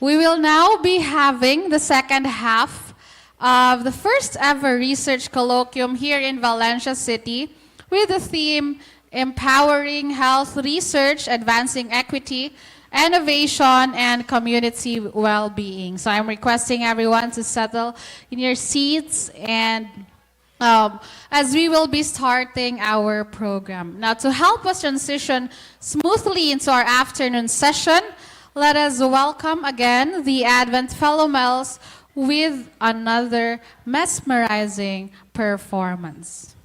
We will now be having the second half of the first ever research colloquium here in Valencia City with the theme Empowering Health Research, Advancing Equity, Innovation, and Community Well-Being. So I'm requesting everyone to settle in your seats and as we will be starting our program. Now, to help us transition smoothly into our afternoon session, let us welcome again the Advent Fellow Males with another mesmerizing performance.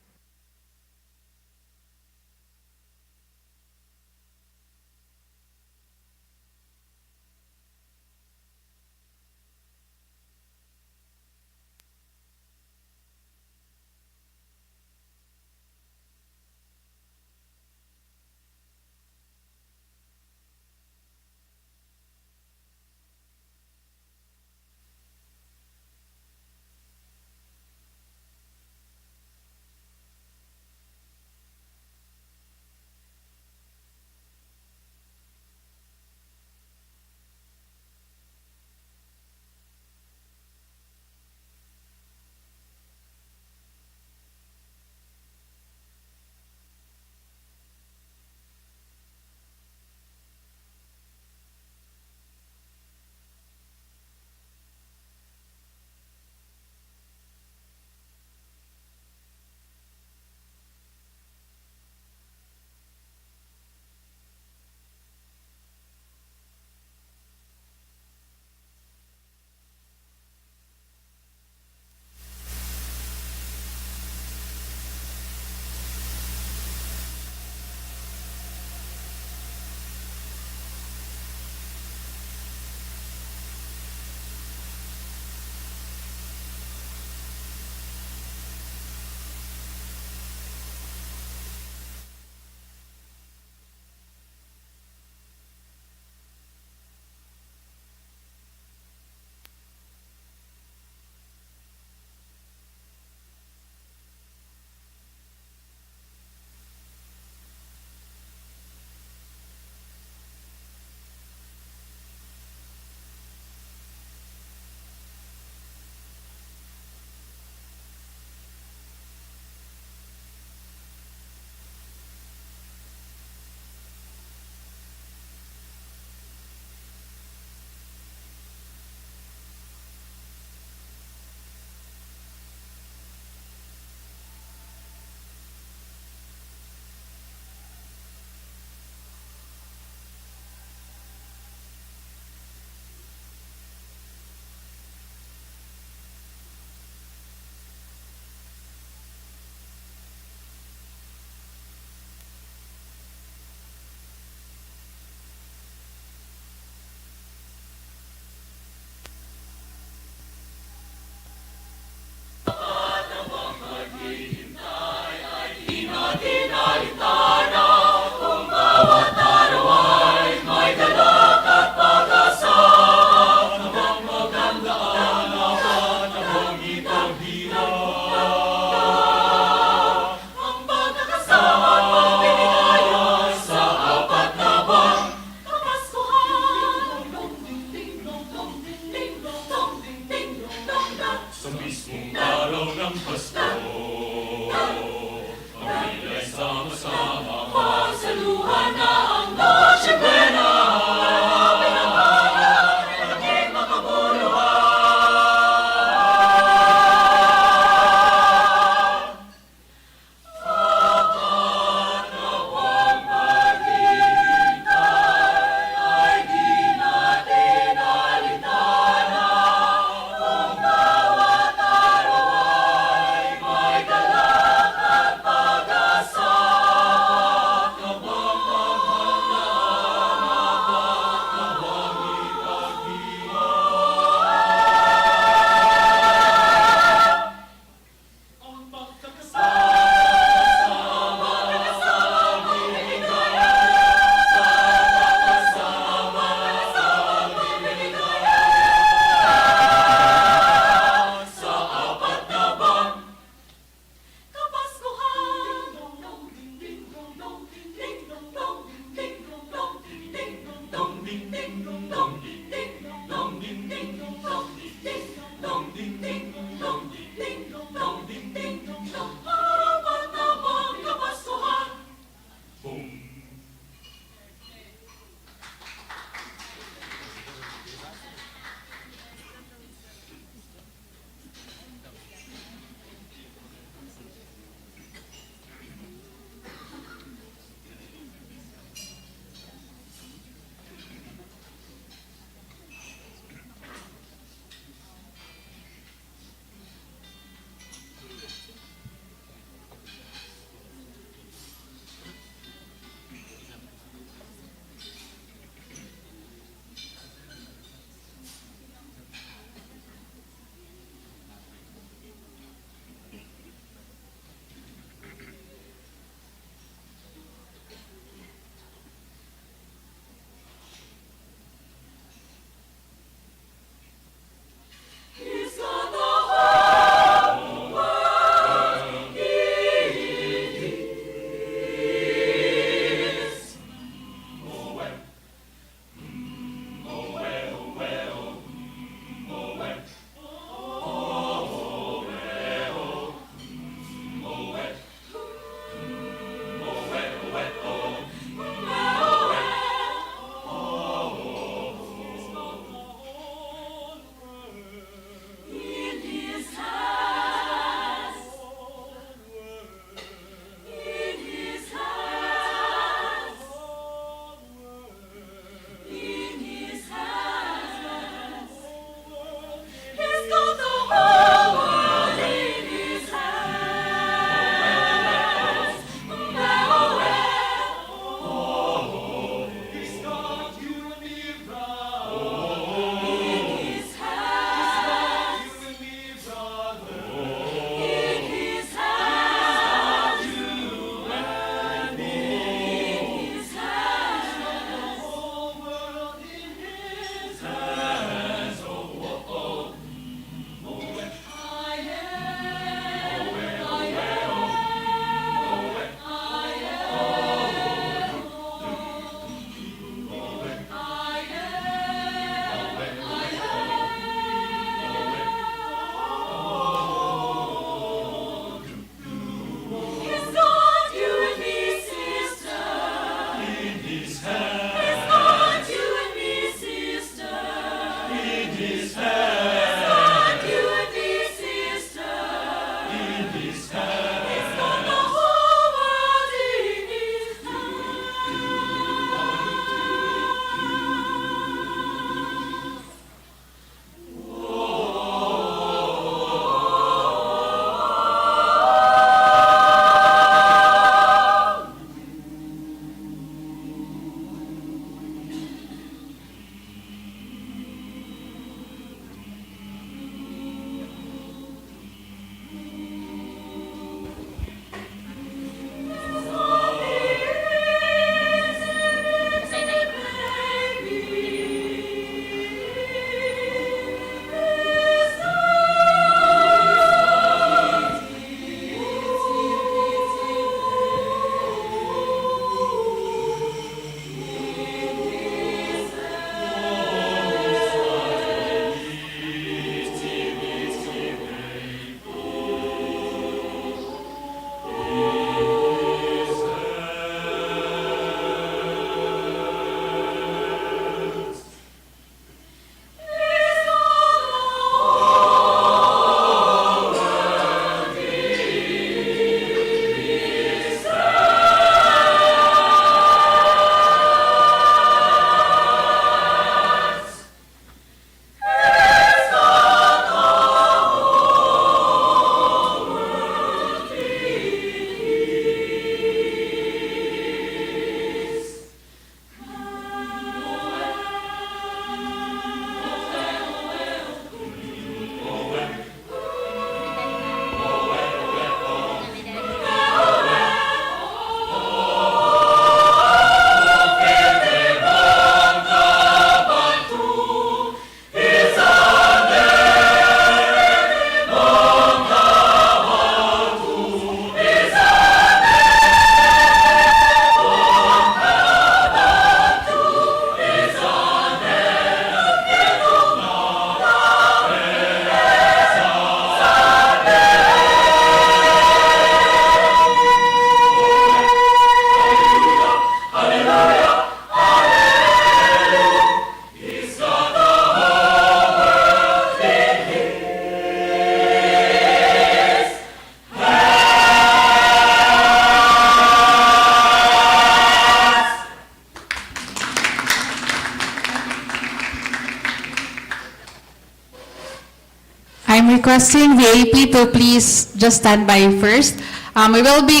I'm requesting the AP to please just stand by first. We will be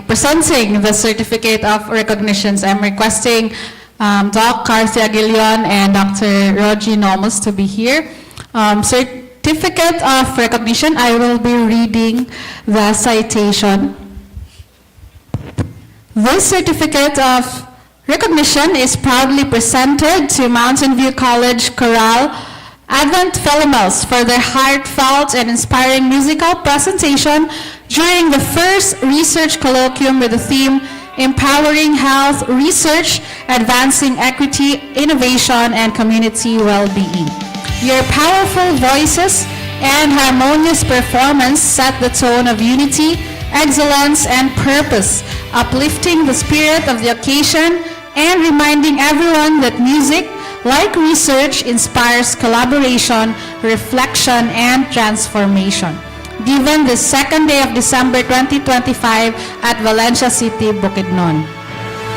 presenting the certificate of recognitions. I'm requesting Doc Carthy Aguilion and Dr. Rogie Nomus to be here. Certificate of recognition, I will be reading the citation. This certificate of recognition is proudly presented to Mountain View College Chorale Advent Philomels for their heartfelt and inspiring musical presentation during the first research colloquium with the theme Empowering Health Research, Advancing Equity, Innovation, and Community Well-Being. Your powerful voices and harmonious performance set the tone of unity, excellence, and purpose, uplifting the spirit of the occasion and reminding everyone that music, like research, inspires collaboration, reflection, and transformation. Given the second day of December 2025 at Valencia City, Bukidnon.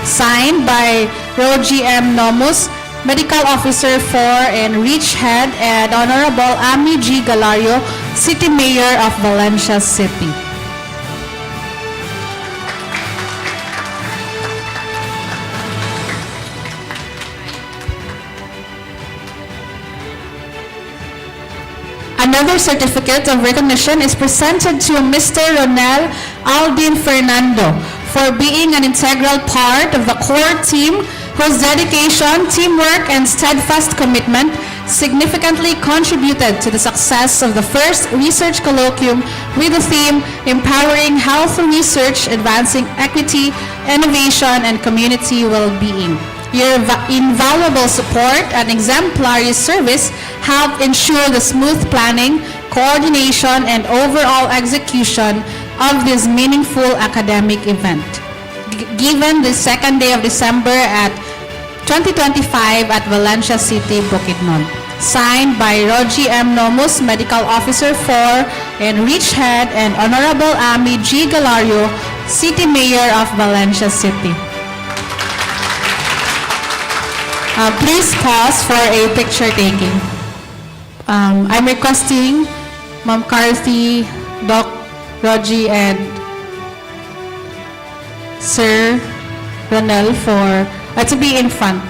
Signed by Rogie M. Nomus, Medical Officer 4 and Rich Head, and Honorable Ami G. Galario, City Mayor of Valencia City. Another certificate of recognition is presented to Mr. Ronel Aldin Fernando for being an integral part of the core team whose dedication, teamwork, and steadfast commitment significantly contributed to the success of the first research colloquium with the theme Empowering Health Research, Advancing Equity, Innovation, and Community Well-Being. Your invaluable support and exemplary service help ensure the smooth planning, coordination, and overall execution of this meaningful academic event. Given the second day of December at 2025 at Valencia City, Bukidnon. Signed by Rogie M. Nomus, Medical Officer 4, and Rich Head, and Honorable Ami G. Galario, City Mayor of Valencia City. Please pause for a picture taking. I'm requesting Ma'am Carthy, Doc Rogie, and Sir Ronel to be in front.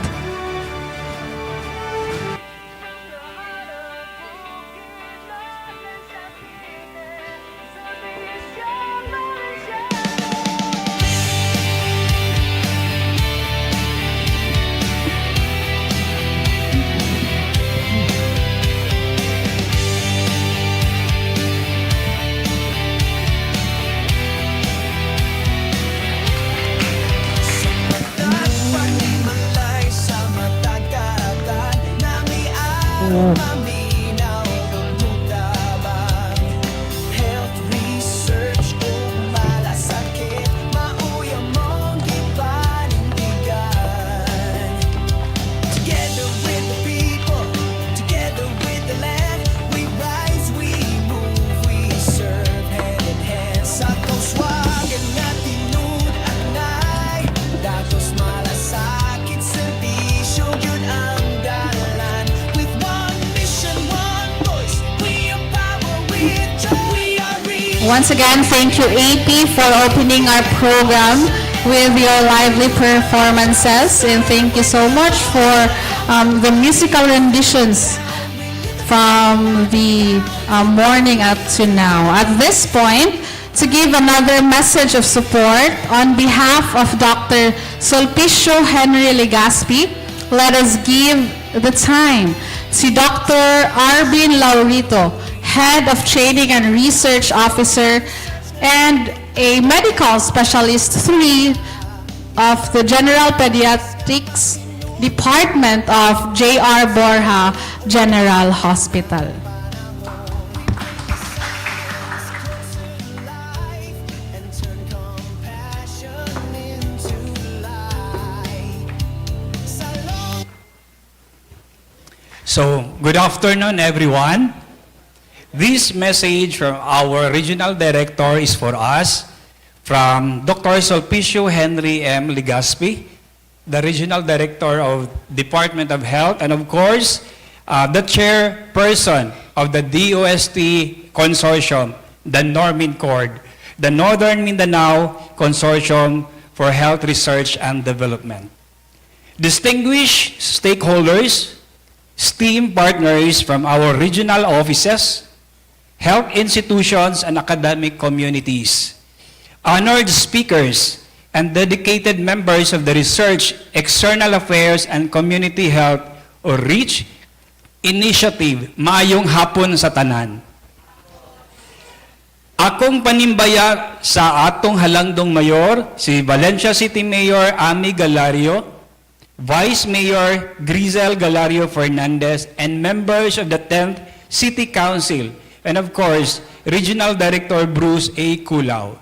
Once again, thank you, AP, for opening our program with your lively performances. And thank you so much for the musical renditions from the morning up to now. At this point, to give another message of support on behalf of Dr. Sulpicio Henry Legaspi, let us give the time to Dr. Arvin Laurito, Head of Training and Research Officer and a Medical Specialist 3 of the General Pediatrics Department of J.R. Borja General Hospital. So, good afternoon, everyone. This message from our Regional Director is for us, from Dr. Sulpicio Henry M. Legaspi, the Regional Director of Department of Health, and of course, the Chairperson of the DOST Consortium, the NORMINCORD, the Northern Mindanao Consortium for Health Research and Development. Distinguished stakeholders, STEAM partners from our regional offices, health institutions, and academic communities, honored speakers, and dedicated members of the Research, External Affairs, and Community Health or REACH Initiative, maayong hapon sa tanan. Akong panimbaya sa atong halangdong mayor, si Valencia City Mayor Ami Galario, Vice Mayor Grizel Galario Fernandez, and members of the 10th City Council, and of course, Regional Director Bruce A. Culao.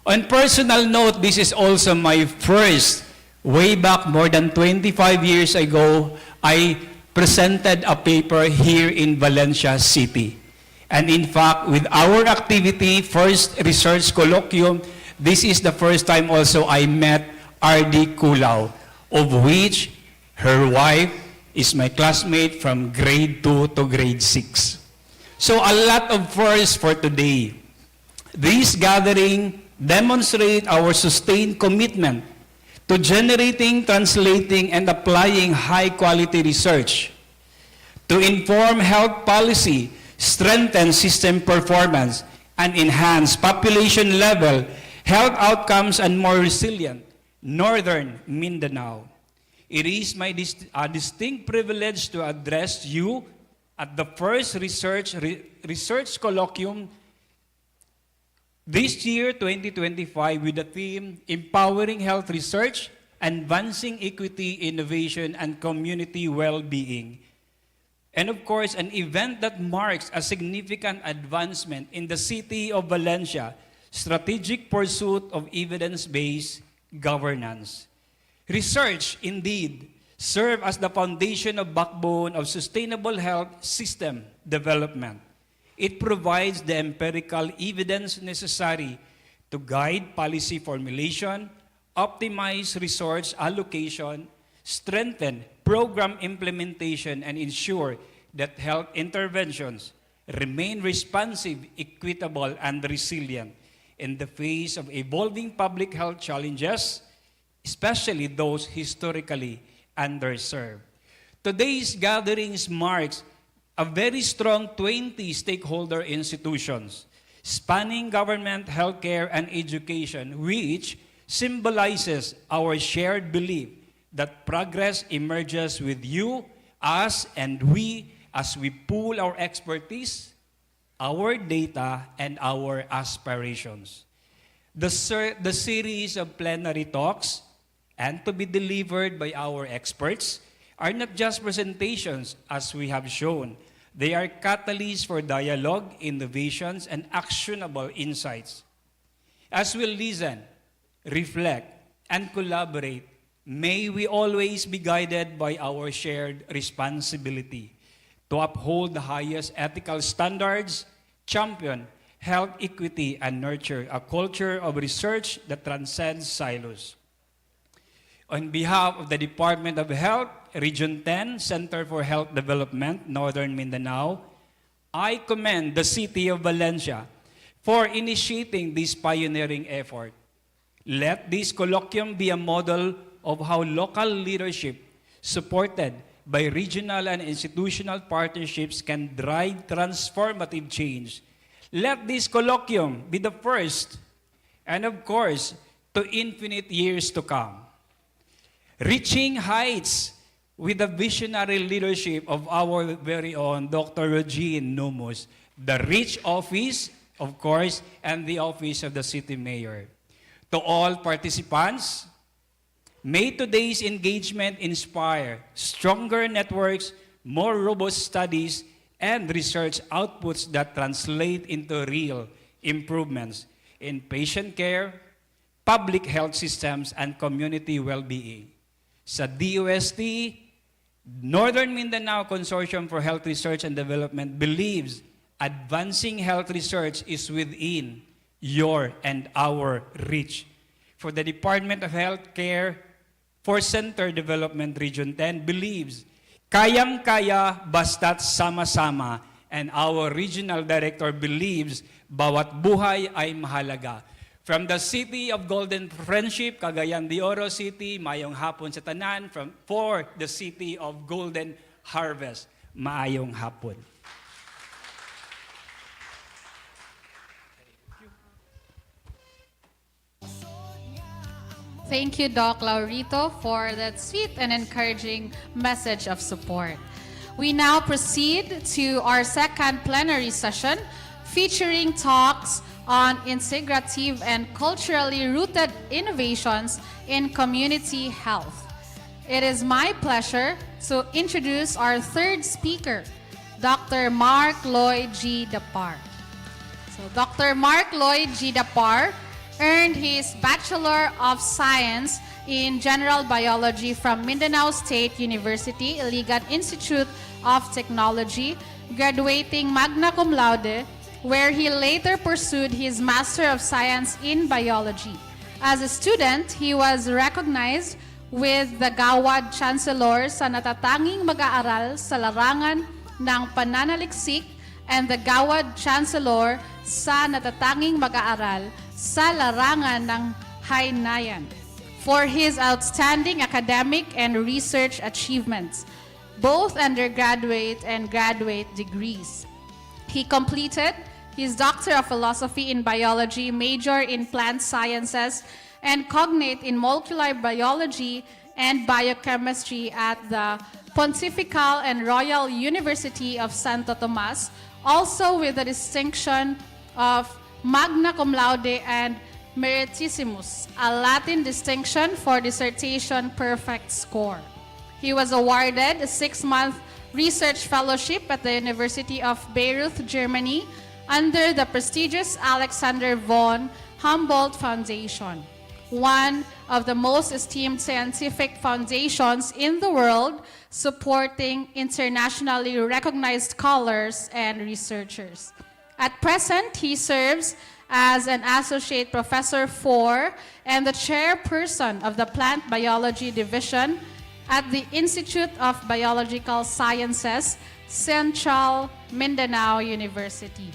On personal note, this is also my first, way back more than 25 years ago, I presented a paper here in Valencia City. And in fact, with our activity, First Research Colloquium, this is the first time also I met R.D. Culao, of which her wife is my classmate from grade 2 to grade 6. So a lot of firsts for today. This gathering demonstrates our sustained commitment to generating, translating, and applying high-quality research to inform health policy, strengthen system performance, and enhance population-level health outcomes and more resilient Northern Mindanao. It is my distinct privilege to address you at the first research colloquium this year, 2025, with the theme Empowering Health Research, Advancing Equity, Innovation, and Community Well-Being. And of course, an event that marks a significant advancement in the city of Valencia, strategic pursuit of evidence-based governance. Research, indeed, serves as the foundation of backbone of sustainable health system development. It provides the empirical evidence necessary to guide policy formulation, optimize resource allocation, strengthen program implementation, and ensure that health interventions remain responsive, equitable, and resilient in the face of evolving public health challenges, especially those historically underserved. Today's gatherings marks a very strong 20 stakeholder institutions spanning government, healthcare, and education, which symbolizes our shared belief that progress emerges with you, us, and we as we pool our expertise, our data, and our aspirations. The series of plenary talks and to be delivered by our experts are not just presentations as we have shown. They are catalysts for dialogue, innovations, and actionable insights. As we listen, reflect, and collaborate, may we always be guided by our shared responsibility to uphold the highest ethical standards, champion health equity, and nurture a culture of research that transcends silos. On behalf of the Department of Health, Region 10, Center for Health Development, Northern Mindanao, I commend the City of Valencia for initiating this pioneering effort. Let this colloquium be a model of how local leadership, supported by regional and institutional partnerships, can drive transformative change. Let this colloquium be the first, and of course, to infinite years to come. Reaching heights with the visionary leadership of our very own Dr. Regine Numus, the REACH office, of course, and the office of the city mayor. To all participants, may today's engagement inspire stronger networks, more robust studies, and research outputs that translate into real improvements in patient care, public health systems, and community well-being. Sa DOST, Northern Mindanao Consortium for Health Research and Development believes advancing health research is within your and our reach. For the Department of Healthcare for Center Development Region 10 believes kayang-kaya basta't sama-sama and our regional director believes bawat buhay ay mahalaga. From the city of Golden Friendship, Cagayan de Oro City, mayong hapon sa tanan. For the city of Golden Harvest, maayong hapon. Thank you, Doc Laurito, for that sweet and encouraging message of support. We now proceed to our second plenary session featuring talks on integrative and culturally rooted innovations in community health. It is my pleasure to introduce our third speaker, Dr. Mark Lloyd G. Dapar. So Dr. Mark Lloyd G. Dapar earned his Bachelor of Science in General Biology from Mindanao State University, Iligan Institute of Technology, graduating magna cum laude, where he later pursued his Master of Science in Biology. As a student, he was recognized with the Gawad Chancellor sa natatanging mag-aaral sa larangan ng pananaliksik and the Gawad Chancellor sa natatanging mag-aaral sa larangan ng Hainayan for his outstanding academic and research achievements, both undergraduate and graduate degrees. He completed his Doctor of Philosophy in Biology, major in Plant Sciences, and cognate in Molecular Biology and Biochemistry at the Pontifical and Royal University of Santo Tomas, also with the distinction of Magna Cum Laude and Meritissimus, a Latin distinction for dissertation perfect score. He was awarded a 6-month research fellowship at the University of Bayreuth, Germany, under the prestigious Alexander von Humboldt Foundation, one of the most esteemed scientific foundations in the world, supporting internationally recognized scholars and researchers. At present, he serves as an associate professor for and the chairperson of the Plant Biology Division at the Institute of Biological Sciences, Central Mindanao University.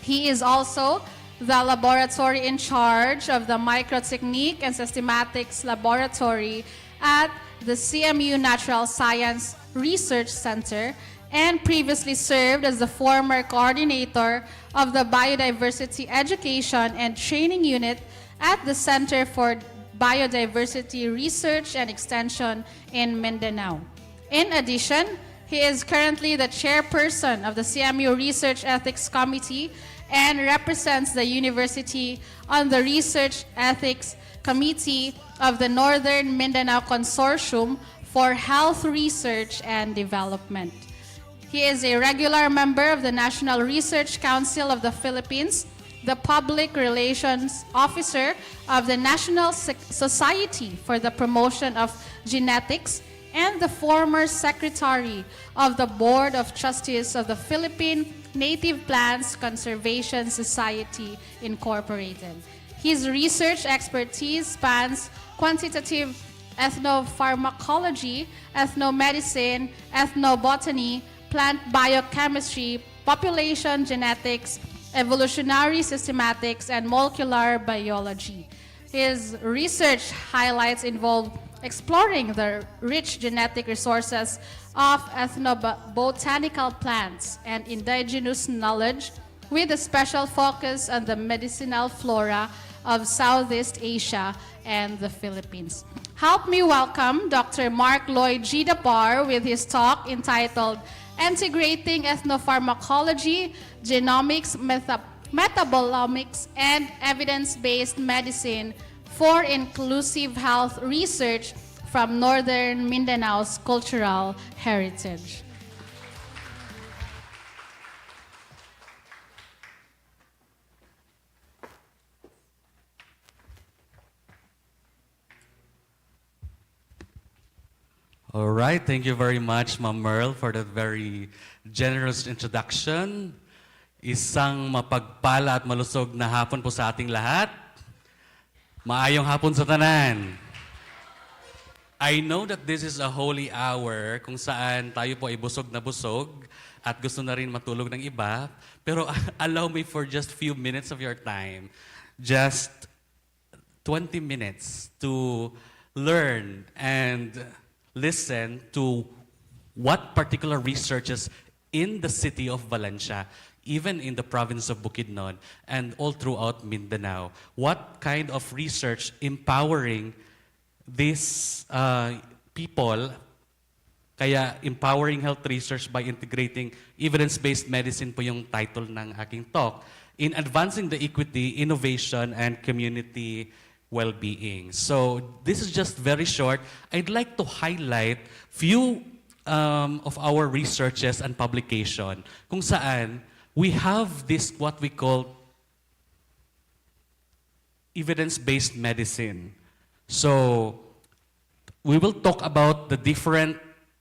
He is also the laboratory in charge of the Microtechnique and Systematics Laboratory at the CMU Natural Science Research Center and previously served as the former coordinator of the Biodiversity Education and Training Unit at the Center for Biodiversity Research and Extension in Mindanao. In addition, he is currently the chairperson of the CMU Research Ethics Committee and represents the university on the Research Ethics Committee of the Northern Mindanao Consortium for Health Research and Development. He is a regular member of the National Research Council of the Philippines, the Public Relations Officer of the National Society for the Promotion of Genetics, and the former Secretary of the Board of Trustees of the Philippine Native Plants Conservation Society, Incorporated. His research expertise spans quantitative ethnopharmacology, ethnomedicine, ethnobotany, plant biochemistry, population genetics, evolutionary systematics, and molecular biology. His research highlights involve exploring the rich genetic resources of ethnobotanical plants and indigenous knowledge with a special focus on the medicinal flora of Southeast Asia and the Philippines. Help me welcome Dr. Mark Lloyd G. Dapar with his talk entitled Integrating Ethnopharmacology, Genomics, Metabolomics, and Evidence-Based Medicine for Inclusive Health Research from Northern Mindanao's Cultural Heritage. All right, thank you very much, Ma'am Merle, for that very generous introduction. Isang mapagpala at malusog na hapon po sa ating lahat. Maayong hapon sa tanan. I know that this is a holy hour kung saan tayo po ay busog na busog at gusto na rin matulog ng iba. Pero allow me for just few minutes of your time. Just 20 minutes to learn and listen to what particular researches in the city of Valencia, even in the province of Bukidnon, and all throughout Mindanao. What kind of research empowering these people, kaya empowering health research by integrating evidence-based medicine po yung title ng aking talk, in advancing the equity, innovation, and community well-being. So this is just very short. I'd like to highlight few of our researches and publication kung saan we have this what we call evidence-based medicine. So we will talk about the different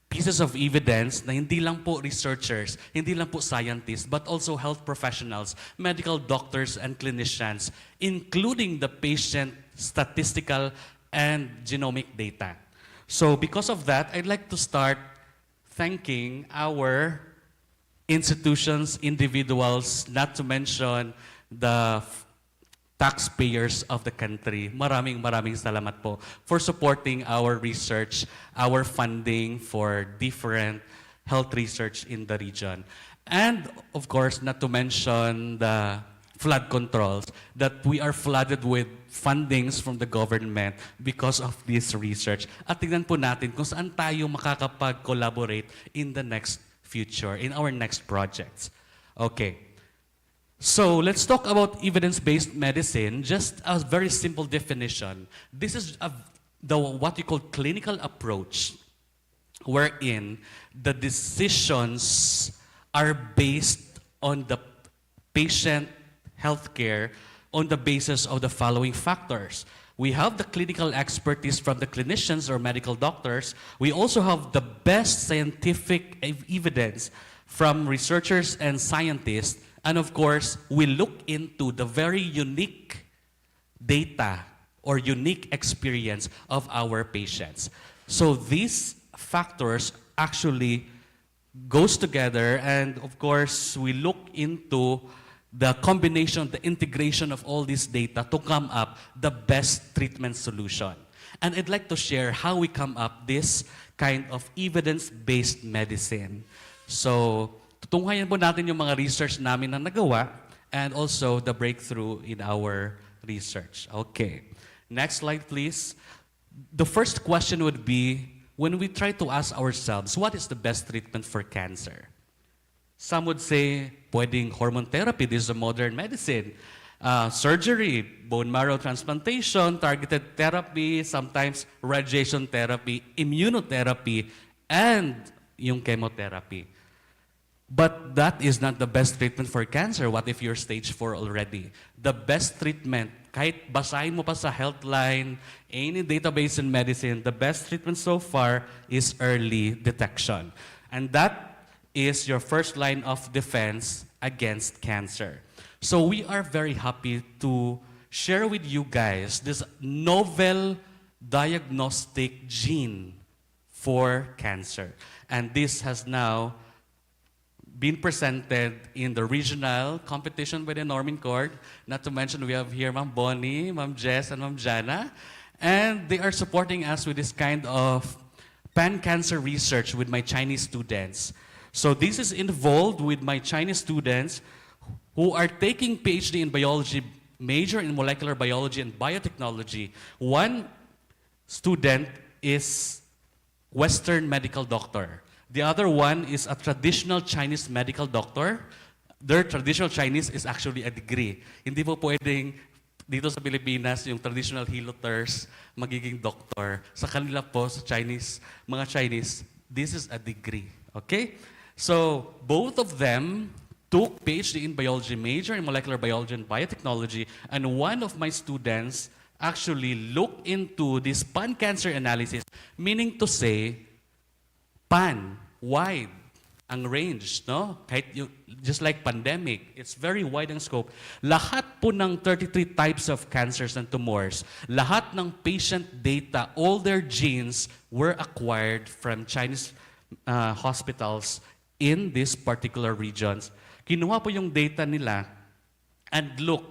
pieces of evidence na hindi lang po researchers, hindi lang po scientists, but also health professionals, medical doctors and clinicians, including the patient statistical and genomic data. So because of that, I'd like to start thanking our institutions, individuals, not to mention the taxpayers of the country. Maraming salamat po for supporting our research, our funding for different health research in the region. And of course, not to mention the flood controls, that we are flooded with fundings from the government because of this research. At tignan po natin kung saan tayo makakapag-collaborate in the next future, in our next projects. Okay. So let's talk about evidence-based medicine. Just a very simple definition. This is what you call clinical approach, wherein the decisions are based on the patient healthcare on the basis of the following factors. We have the clinical expertise from the clinicians or medical doctors. We also have the best scientific evidence from researchers and scientists. And of course, we look into the very unique data or unique experience of our patients. So these factors actually goes together, and of course, we look into the combination, the integration of all this data to come up the best treatment solution. And I'd like to share how we come up this kind of evidence-based medicine. So, tutunghayan po natin yung mga research namin na nagawa and also the breakthrough in our research. Okay. Next slide, please. The first question would be, when we try to ask ourselves, what is the best treatment for cancer? Some would say, pwedeng hormone therapy, this is a modern medicine. Surgery, bone marrow transplantation, targeted therapy, sometimes radiation therapy, immunotherapy, and yung chemotherapy. But that is not the best treatment for cancer. What if you're stage 4 already? The best treatment, kahit basahin mo pa sa Healthline, any database in medicine, the best treatment so far is early detection. And that is your first line of defense against cancer. So we are very happy to share with you guys this novel diagnostic gene for cancer. And this has now been presented in the regional competition by the Norman Court. Not to mention, we have here Ma'am Bonnie, Ma'am Jess, and Ma'am Jana. And they are supporting us with this kind of pan-cancer research with my Chinese students. So this is involved with my Chinese students who are taking PhD in biology, major in molecular biology and biotechnology. One student is Western medical doctor. The other one is a traditional Chinese medical doctor. Their traditional Chinese is actually a degree. Hindi po pwedeng dito sa Pilipinas yung traditional healers magiging doctor. Sa kanila po, sa Chinese, mga Chinese, this is a degree. Okay? So, both of them took PhD in biology, major in molecular biology and biotechnology, and one of my students actually looked into this pan-cancer analysis, meaning to say, pan, wide, ang range, no? Kahit just like pandemic, it's very wide ang scope. Lahat po ng 33 types of cancers and tumors, lahat ng patient data, all their genes were acquired from Chinese hospitals in these particular regions. Kinuha po yung data nila, and look,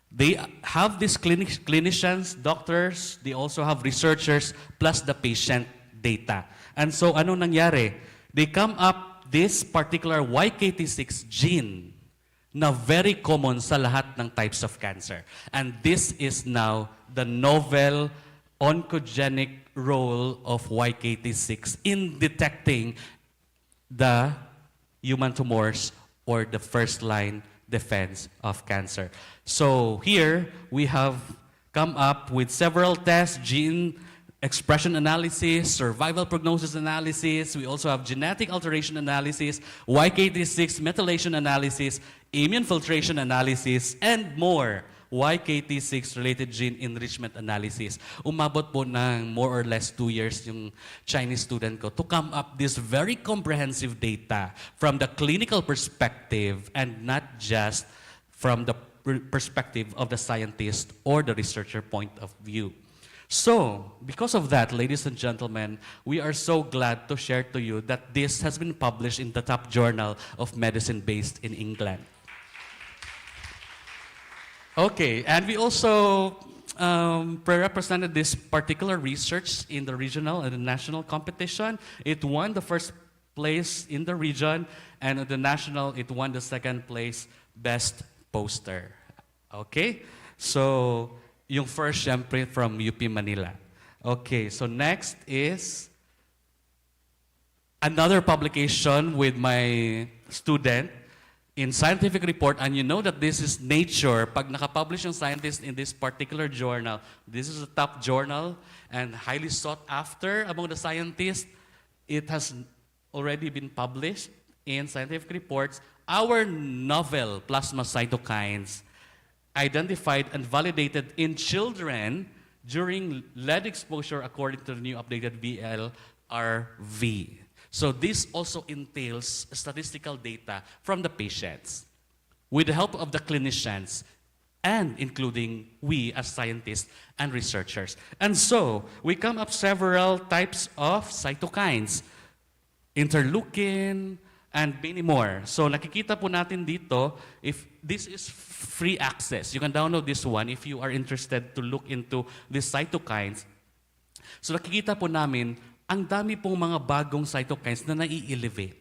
they have these clinicians, doctors, they also have researchers, plus the patient data. And so, ano nangyari? They come up this particular YKT6 gene na very common sa lahat ng types of cancer. And this is now the novel oncogenic role of YKT6 in detecting the human tumors or the first-line defense of cancer. So here, we have come up with several tests, gene expression analysis, survival prognosis analysis. We also have genetic alteration analysis, YKT6 methylation analysis, immune filtration analysis, and more. YKT6 related gene enrichment analysis. Umabot po ng more or less 2 years yung Chinese student ko to come up this very comprehensive data from the clinical perspective and not just from the perspective of the scientist or the researcher point of view. So, because of that, ladies and gentlemen, we are so glad to share to you that this has been published in the top journal of medicine based in England. Okay, and we also represented this particular research in the regional and the national competition. It won the first place in the region, and at the national, it won the second place best poster. Okay, so yung first, syempre, from UP Manila. Okay, so next is another publication with my student in scientific report, and you know that this is Nature. Pag nakapublish yung scientist in this particular journal, this is a top journal and highly sought after among the scientists. It has already been published in scientific reports. Our novel plasma cytokines identified and validated in children during lead exposure according to the new updated VLRV. So this also entails statistical data from the patients with the help of the clinicians and including we as scientists and researchers. And so we come up several types of cytokines, interleukin, and many more. So nakikita po natin dito, if this is free access, you can download this one if you are interested to look into these cytokines. So nakikita po namin, ang dami pong mga bagong cytokines na nai-elevate.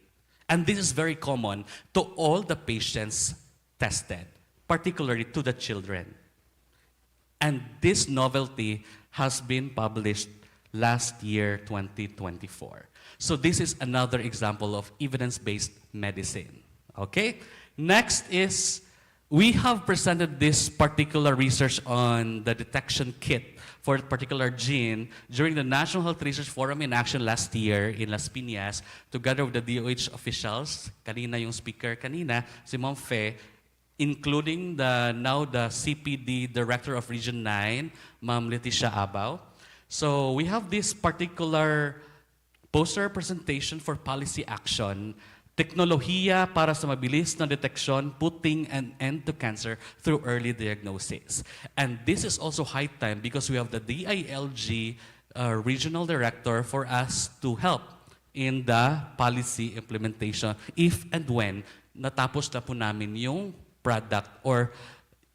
And this is very common to all the patients tested, particularly to the children. And this novelty has been published last year, 2024. So this is another example of evidence-based medicine. Okay? Next is, we have presented this particular research on the detection kit for a particular gene during the National Health Research Forum in Action last year in Las Piñas, together with the DOH officials. Kanina yung speaker kanina, si Ma'am Fe, including now the CPD Director of Region 9, Ma'am Leticia Abaw. So we have this particular poster presentation for policy action, teknolohiya para sa mabilis na deteksyon, putting an end to cancer through early diagnosis. And this is also high time because we have the DILG regional director for us to help in the policy implementation if and when natapos na po namin yung product or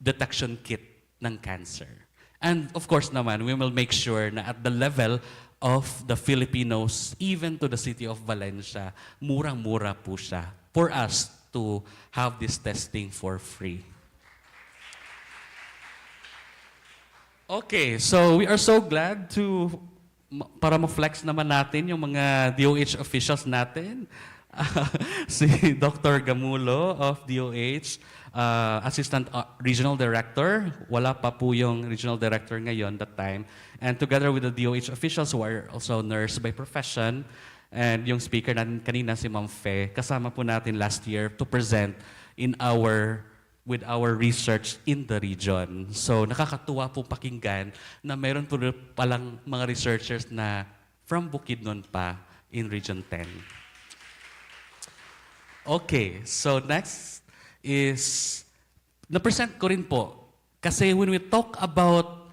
detection kit ng cancer. And of course naman, we will make sure na at the level of the Filipinos, even to the city of Valencia, murang-mura po siya for us to have this testing for free. Okay, so we are so glad para ma-flex naman natin yung mga DOH officials natin. Si Dr. Gamulo of DOH, Assistant Regional Director. Wala pa po yung Regional Director ngayon that time. And together with the DOH officials who are also nurse by profession, and yung speaker natin kanina si Ma'am Fe, kasama po natin last year to present with our research in the region. So nakakatuwa po pakinggan na meron po palang mga researchers na from Bukidnon pa in Region 10. Okay, so next is, na-present ko rin po. Kasi when we talk about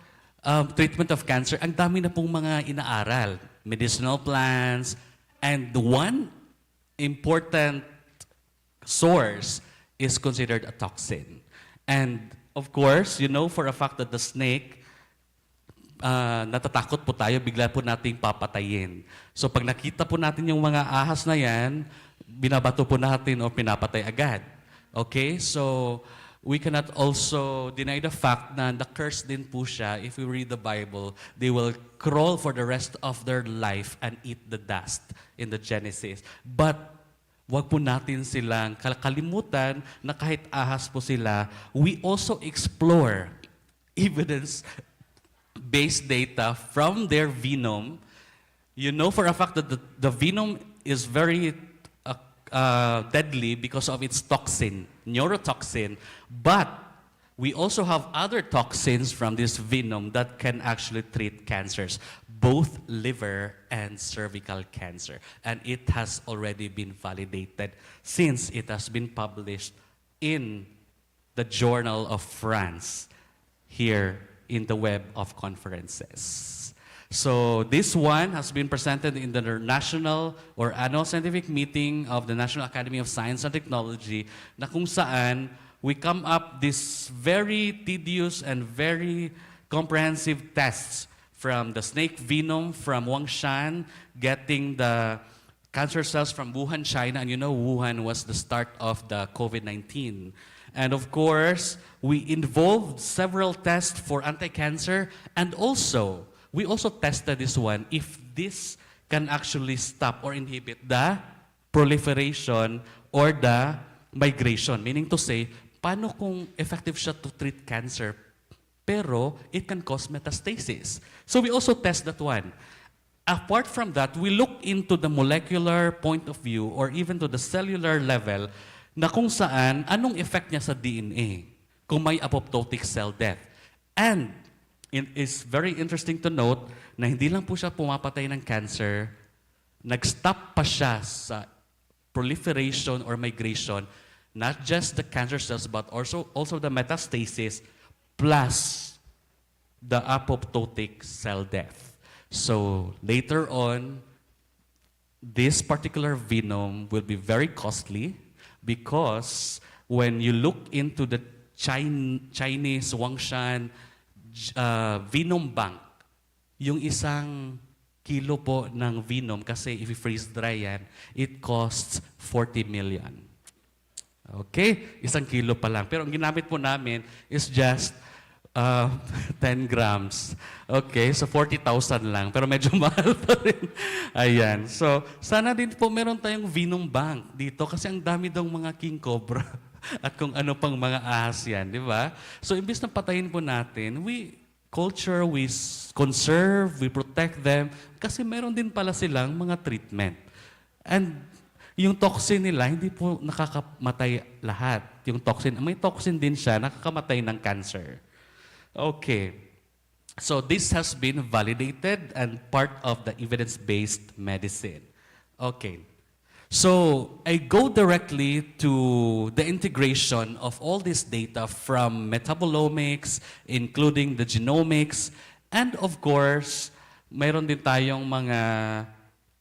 treatment of cancer, ang dami na pong mga inaaral. Medicinal plants, and the one important source is considered a toxin. And of course, you know for a fact that the snake, natatakot po tayo, bigla po nating papatayin. So pag nakita po natin yung mga ahas na yan, binabato po natin o pinapatay agad. Okay? So we cannot also deny the fact na the curse din po siya. If we read the Bible, they will crawl for the rest of their life and eat the dust in the Genesis. But wag po natin silang kalimutan na kahit ahas po sila, we also explore evidence-based data from their venom. You know for a fact that the venom is very deadly because of its toxin, neurotoxin. But we also have other toxins from this venom that can actually treat cancers, both liver and cervical cancer. And it has already been validated since it has been published in the Journal of France here in the web of conferences. So this one has been presented in the national or annual scientific meeting of the National Academy of Science and Technology, na kung saan we come up this very tedious and very comprehensive tests from the snake venom from Wangshan, getting the cancer cells from Wuhan, China, and you know Wuhan was the start of the COVID-19. And of course, we involved several tests for anti-cancer, and also we also tested this one if this can actually stop or inhibit the proliferation or the migration. Meaning to say, paano kung effective siya to treat cancer, pero it can cause metastasis. So we also test that one. Apart from that, we look into the molecular point of view or even to the cellular level na kung saan, anong effect niya sa DNA kung may apoptotic cell death. And it is very interesting to note na hindi lang po siya pumapatay ng cancer, nag-stop pa siya sa proliferation or migration, not just the cancer cells but also the metastasis plus the apoptotic cell death. So later on, this particular venom will be very costly because when you look into the Chinese Wangshan venom bank, yung isang kilo po ng venom, kasi if you freeze dry yan, it costs 40 million. Okay? Isang kilo pa lang. Pero ang ginamit po namin is just 10 grams. Okay? So 40,000 lang. Pero medyo mahal pa rin. Ayan. So sana din po meron tayong venom bank dito kasi ang dami daw mga king cobra at kung ano pang mga ahas yan, di ba? So, imbis na patayin po natin, we culture, we conserve, we protect them, kasi meron din pala silang mga treatment. And yung toxin nila, hindi po nakakamatay lahat. Yung toxin, may toxin din siya, nakakamatay ng cancer. Okay. So, this has been validated and part of the evidence-based medicine. Okay. So I go directly to the integration of all this data from metabolomics, including the genomics, and of course, mayroon din tayong mga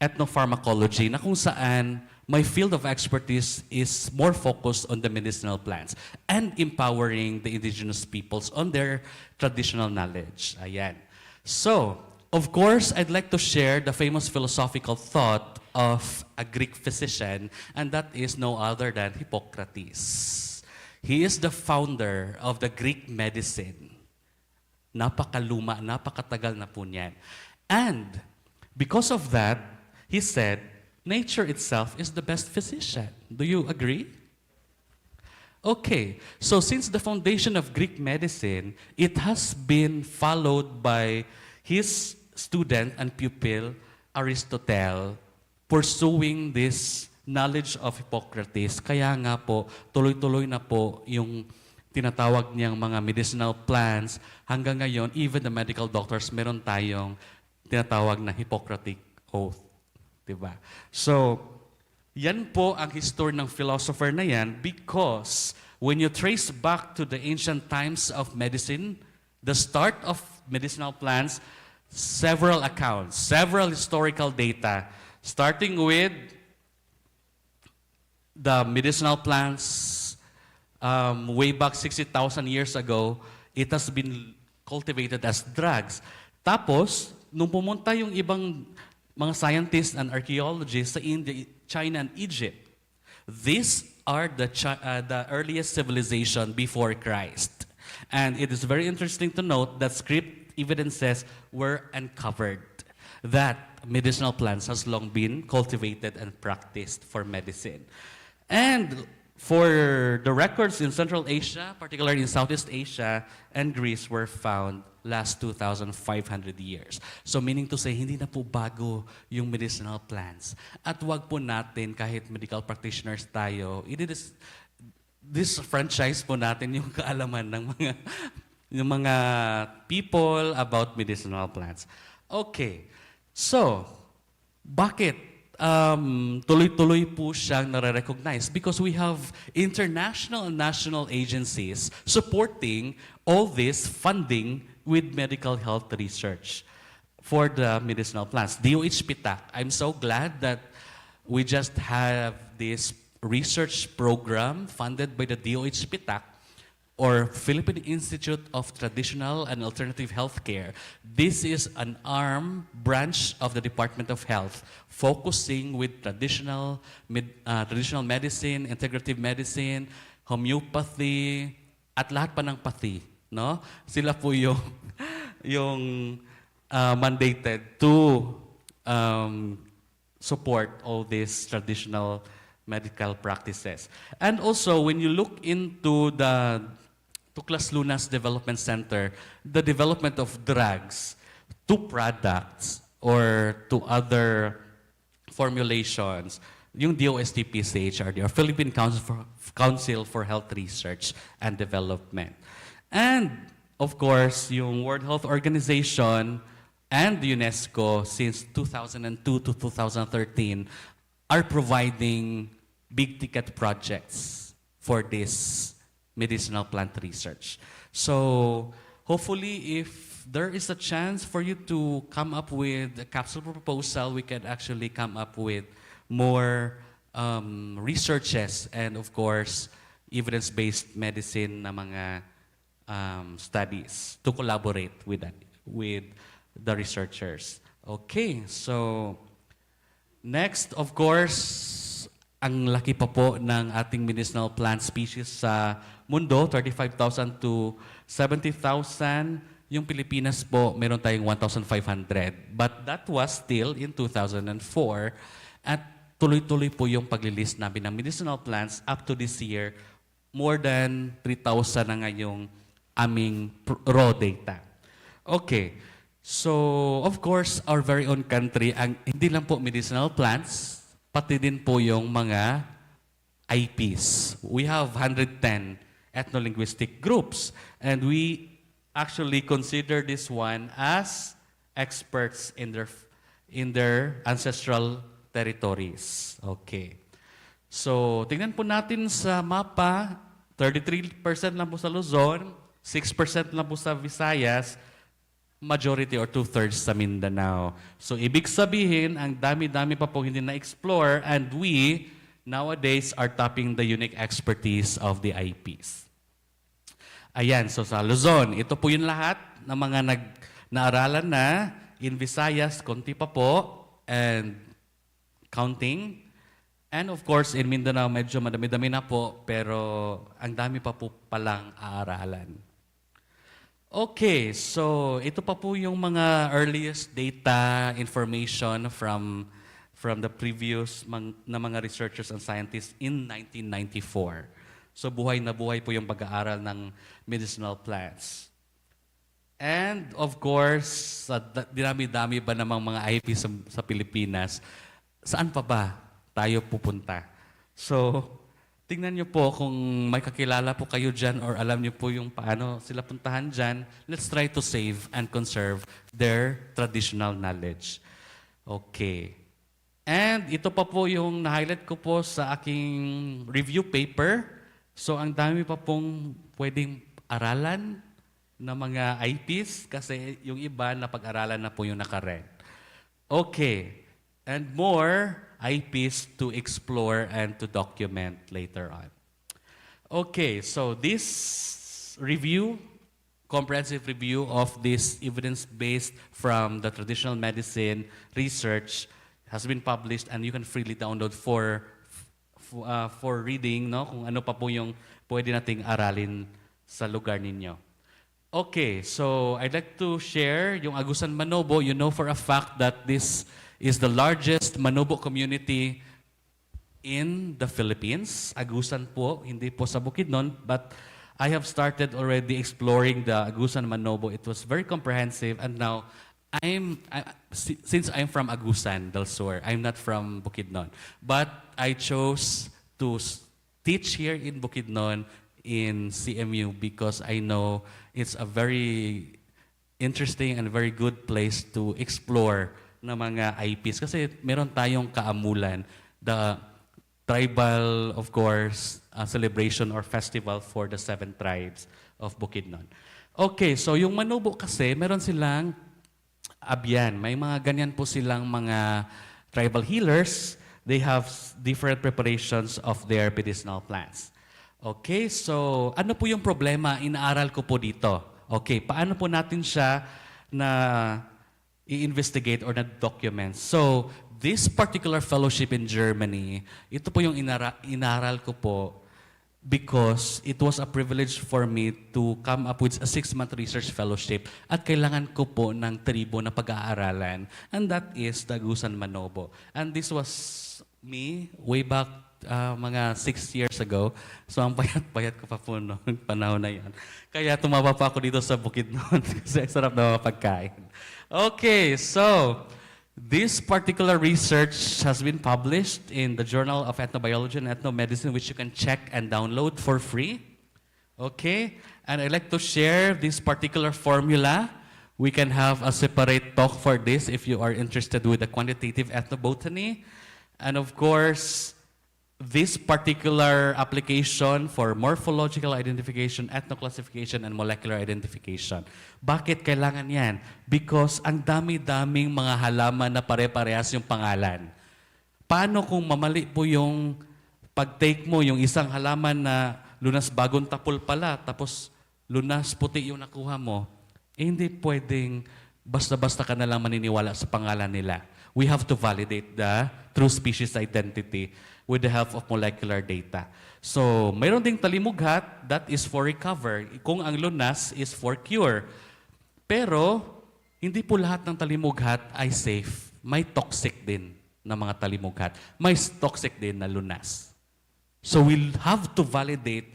ethnopharmacology na kung saan my field of expertise is more focused on the medicinal plants and empowering the indigenous peoples on their traditional knowledge. Ayan. So, of course, I'd like to share the famous philosophical thought of a Greek physician, and that is no other than Hippocrates. He is the founder of the Greek medicine. Napakaluma, napakatagal na po niyan. And because of that, he said, nature itself is the best physician. Do you agree? Okay, so since the foundation of Greek medicine, it has been followed by his student and pupil, Aristotle, pursuing this knowledge of Hippocrates. Kaya nga po, tuloy-tuloy na po yung tinatawag niyang mga medicinal plants. Hanggang ngayon, even the medical doctors, meron tayong tinatawag na Hippocratic Oath. Diba? So, Yan po ang history ng philosopher na yan because when you trace back to the ancient times of medicine, the start of medicinal plants, several accounts, several historical data, starting with the medicinal plants way back 60,000 years ago, it has been cultivated as drugs. Tapos, nung pumunta yung ibang mga scientists and archaeologists sa India, China, and Egypt, these are the earliest civilization before Christ. And it is very interesting to note that script evidences were uncovered that medicinal plants has long been cultivated and practiced for medicine. And for the records in Central Asia, particularly in Southeast Asia and Greece, were found last 2,500 years. So meaning to say, hindi na po bago yung medicinal plants. At wag po natin, kahit medical practitioners tayo, this franchise po natin yung kaalaman ng mga people about medicinal plants. Okay, so, bakit tuloy-tuloy po siyang nare-recognize? Because we have international and national agencies supporting all this funding with medical health research for the medicinal plants. DOH-PITAC, I'm so glad that we just have this research program funded by the DOH-PITAC or Philippine Institute of Traditional and Alternative Healthcare. This is an arm branch of the Department of Health focusing with traditional medicine, integrative medicine, homeopathy, at lahat pa ng pathy. No? Sila po yung mandated to support all these traditional medical practices. And also, when you look into the Tuklas Lunas Development Center, the development of drugs to products or to other formulations, yung DOST-PCHRD, or Philippine Council for Health Research and Development. And, of course, yung World Health Organization and UNESCO since 2002 to 2013 are providing big-ticket projects for this medicinal plant research. So, hopefully, if there is a chance for you to come up with a capsule proposal, we can actually come up with more researches and, of course, evidence-based medicine na mga studies to collaborate with the researchers. Okay, so next, of course, ang laki pa po ng ating medicinal plant species sa mundo, 35,000 to 70,000. Yung Pilipinas po, meron tayong 1,500. But that was still in 2004. At tuloy-tuloy po yung paglilist namin ng medicinal plants up to this year. More than 3,000 na ngayong aming raw data. Okay. So, of course, our very own country, hindi lang po medicinal plants, pati din po yung mga IPs. We have 110 ethno-linguistic groups, and we actually consider this one as experts in their ancestral territories. Okay. So, tingnan po natin sa mapa, 33% lang po sa Luzon, 6% lang po sa Visayas, majority or 2/3 sa Mindanao. So, ibig sabihin, ang dami-dami pa po hindi na-explore, and we, nowadays, are tapping the unique expertise of the IPs. Ayan, so sa Luzon, ito po yung lahat ng mga naaralan na. In Visayas, konti pa po, and counting. And of course, in Mindanao, medyo madami-dami na po, pero ang dami pa po palang aaralan. Okay, so ito pa po yung mga earliest data information from the previous na mga researchers and scientists in 1994. So buhay na buhay po yung pag-aaral ng medicinal plants. And of course, sa dinami-dami ba namang mga IP sa Pilipinas, saan pa ba tayo pupunta? So, tingnan niyo po kung may kakilala po kayo dyan or alam niyo po yung paano sila puntahan dyan. Let's try to save and conserve their traditional knowledge. Okay. And ito pa po yung na-highlight ko po sa aking review paper. So ang dami pa pong pwedeng aralan ng mga IPs kasi yung iba na pag-aralan na po yung naka-red. Okay. And more IPs to explore and to document later on. Okay, so this review, comprehensive review of this evidence-based from the traditional medicine research has been published and you can freely download for reading, no? Kung ano pa po yung pwede nating aralin sa lugar ninyo. Okay, so I'd like to share yung Agusan Manobo. You know for a fact that this is the largest Manobo community in the Philippines. Agusan po, hindi po sa Bukidnon, but I have started already exploring the Agusan Manobo. It was very comprehensive, and now since I'm from Agusan del Sur, I'm not from Bukidnon, but I chose to teach here in Bukidnon in CMU because I know it's a very interesting and very good place to explore ng mga IPs kasi meron tayong kaamulan, the tribal, of course, celebration or festival for the 7 tribes of Bukidnon. Okay, so yung Manobo kasi, meron silang abyan. May mga ganyan po silang mga tribal healers. They have different preparations of their medicinal plants. Okay, so ano po yung problema? Inaaral ko po dito. Okay, paano po natin siya na i-investigate or na-document? So, this particular fellowship in Germany, ito po yung inaral ko po because it was a privilege for me to come up with a 6-month research fellowship at kailangan ko po ng tribo na pag-aaralan, and that is the Agusan Manobo. And this was me way back mga 6 years ago. So ang payat-payat ko pa po noong panahon na yan. Kaya tumaba pa ako dito sa Bukidnon kasi sarap na mapagkain. Okay, so this particular research has been published in the Journal of Ethnobiology and Ethnomedicine, which you can check and download for free. Okay? And I'd like to share this particular formula. We can have a separate talk for this if you are interested with the quantitative ethnobotany. And of course, this particular application for morphological identification, ethnoclassification, and molecular identification. Bakit kailangan yan? Because ang dami-daming mga halaman na pare-parehas yung pangalan. Paano kung mamali po yung pag-take mo, yung isang halaman na lunas bagong tapol pala, tapos lunas puti yung nakuha mo, hindi pwedeng basta-basta ka na lang maniniwala sa pangalan nila. We have to validate the true species identity with the help of molecular data. So, mayroon ding talimughat, that is for recover. Kung ang lunas is for cure. Pero, hindi po lahat ng talimughat ay safe. May toxic din na mga talimughat. May toxic din na lunas. So, we'll have to validate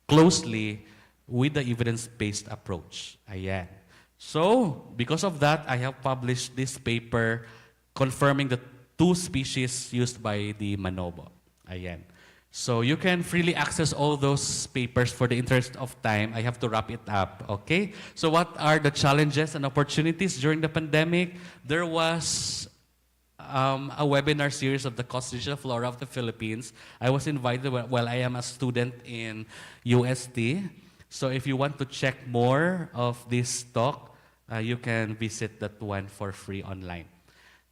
closely with the evidence-based approach. Ayan. So, because of that, I have published this paper confirming the 2 species used by the Manobo. Ayan. So you can freely access all those papers. For the interest of time, I have to wrap it up. Okay? So what are the challenges and opportunities during the pandemic? There was a webinar series of the constitutional flora of the Philippines. I was invited while I am a student in UST. So if you want to check more of this talk, you can visit that one for free online.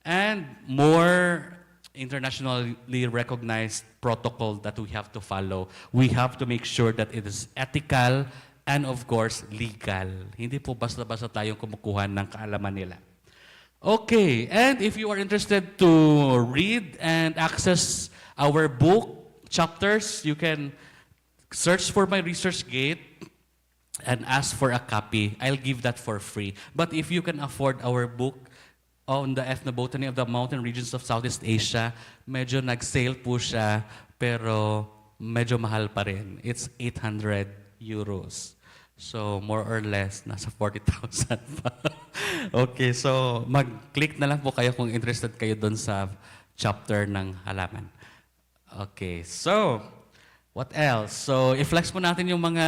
And more internationally recognized protocol that we have to follow. We have to make sure that it is ethical and of course legal. Hindi po basta-basta tayong kumukuha ng kaalaman nila. Okay, and if you are interested to read and access our book chapters, you can search for my ResearchGate and ask for a copy. I'll give that for free. But if you can afford our book on the ethnobotany of the mountain regions of Southeast Asia, medyo nag-sale po siya, pero medyo mahal pa rin. It's 800 euros. So, more or less, nasa 40,000 pa. Okay, so mag-click na lang po kayo kung interested kayo doon sa chapter ng halaman. Okay, so, what else? So, i-flex po natin yung mga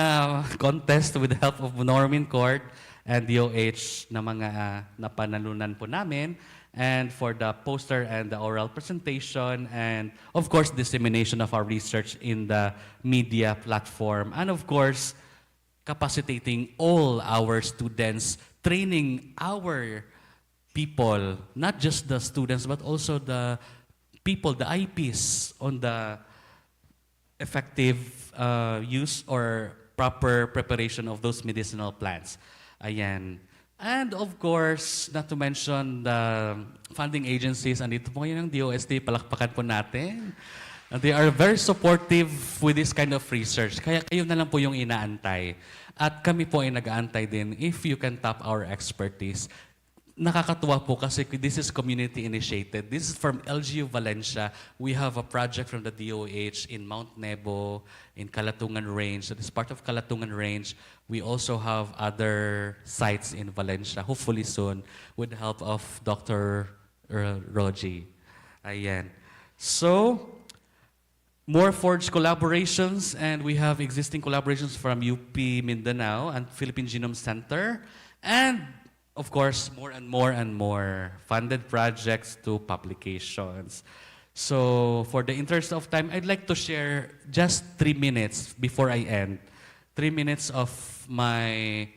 contest with the help of Normin Court and DOH na mga napanalunan po namin. and for the poster and the oral presentation, and of course, dissemination of our research in the media platform, and of course, capacitating all our students, training our people, not just the students, but also the people, the IPs, on the effective use or proper preparation of those medicinal plants. Ayan. And of course, not to mention the funding agencies, andito po ngayon ang DOST, palakpakan po natin. And they are very supportive with this kind of research. Kaya kayo na lang po yung inaantay. At kami po ay nag-aantay din if you can tap our expertise. Nakakatuwa po kasi this is community initiated. This is from LGU Valencia. We have a project from the DOH in Mount Nebo, in Calatungan Range. So this is part of Calatungan Range. We also have other sites in Valencia, hopefully soon, with the help of Dr. Roji. Ayan. So, more forged collaborations, and we have existing collaborations from UP Mindanao and Philippine Genome Center, and of course, more and more funded projects to publications. So, for the interest of time, I'd like to share just 3 minutes before I end. 3 minutes of my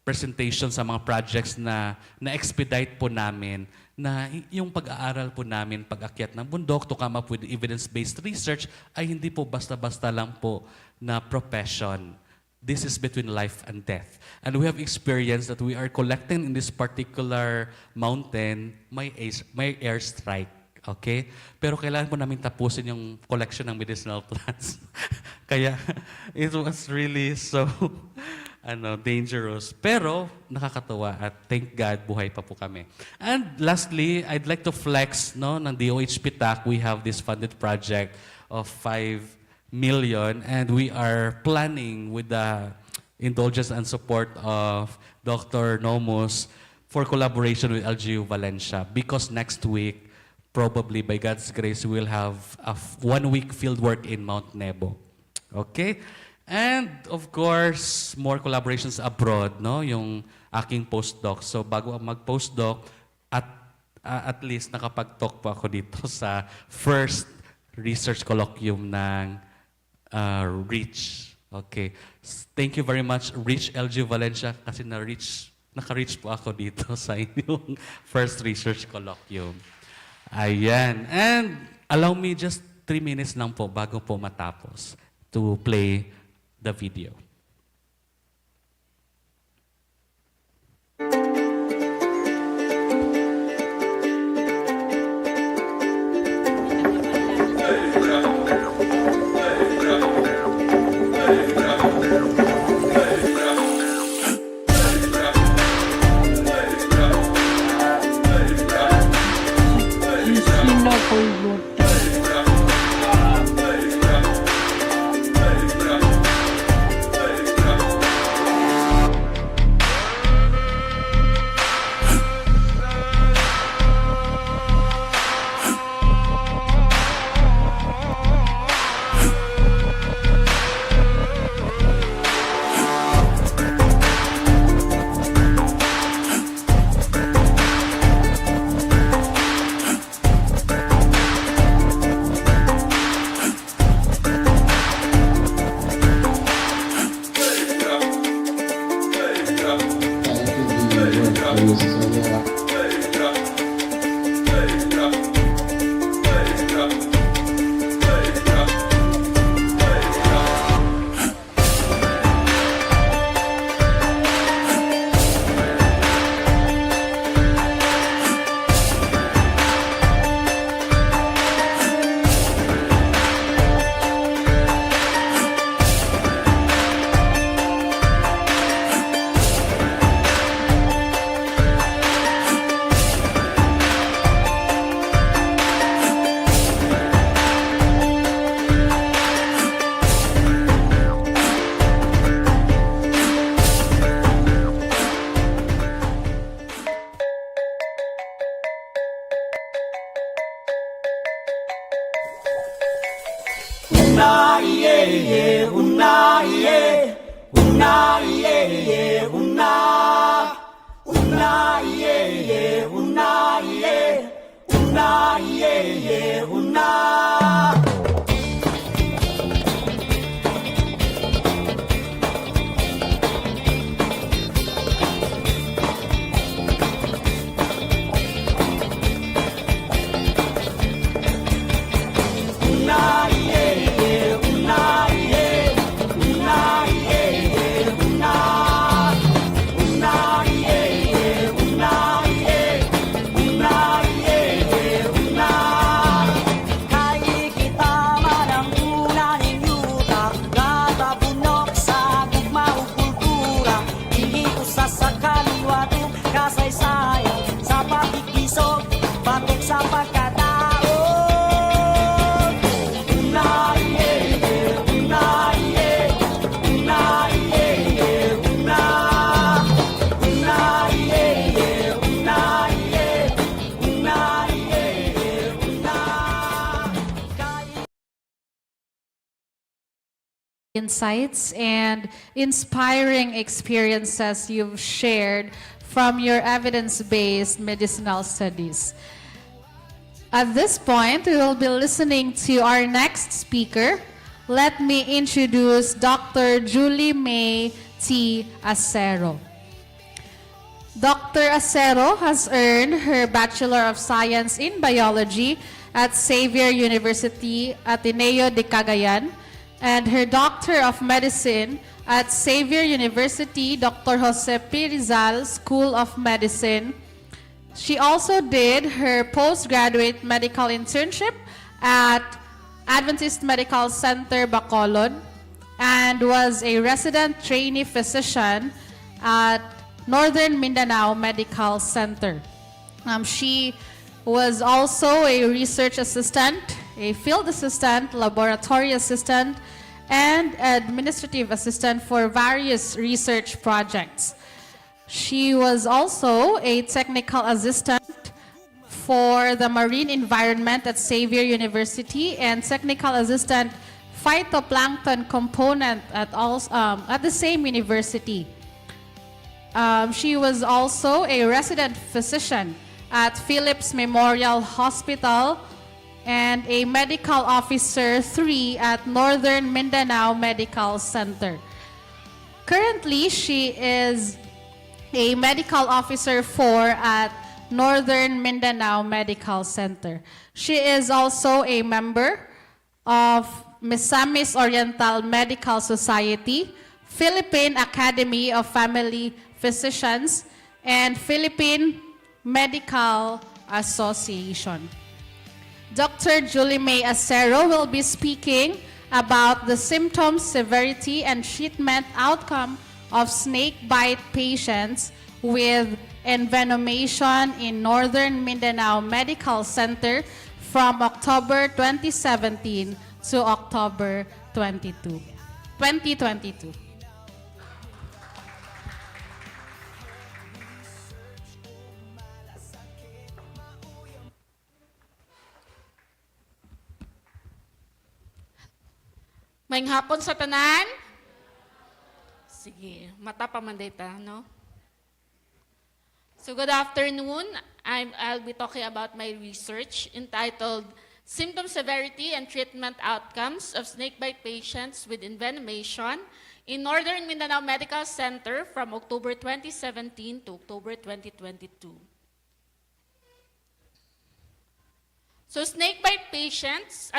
presentation sa mga projects na na-expedite po namin, na yung pag-aaral po namin, pag-akyat ng bundok to come up with evidence-based research ay hindi po basta-basta lang po na profession. This is between life and death. And we have experienced that we are collecting in this particular mountain, may airstrike. Okay? Pero kailangan po namin tapusin yung collection ng medicinal plants. Kaya it was really so dangerous. Pero nakakatawa at thank God buhay pa po kami. And lastly, I'd like to flex ng DOH PITAC. We have this funded project of 5 million, and we are planning with the indulgence and support of Dr. Nomos for collaboration with LGU Valencia, because next week, probably by God's grace, we'll have a 1-week fieldwork in Mount Nebo. Okay? And of course, more collaborations abroad, no? Yung aking postdoc. So bago mag-postdoc, at least nakapag-talk po ako dito sa first research colloquium ng REACH. Okay. Thank you very much, REACH LG Valencia, kasi naka-reach po ako dito sa inyong first research colloquium. Ayan. And allow me just 3 minutes lang po bago po matapos to play the video. Una iye iye, una iye, una iye iye, una iye iye, una iye. iye, una. Una iye, una iye, una iye, una. Una iye, una iye, una iye, una. Kay kita man ang una ninyuta, katabunok sa gugma o kultura. Dili usa sa kaliwatu, kasaysayan sa pakikisog, batok sa pagkataon. Una iye, una iye, una iye, una. Una iye, una iye, una iye, una. Insights and inspiring experiences you've shared from your evidence-based medicinal studies. At this point, we will be listening to our next speaker. Let me introduce Dr. Julie May T. Acero. Dr. Acero has earned her Bachelor of Science in Biology at Xavier University, Ateneo de Cagayan, and her Doctor of Medicine at Xavier University, Dr. Jose P. Rizal School of Medicine. She also did her postgraduate medical internship at Adventist Medical Center, Bacolod, and was a resident trainee physician at Northern Mindanao Medical Center. She was also a research assistant, a field assistant, laboratory assistant, and administrative assistant for various research projects. She was also a technical assistant for the marine environment at Xavier University and technical assistant phytoplankton component at the same university. She was also a resident physician at Phillips Memorial Hospital and a medical officer 3 at Northern Mindanao Medical Center. Currently, she is a medical officer 4 at Northern Mindanao Medical Center. She is also a member of Misamis Oriental Medical Society, Philippine Academy of Family Physicians, and Philippine Medical Association. Dr. Julie May Acero will be speaking about the symptoms, severity, and treatment outcome of snake bite patients with envenomation in Northern Mindanao Medical Center from October 2017 to October 2022. Maayong hapon sa tanan. Sige, mata pa man data, no? So good afternoon. I'll be talking about my research entitled Symptom Severity and Treatment Outcomes of Snakebite Patients with Envenomation in Northern Mindanao Medical Center from October 2017 to October 2022. So snakebite patients,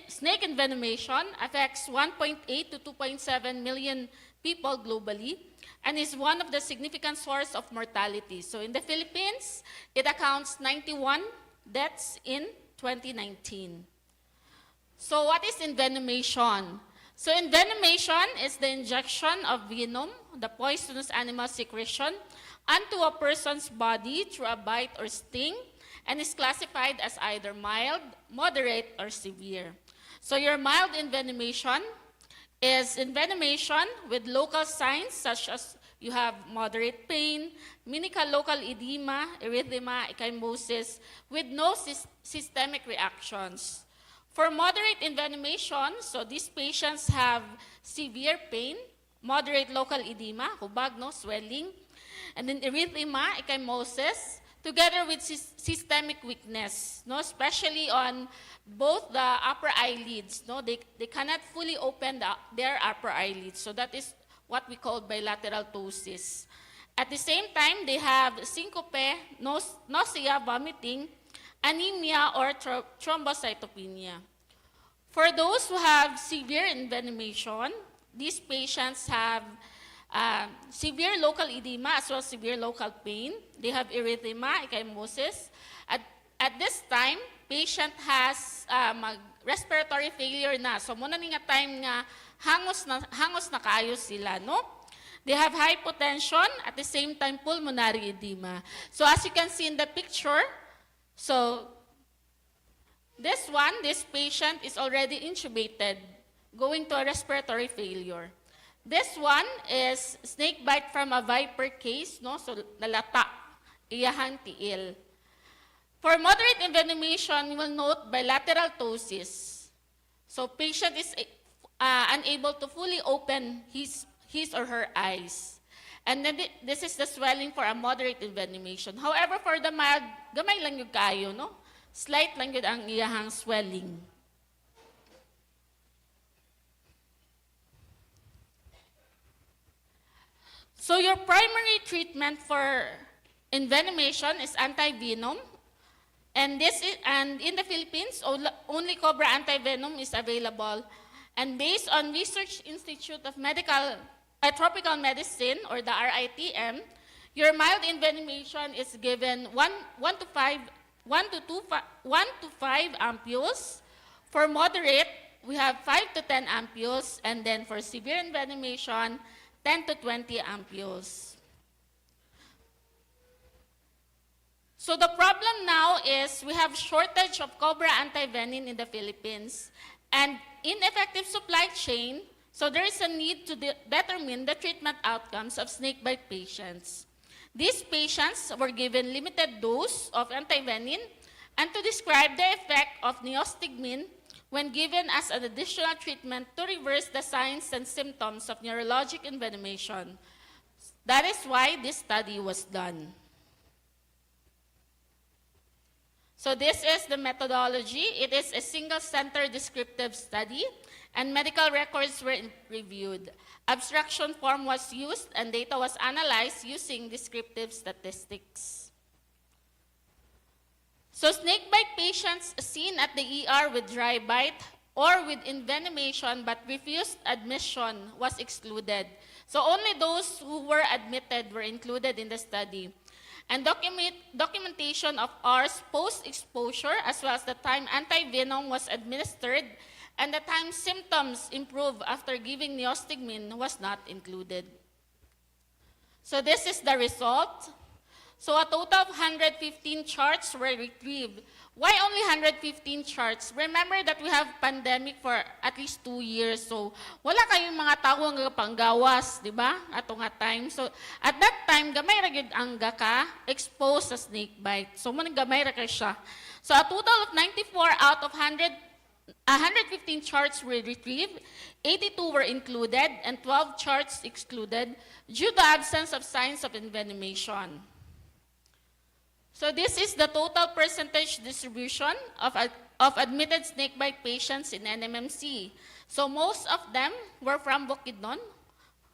snake envenomation affects 1.8 to 2.7 million people globally and is one of the significant source of mortality. So in the Philippines, it accounts 91 deaths in 2019. So what is envenomation? So envenomation is the injection of venom, the poisonous animal secretion, onto a person's body through a bite or sting, and is classified as either mild, moderate, or severe. So your mild envenomation is envenomation with local signs such as you have moderate pain, minimal local edema, erythema, ecchymosis, with no systemic reactions. For moderate envenomation, so these patients have severe pain, moderate local edema, hubag, no, swelling, and then erythema, ecchymosis, together with systemic weakness, no, especially on both the upper eyelids. No, they cannot fully open their upper eyelids, so that is what we call bilateral ptosis. At the same time, they have syncope, nausea, vomiting, anemia, or thrombocytopenia. For those who have severe envenomation, these patients have severe local edema as well as severe local pain. They have erythema, ecchymosis. At this time, patient has respiratory failure na. So muna nga time nga hangos na kayo sila, no? They have hypotension, at the same time pulmonary edema. So as you can see in the picture, so this patient is already intubated, going to a respiratory failure. This one is snake bite from a viper case, no? So nalata, iyahan tiil. For moderate envenomation, you will note bilateral ptosis. So patient is unable to fully open his or her eyes. And then this is the swelling for a moderate envenomation. However, for the mild, gamay lang yung kayo, no? Slight lang yun ang iyahang swelling. So your primary treatment for envenomation is antivenom. And in the Philippines, only Cobra antivenom is available. And based on Research Institute of Tropical Medicine, or the RITM, your mild envenomation is given 1 to 5 ampules. For moderate, we have 5 to 10 ampules, and then for severe envenomation, 10 to 20 ampules. So the problem now is we have shortage of Cobra antivenin in the Philippines and ineffective supply chain, so there is a need to determine the treatment outcomes of snakebite patients. These patients were given limited dose of antivenin and to describe the effect of neostigmine when given as an additional treatment to reverse the signs and symptoms of neurologic envenomation. That is why this study was done. So this is the methodology. It is a single-center descriptive study, and medical records were reviewed. Abstraction form was used, and data was analyzed using descriptive statistics. So snakebite patients seen at the ER with dry bite or with envenomation but refused admission was excluded. So only those who were admitted were included in the study. And documentation of R's post-exposure as well as the time antivenom was administered and the time symptoms improved after giving neostigmine was not included. So this is the result. So a total of 115 charts were retrieved. Why only 115 charts? Remember that we have pandemic for at least 2 years. So wala kayong mga tao nga panggawas, di ba? Ato nga time. So at that time, gamay ra gyud ang gaka exposed sa snake bite. So mo gamay ra kay siya. So a total of 94 out of 115 charts were retrieved, 82 were included, and 12 charts excluded due to absence of signs of envenomation. So this is the total percentage distribution of admitted snakebite patients in NMMC. So most of them were from Bukidnon.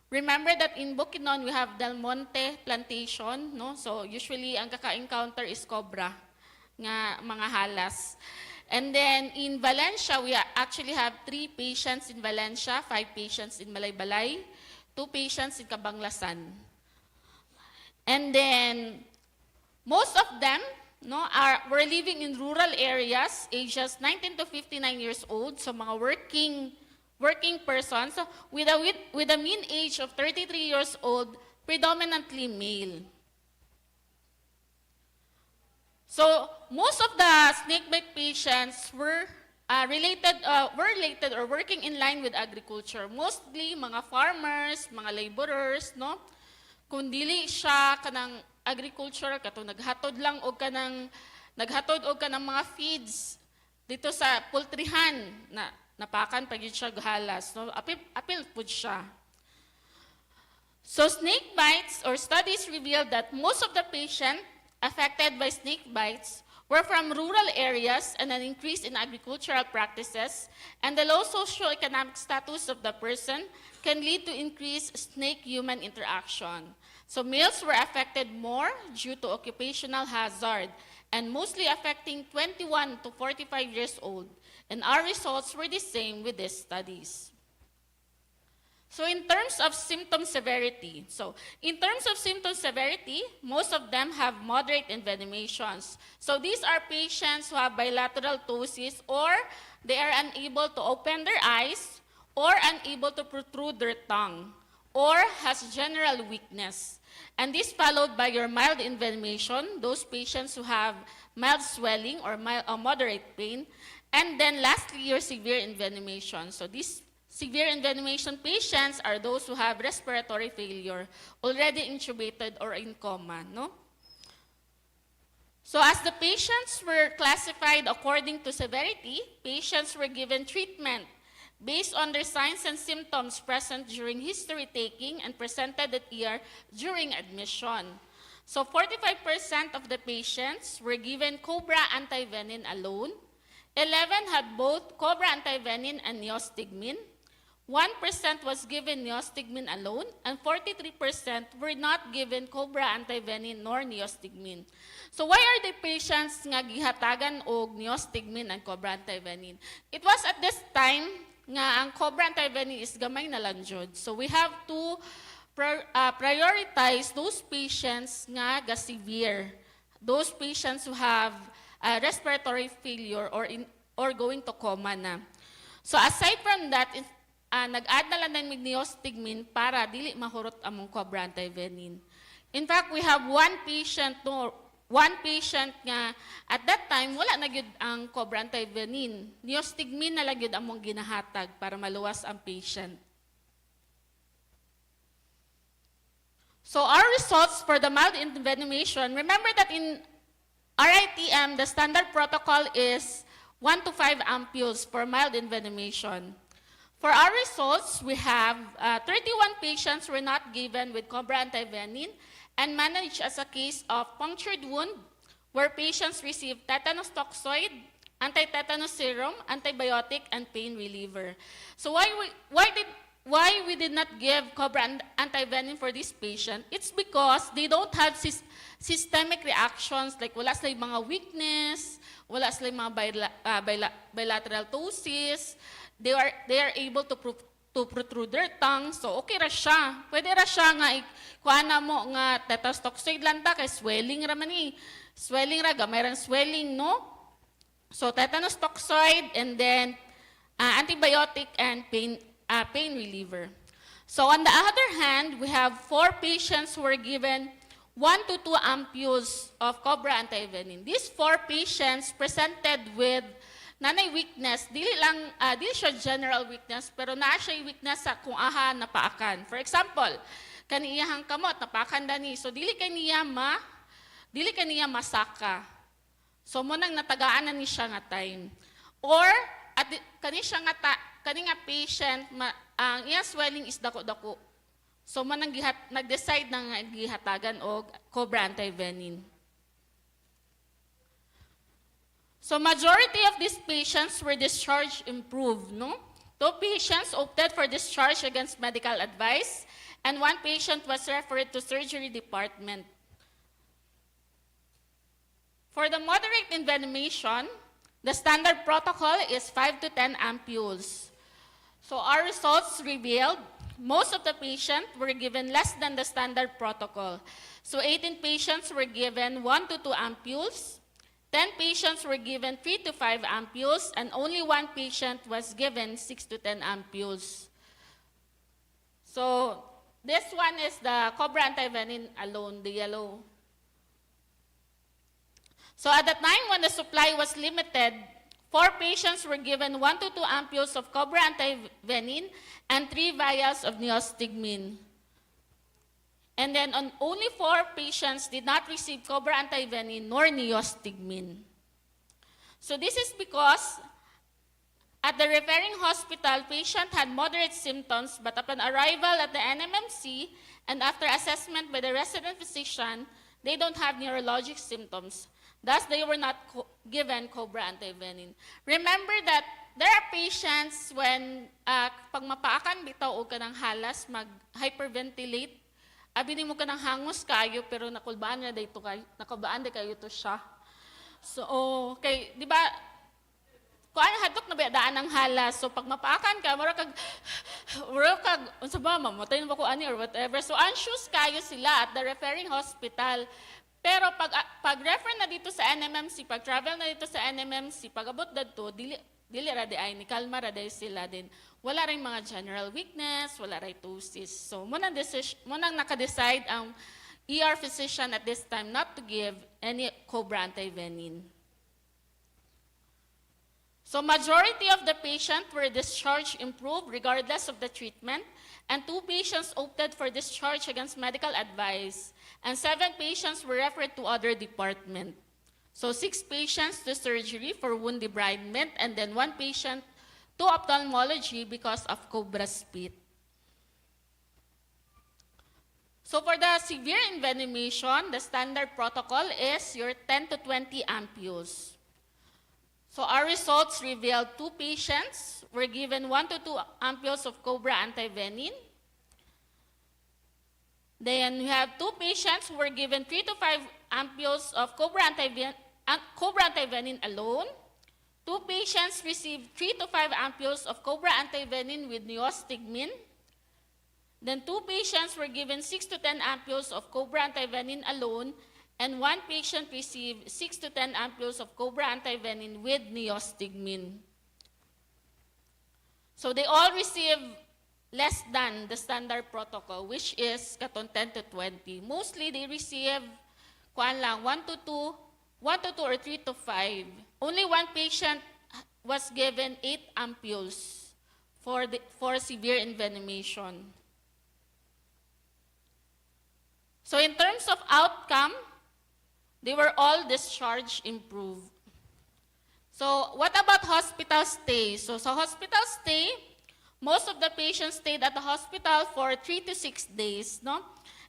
Remember that in Bukidnon, we have Del Monte Plantation, no? So usually, ang kaka-encounter is cobra, nga mga halas. And then in Valencia, we actually have 3 patients in Valencia, 5 patients in Malaybalay, 2 patients in Cabanglasan. And then most of them were living in rural areas, ages 19 to 59 years old, so mga working persons, so with a mean age of 33 years old, predominantly male. So most of the snakebite patients were related or working in line with agriculture. Mostly mga farmers, mga laborers, no? Kung dili siya kanang agriculture, kato naghatod og ka ng mga feeds dito sa poultryhan na napakan pag yun siya halas, no? Apil po siya. So snake bites or studies revealed that most of the patients affected by snake bites were from rural areas and an increase in agricultural practices, and the low socioeconomic status of the person can lead to increased snake-human interaction. So males were affected more due to occupational hazard, and mostly affecting 21 to 45 years old, and our results were the same with these studies. So in terms of symptom severity, most of them have moderate envenomations. So these are patients who have bilateral ptosis, or they are unable to open their eyes, or unable to protrude their tongue, or has general weakness. And this followed by your mild envenomation, those patients who have mild swelling or moderate pain, and then lastly, your severe envenomation. So these severe envenomation patients are those who have respiratory failure, already intubated or in coma, no? So as the patients were classified according to severity, patients were given treatment based on their signs and symptoms present during history taking and presented at ER during admission. So 45% of the patients were given Cobra antivenin alone, 11 had both Cobra antivenin and neostigmine, 1% was given neostigmine alone, and 43% were not given Cobra antivenin nor neostigmine. So why are the patients nga gihatagan og neostigmine and Cobra antivenin? It was at this time nga ang Cobra antivenin is gamay na lang jud. So we have to prioritize those patients nga severe, those patients who have respiratory failure or going to coma na. So aside from that, nag-add na lang ng neostigmine para dili mahurot among Cobra antivenin. In fact, we have one patient nga at that time wala na gyud ang Cobra antivenin. Neostigmine na lang gyud among ginahatag para maluwas ang patient. So our results for the mild envenomation, remember that in RITM, the standard protocol is 1 to 5 ampules for mild envenomation. For our results, we have 31 patients were not given with Cobra antivenin and managed as a case of punctured wound where patients received tetanus toxoid, anti-tetanus serum, antibiotic, and pain reliever. So why we did not give Cobra antivenin for this patient? It's because they don't have systemic reactions, like wala sila mga weakness, wala sila mga bilateral ptosis. They are able to protrude their tongue, so okay ra siya. Pwede ra siya nga kuana mo nga tetanus toxoid lang ta kay swelling ra man ni. Swelling ra gamay ra swelling, no? So tetanus toxoid and then antibiotic and pain reliever. So on the other hand, we have 4 patients who were given 1 to 2 ampules of Cobra antivenin. These 4 patients presented with nanay weakness, dili siya general weakness, pero naa siya weakness sa kung aha napaakan. For example, kaniyahang kamot napaakan dani, so dili kaniya masaka. So mo nang natagaan na ni siya nga time. Or at kani nga patient ang iya swelling is dako-dako. So mo nang nag-decide na gihatagan og Cobra antivenin. So majority of these patients were discharged improved, no? 2 patients opted for discharge against medical advice, and 1 patient was referred to surgery department. For the moderate envenomation, the standard protocol is 5 to 10 ampules. So our results revealed most of the patients were given less than the standard protocol. So 18 patients were given 1 to 2 ampules, 10 patients were given 3 to 5 ampules, and only 1 patient was given 6 to 10 ampules. So this one is the Cobra antivenin alone, the yellow. So at the time when the supply was limited, 4 patients were given 1 to 2 ampules of Cobra antivenin and 3 vials of neostigmine. And then only 4 patients did not receive Cobra antivenin nor neostigmine. So this is because at the referring hospital, patient had moderate symptoms, but upon arrival at the NMMC and after assessment by the resident physician, they don't have neurologic symptoms. Thus, they were not given Cobra antivenin. Remember that there are patients when pag mapaakan bitaw o ka ng halas, mag-hyperventilate, abinin mo ka ng hangos kayo, pero nakulbaan na dito kayo, nakabaan na kayo to siya. So, okay, di ba, kung ano hadok na daan ng halas, so pag mapaakan ka, mura kag, unsa ba, mamatay na ba ko ani or whatever. So, anxious kayo sila at the referring hospital. Pero pag refer na dito sa NMMC, pag travel na dito sa NMMC, pag abot dito, dili ra ay ni kalma ra sila din. Wala ring mga general weakness, wala ray ptosis. So munang naka-decide ang ER physician at this time not to give any Cobra antivenin. So majority of the patient were discharged improved regardless of the treatment, and 2 patients opted for discharge against medical advice, and 7 patients were referred to other department. So 6 patients to surgery for wound debridement, and then 1 patient to ophthalmology because of cobra spit. So for the severe envenomation, the standard protocol is your 10 to 20 ampules. So our results revealed 2 patients were given 1 to 2 ampules of cobra antivenin. Then we have 2 patients who were given 3 to 5 ampules of Cobra antivenin alone. 2 patients received 3 to 5 ampules of Cobra antivenin with neostigmine. Then 2 patients were given 6 to 10 ampules of Cobra antivenin alone, and 1 patient received 6 to 10 ampules of Cobra antivenin with neostigmine. So they all received less than the standard protocol, which is katon 10 to 20. Mostly they receive 1 to 2 or 3 to 5. Only 1 patient was given 8 ampules for severe envenomation. So in terms of outcome, they were all discharged improved. So what about hospital stay? So hospital stay, most of the patients stayed at the hospital for 3 to 6 days, no?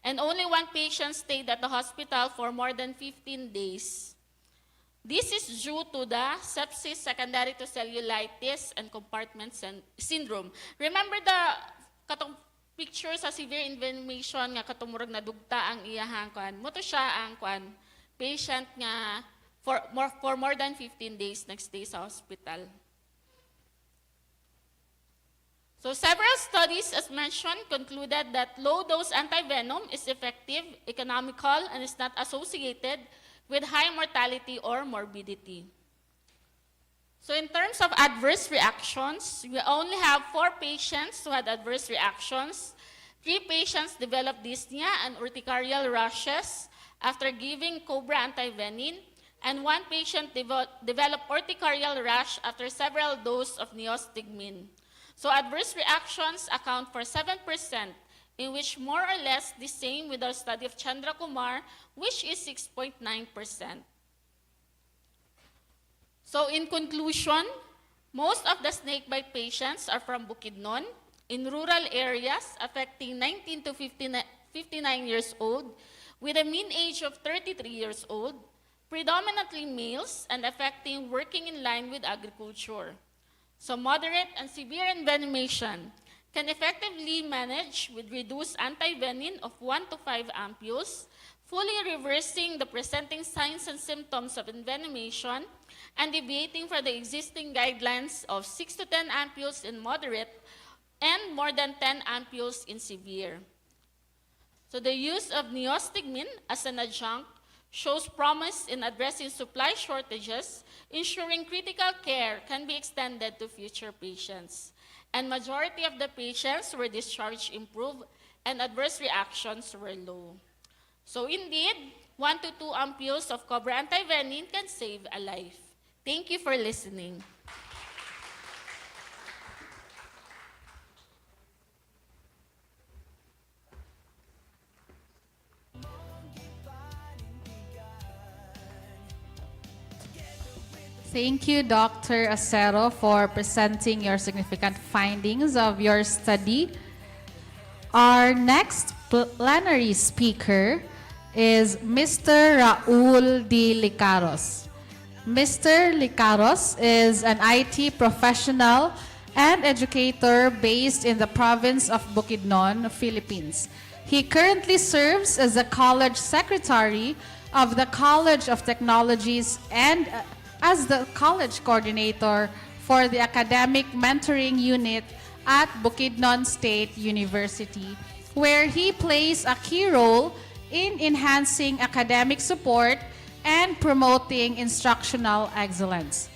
And only 1 patient stayed at the hospital for more than 15 days. This is due to the sepsis secondary to cellulitis and compartment syndrome. Remember the katong picture sa severe envenomation nga katong murag nadugta ang iyahang kuan. Moto siya ang kuan patient nga for more than 15 days nagstay sa hospital. So several studies, as mentioned, concluded that low-dose antivenom is effective, economical, and is not associated with high mortality or morbidity. So in terms of adverse reactions, we only have 4 patients who had adverse reactions. 3 patients developed dyspnea and urticarial rashes after giving Cobra antivenin, and 1 patient developed urticarial rash after several doses of neostigmine. So adverse reactions account for 7%, in which more or less the same with our study of Chandra Kumar, which is 6.9%. So in conclusion, most of the snakebite patients are from Bukidnon, in rural areas affecting 19 to 59 years old, with a mean age of 33 years old, predominantly males, and affecting working in line with agriculture. So moderate and severe envenomation can effectively manage with reduced antivenin of 1 to 5 ampules, fully reversing the presenting signs and symptoms of envenomation and deviating from the existing guidelines of 6 to 10 ampules in moderate and more than 10 ampules in severe. So the use of neostigmine as an adjunct shows promise in addressing supply shortages, ensuring critical care can be extended to future patients. And majority of the patients were discharged improved and adverse reactions were low. So indeed, 1 to 2 ampules of Cobra antivenin can save a life. Thank you for listening. Thank you, Dr. Acero, for presenting your significant findings of your study. Our next plenary speaker is Mr. Raul D. Licaros. Mr. Licaros is an IT professional and educator based in the province of Bukidnon, Philippines. He currently serves as the college secretary of the College of Technologies and as the college coordinator for the academic mentoring unit at Bukidnon State University, where he plays a key role in enhancing academic support and promoting instructional excellence.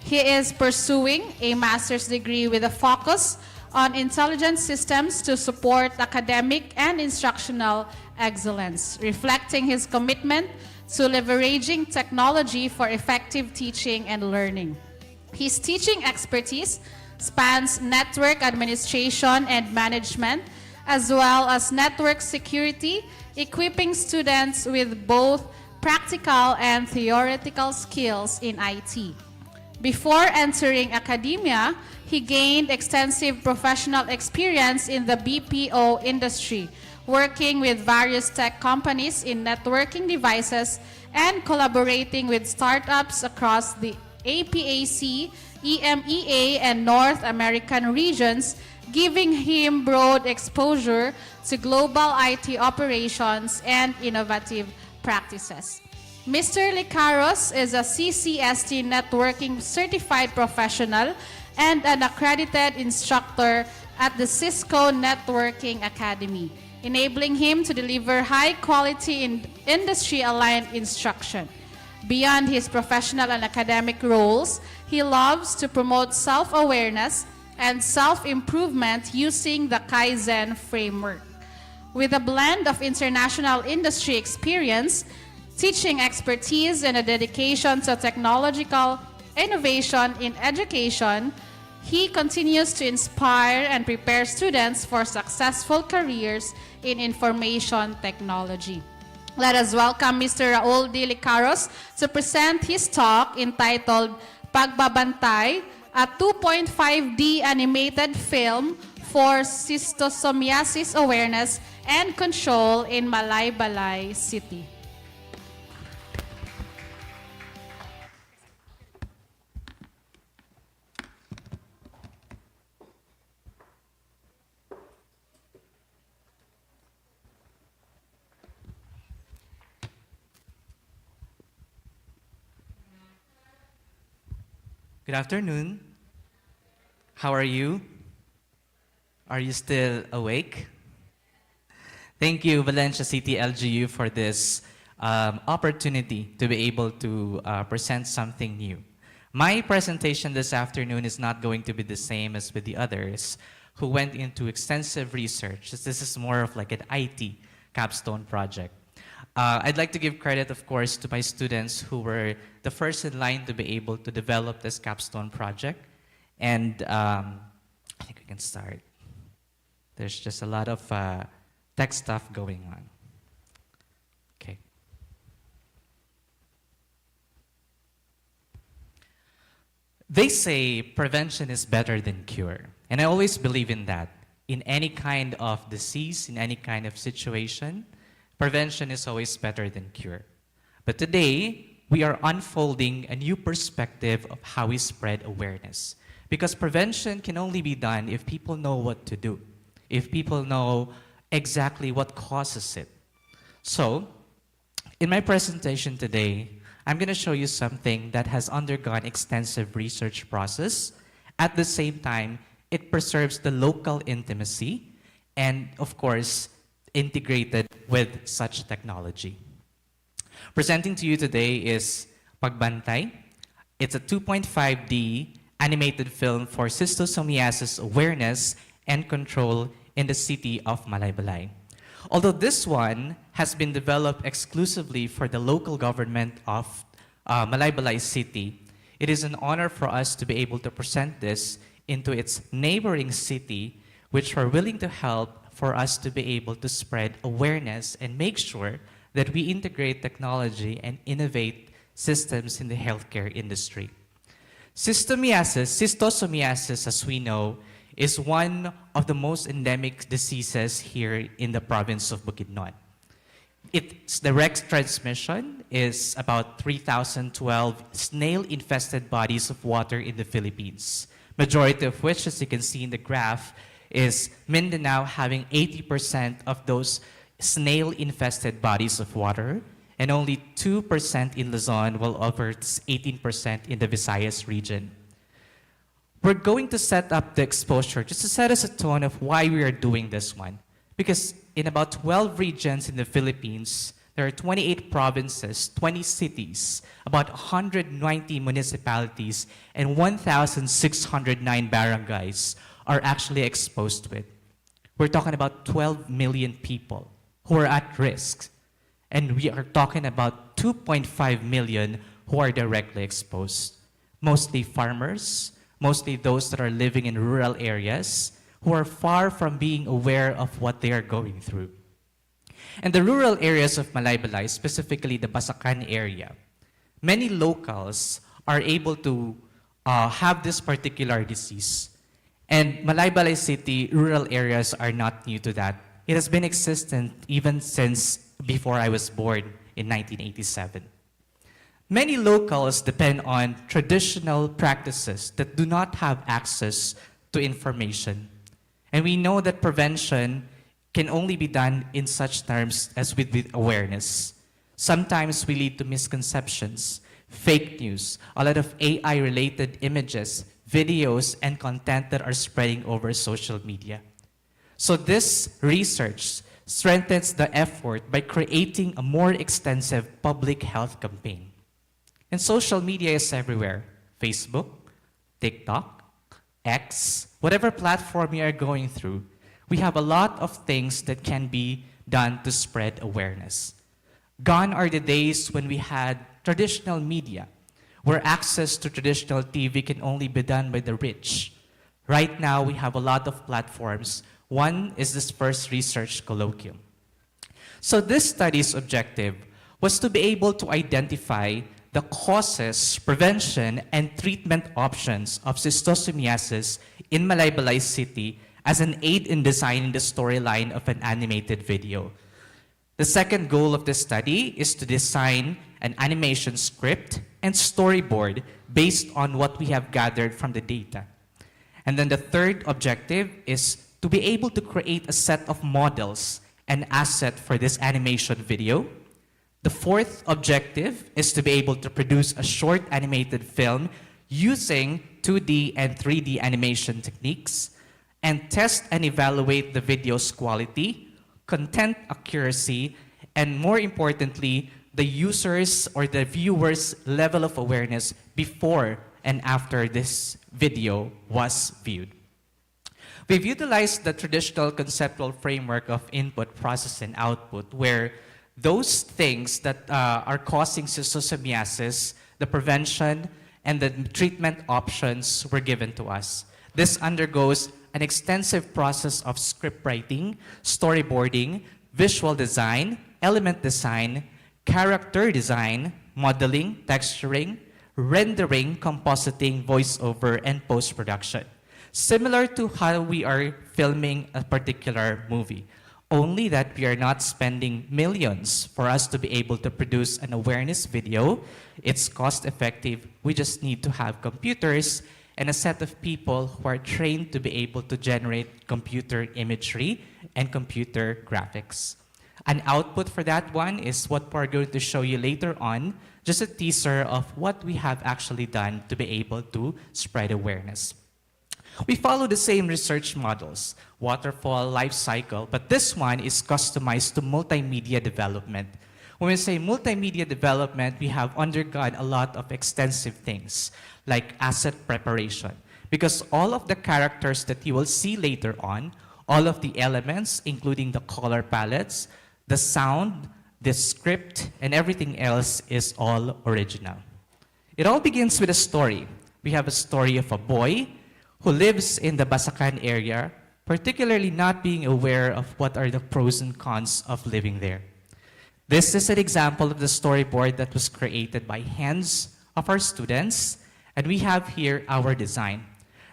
He is pursuing a master's degree with a focus on intelligent systems to support academic and instructional excellence, reflecting his commitment to leveraging technology for effective teaching and learning. His teaching expertise spans network administration and management, as well as network security, equipping students with both practical and theoretical skills in IT. Before entering academia, he gained extensive professional experience in the BPO industry, working with various tech companies in networking devices and collaborating with startups across the APAC, EMEA, and North American regions, giving him broad exposure to global IT operations and innovative practices. Mr. Licaros is a CCST networking certified professional and an accredited instructor at the Cisco Networking Academy, enabling him to deliver high-quality industry-aligned instruction. Beyond his professional and academic roles, he loves to promote self-awareness and self-improvement using the Kaizen framework. With a blend of international industry experience, teaching expertise, and a dedication to technological innovation in education, he continues to inspire and prepare students for successful careers in information technology. Let us welcome Mr. Raul D. Licaros to present his talk entitled Pagbabantay, a 2.5D animated film for schistosomiasis awareness and control in Malaybalay City. Good afternoon. How are you? Are you still awake? Thank you, Valencia City LGU, for this opportunity to be able to present something new. My presentation this afternoon is not going to be the same as with the others who went into extensive research. This is more of like an IT capstone project. I'd like to give credit, of course, to my students who were the first in line to be able to develop this capstone project. And I think we can start. There's just a lot of tech stuff going on. Okay. They say prevention is better than cure. And I always believe in that. In any kind of disease, in any kind of situation, prevention is always better than cure. But today, we are unfolding a new perspective of how we spread awareness. Because prevention can only be done if people know what to do, if people know exactly what causes it. So, in my presentation today, I'm going to show you something that has undergone extensive research process. At the same time, it preserves the local intimacy and, of course, integrated with such technology. Presenting to you today is Pagbantay. It's a 2.5D animated film for schistosomiasis awareness and control in the city of Malaybalay. Although this one has been developed exclusively for the local government of Malaybalay City, it is an honor for us to be able to present this into its neighboring city, which are willing to help for us to be able to spread awareness and make sure that we integrate technology and innovate systems in the healthcare industry. Schistosomiasis, as we know, is one of the most endemic diseases here in the province of Bukidnon. Its direct transmission is about 3,012 snail-infested bodies of water in the Philippines, majority of which, as you can see in the graph, is Mindanao having 80% of those snail-infested bodies of water, and only 2% in Luzon, while over 18% in the Visayas region. We're going to set up the exposure just to set us a tone of why we are doing this one. Because in about 12 regions in the Philippines, there are 28 provinces, 20 cities, about 190 municipalities, and 1,609 barangays are actually exposed to it. We're talking about 12 million people who are at risk. And we are talking about 2.5 million who are directly exposed. Mostly farmers, mostly those that are living in rural areas, who are far from being aware of what they are going through. In the rural areas of Malaybalay, specifically the Basakan area, many locals are able to have this particular disease. And Malaybalay City, rural areas are not new to that. It has been existent even since before I was born in 1987. Many locals depend on traditional practices that do not have access to information. And we know that prevention can only be done in such terms as with awareness. Sometimes we lead to misconceptions, fake news, a lot of AI-related images, videos, and content that are spreading over social media. So this research strengthens the effort by creating a more extensive public health campaign. And social media is everywhere. Facebook, TikTok, X, whatever platform you are going through, we have a lot of things that can be done to spread awareness. Gone are the days when we had traditional media, where access to traditional TV can only be done by the rich. Right now, we have a lot of platforms. One is this first research colloquium. So this study's objective was to be able to identify the causes, prevention, and treatment options of schistosomiasis in Malaybalay City as an aid in designing the storyline of an animated video. The second goal of this study is to design an animation script and storyboard based on what we have gathered from the data. And then the third objective is to be able to create a set of models and asset for this animation video. The fourth objective is to be able to produce a short animated film using 2D and 3D animation techniques and test and evaluate the video's quality, content accuracy, and more importantly, the users or the viewers' level of awareness before and after this video was viewed. We've utilized the traditional conceptual framework of input, process, and output, where those things that are causing schistosomiasis, the prevention, and the treatment options were given to us. This undergoes an extensive process of script writing, storyboarding, visual design, element design, character design, modeling, texturing, rendering, compositing, voiceover, and post-production. Similar to how we are filming a particular movie, only that we are not spending millions for us to be able to produce an awareness video. It's cost-effective. We just need to have computers and a set of people who are trained to be able to generate computer imagery and computer graphics. An output for that one is what we're going to show you later on, just a teaser of what we have actually done to be able to spread awareness. We follow the same research models, waterfall, life cycle, but this one is customized to multimedia development. When we say multimedia development, we have undergone a lot of extensive things, like asset preparation, because all of the characters that you will see later on, all of the elements, including the color palettes, the sound, the script, and everything else is all original. It all begins with a story. We have a story of a boy who lives in the Basakan area, particularly not being aware of what are the pros and cons of living there. This is an example of the storyboard that was created by hands of our students, and we have here our design.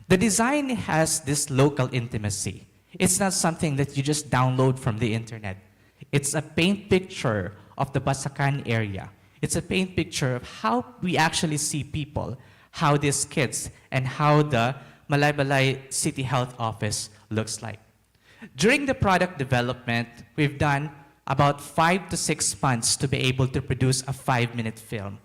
The design has this local intimacy. It's not something that you just download from the internet. It's a paint picture of the Basakan area. It's a paint picture of how we actually see people, how these kids, and how the Malaybalay City Health Office looks like. During the product development, we've done about 5 to 6 months to be able to produce a 5-minute film.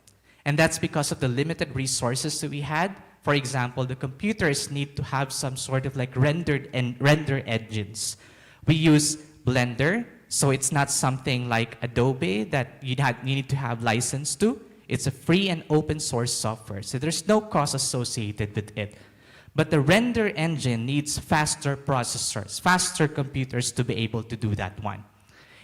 And that's because of the limited resources that we had. For example, the computers need to have some sort of like render engines. We use Blender, so it's not something like Adobe that you need to have license to. It's a free and open source software, so there's no cost associated with it. But the render engine needs faster processors, faster computers to be able to do that one.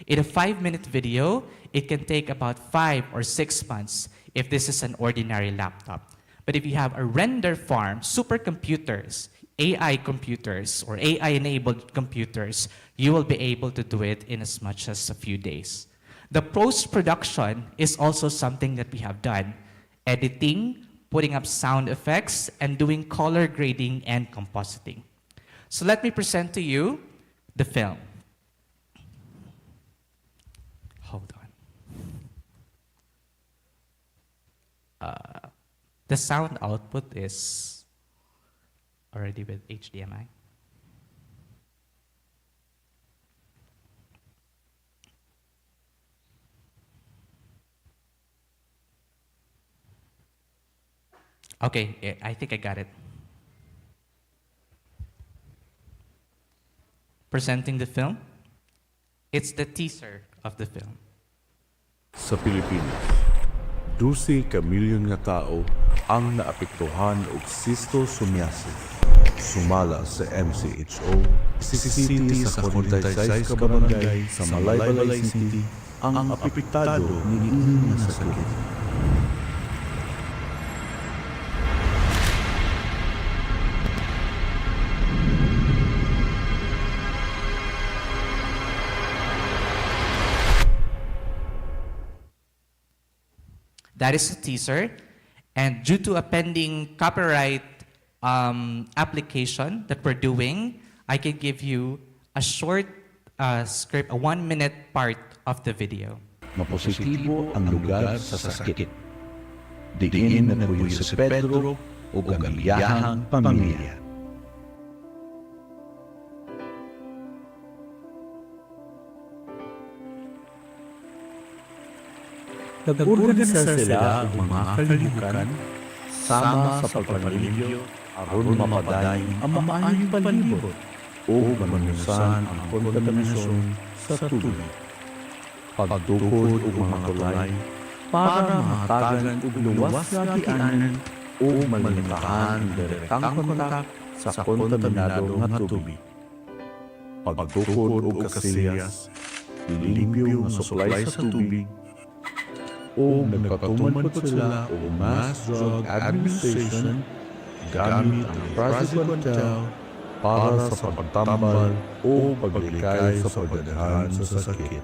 In a 5-minute video, it can take about 5 or 6 months if this is an ordinary laptop. But if you have a render farm, supercomputers, AI computers, or AI-enabled computers, you will be able to do it in as much as a few days. The post-production is also something that we have done. Editing, putting up sound effects, and doing color grading and compositing. So let me present to you the film. Hold on. The sound output is already with HDMI. Okay, I think I got it. Presenting the film. It's the teaser of the film. Sa Pilipinas, 12 ka milyon nga tao ang naapektuhan og schistosomiasis. Sumala sa MCHO, City sa 46 ka barangay sa Malaybalay City ang apektado niini nga sakit. That is a teaser, and due to a pending copyright application that we're doing, I can give you a short script, a 1-minute part of the video. Mapositibo ang lugar sa sakit. Diin na puyo si Pedro o ang iyahang pamilya. Nag-organisa sila ang mga kalibukan sama sa pagpalibyo aron mapadayon ang maayong palibot o manusan ang kontaminasyon sa tubig. Pagtukod o mga tulay para mahatagan o luwas nga gianan o malimitahan direktang kontak sa kontaminado nga tubig. Pagtukod o kasilyas, limpyo nga supply sa tubig, o nagpatuman po sila o Mass Drug Administration gamit ang Presidential para sa pagtambal o paglikay sa pagdadhan sa sakit.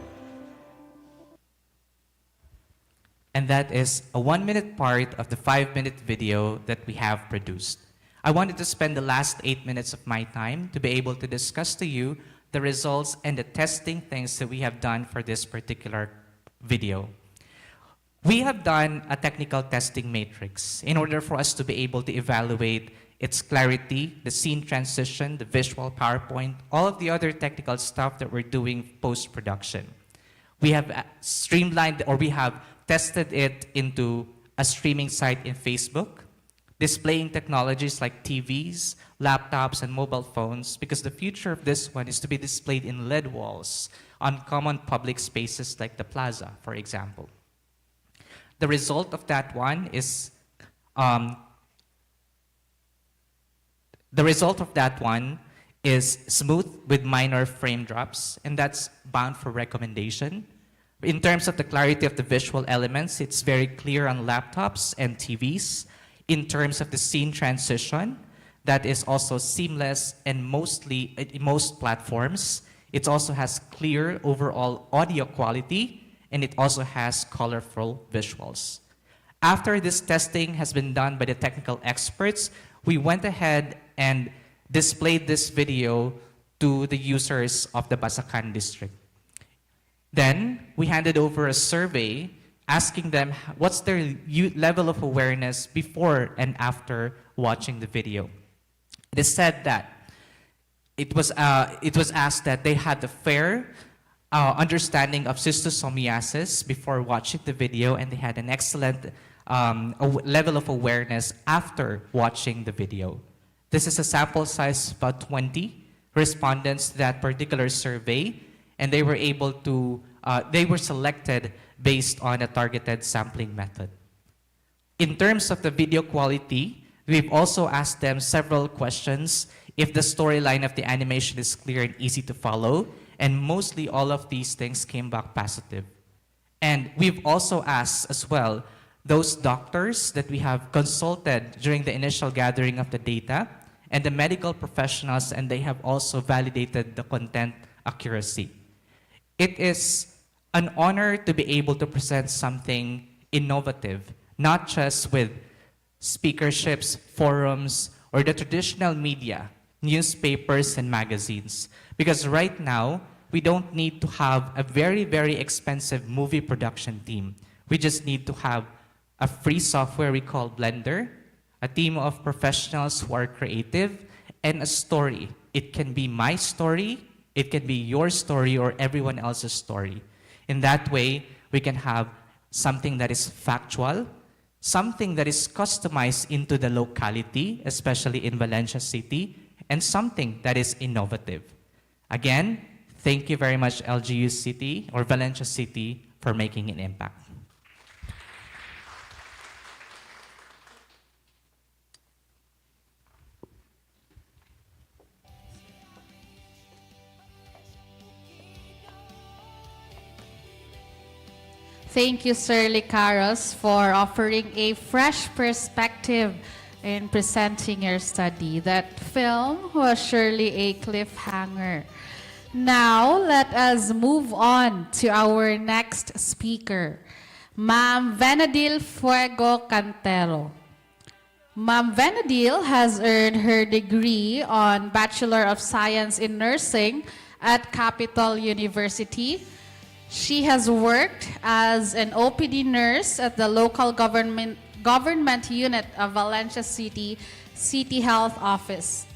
And that is a 1-minute part of the 5-minute video that we have produced. I wanted to spend the last 8 minutes of my time to be able to discuss to you the results and the testing things that we have done for this particular video. We have done a technical testing matrix in order for us to be able to evaluate its clarity, the scene transition, the visual PowerPoint, all of the other technical stuff that we're doing post-production. We have streamlined, or we have tested it into a streaming site in Facebook, displaying technologies like TVs, laptops, and mobile phones, because the future of this one is to be displayed in LED walls on common public spaces like the plaza, for example. The result of that one is smooth with minor frame drops, and that's bound for recommendation. In terms of the clarity of the visual elements, it's very clear on laptops and TVs. In terms of the scene transition, that is also seamless and mostly in most platforms. It also has clear overall audio quality, and it also has colorful visuals. After this testing has been done by the technical experts, we went ahead and displayed this video to the users of the Basakan district. Then we handed over a survey asking them what's their level of awareness before and after watching the video. They said that it was asked that they had the fair understanding of schistosomiasis before watching the video, and they had an excellent level of awareness after watching the video. This is a sample size of about 20 respondents to that particular survey, and they were able to, they were selected based on a targeted sampling method. In terms of the video quality, we've also asked them several questions if the storyline of the animation is clear and easy to follow, and mostly all of these things came back positive. And we've also asked as well those doctors that we have consulted during the initial gathering of the data and the medical professionals, and they have also validated the content accuracy. It is an honor to be able to present something innovative, not just with speakerships, forums, or the traditional media, newspapers and magazines. Because right now, we don't need to have a very, very expensive movie production team. We just need to have a free software we call Blender, a team of professionals who are creative, and a story. It can be my story, it can be your story, or everyone else's story. In that way, we can have something that is factual, something that is customized into the locality, especially in Valencia City, and something that is innovative. Again, thank you very much, LGU City or Valencia City, for making an impact. Thank you, Sir Licaros, for offering a fresh perspective in presenting your study. That film was surely a cliffhanger. Now, let us move on to our next speaker, Ma'am Venadil Fuego Cantero. Ma'am Venadil has earned her degree on Bachelor of Science in Nursing at Capital University. She has worked as an OPD nurse at the local government unit of Valencia City Health Office.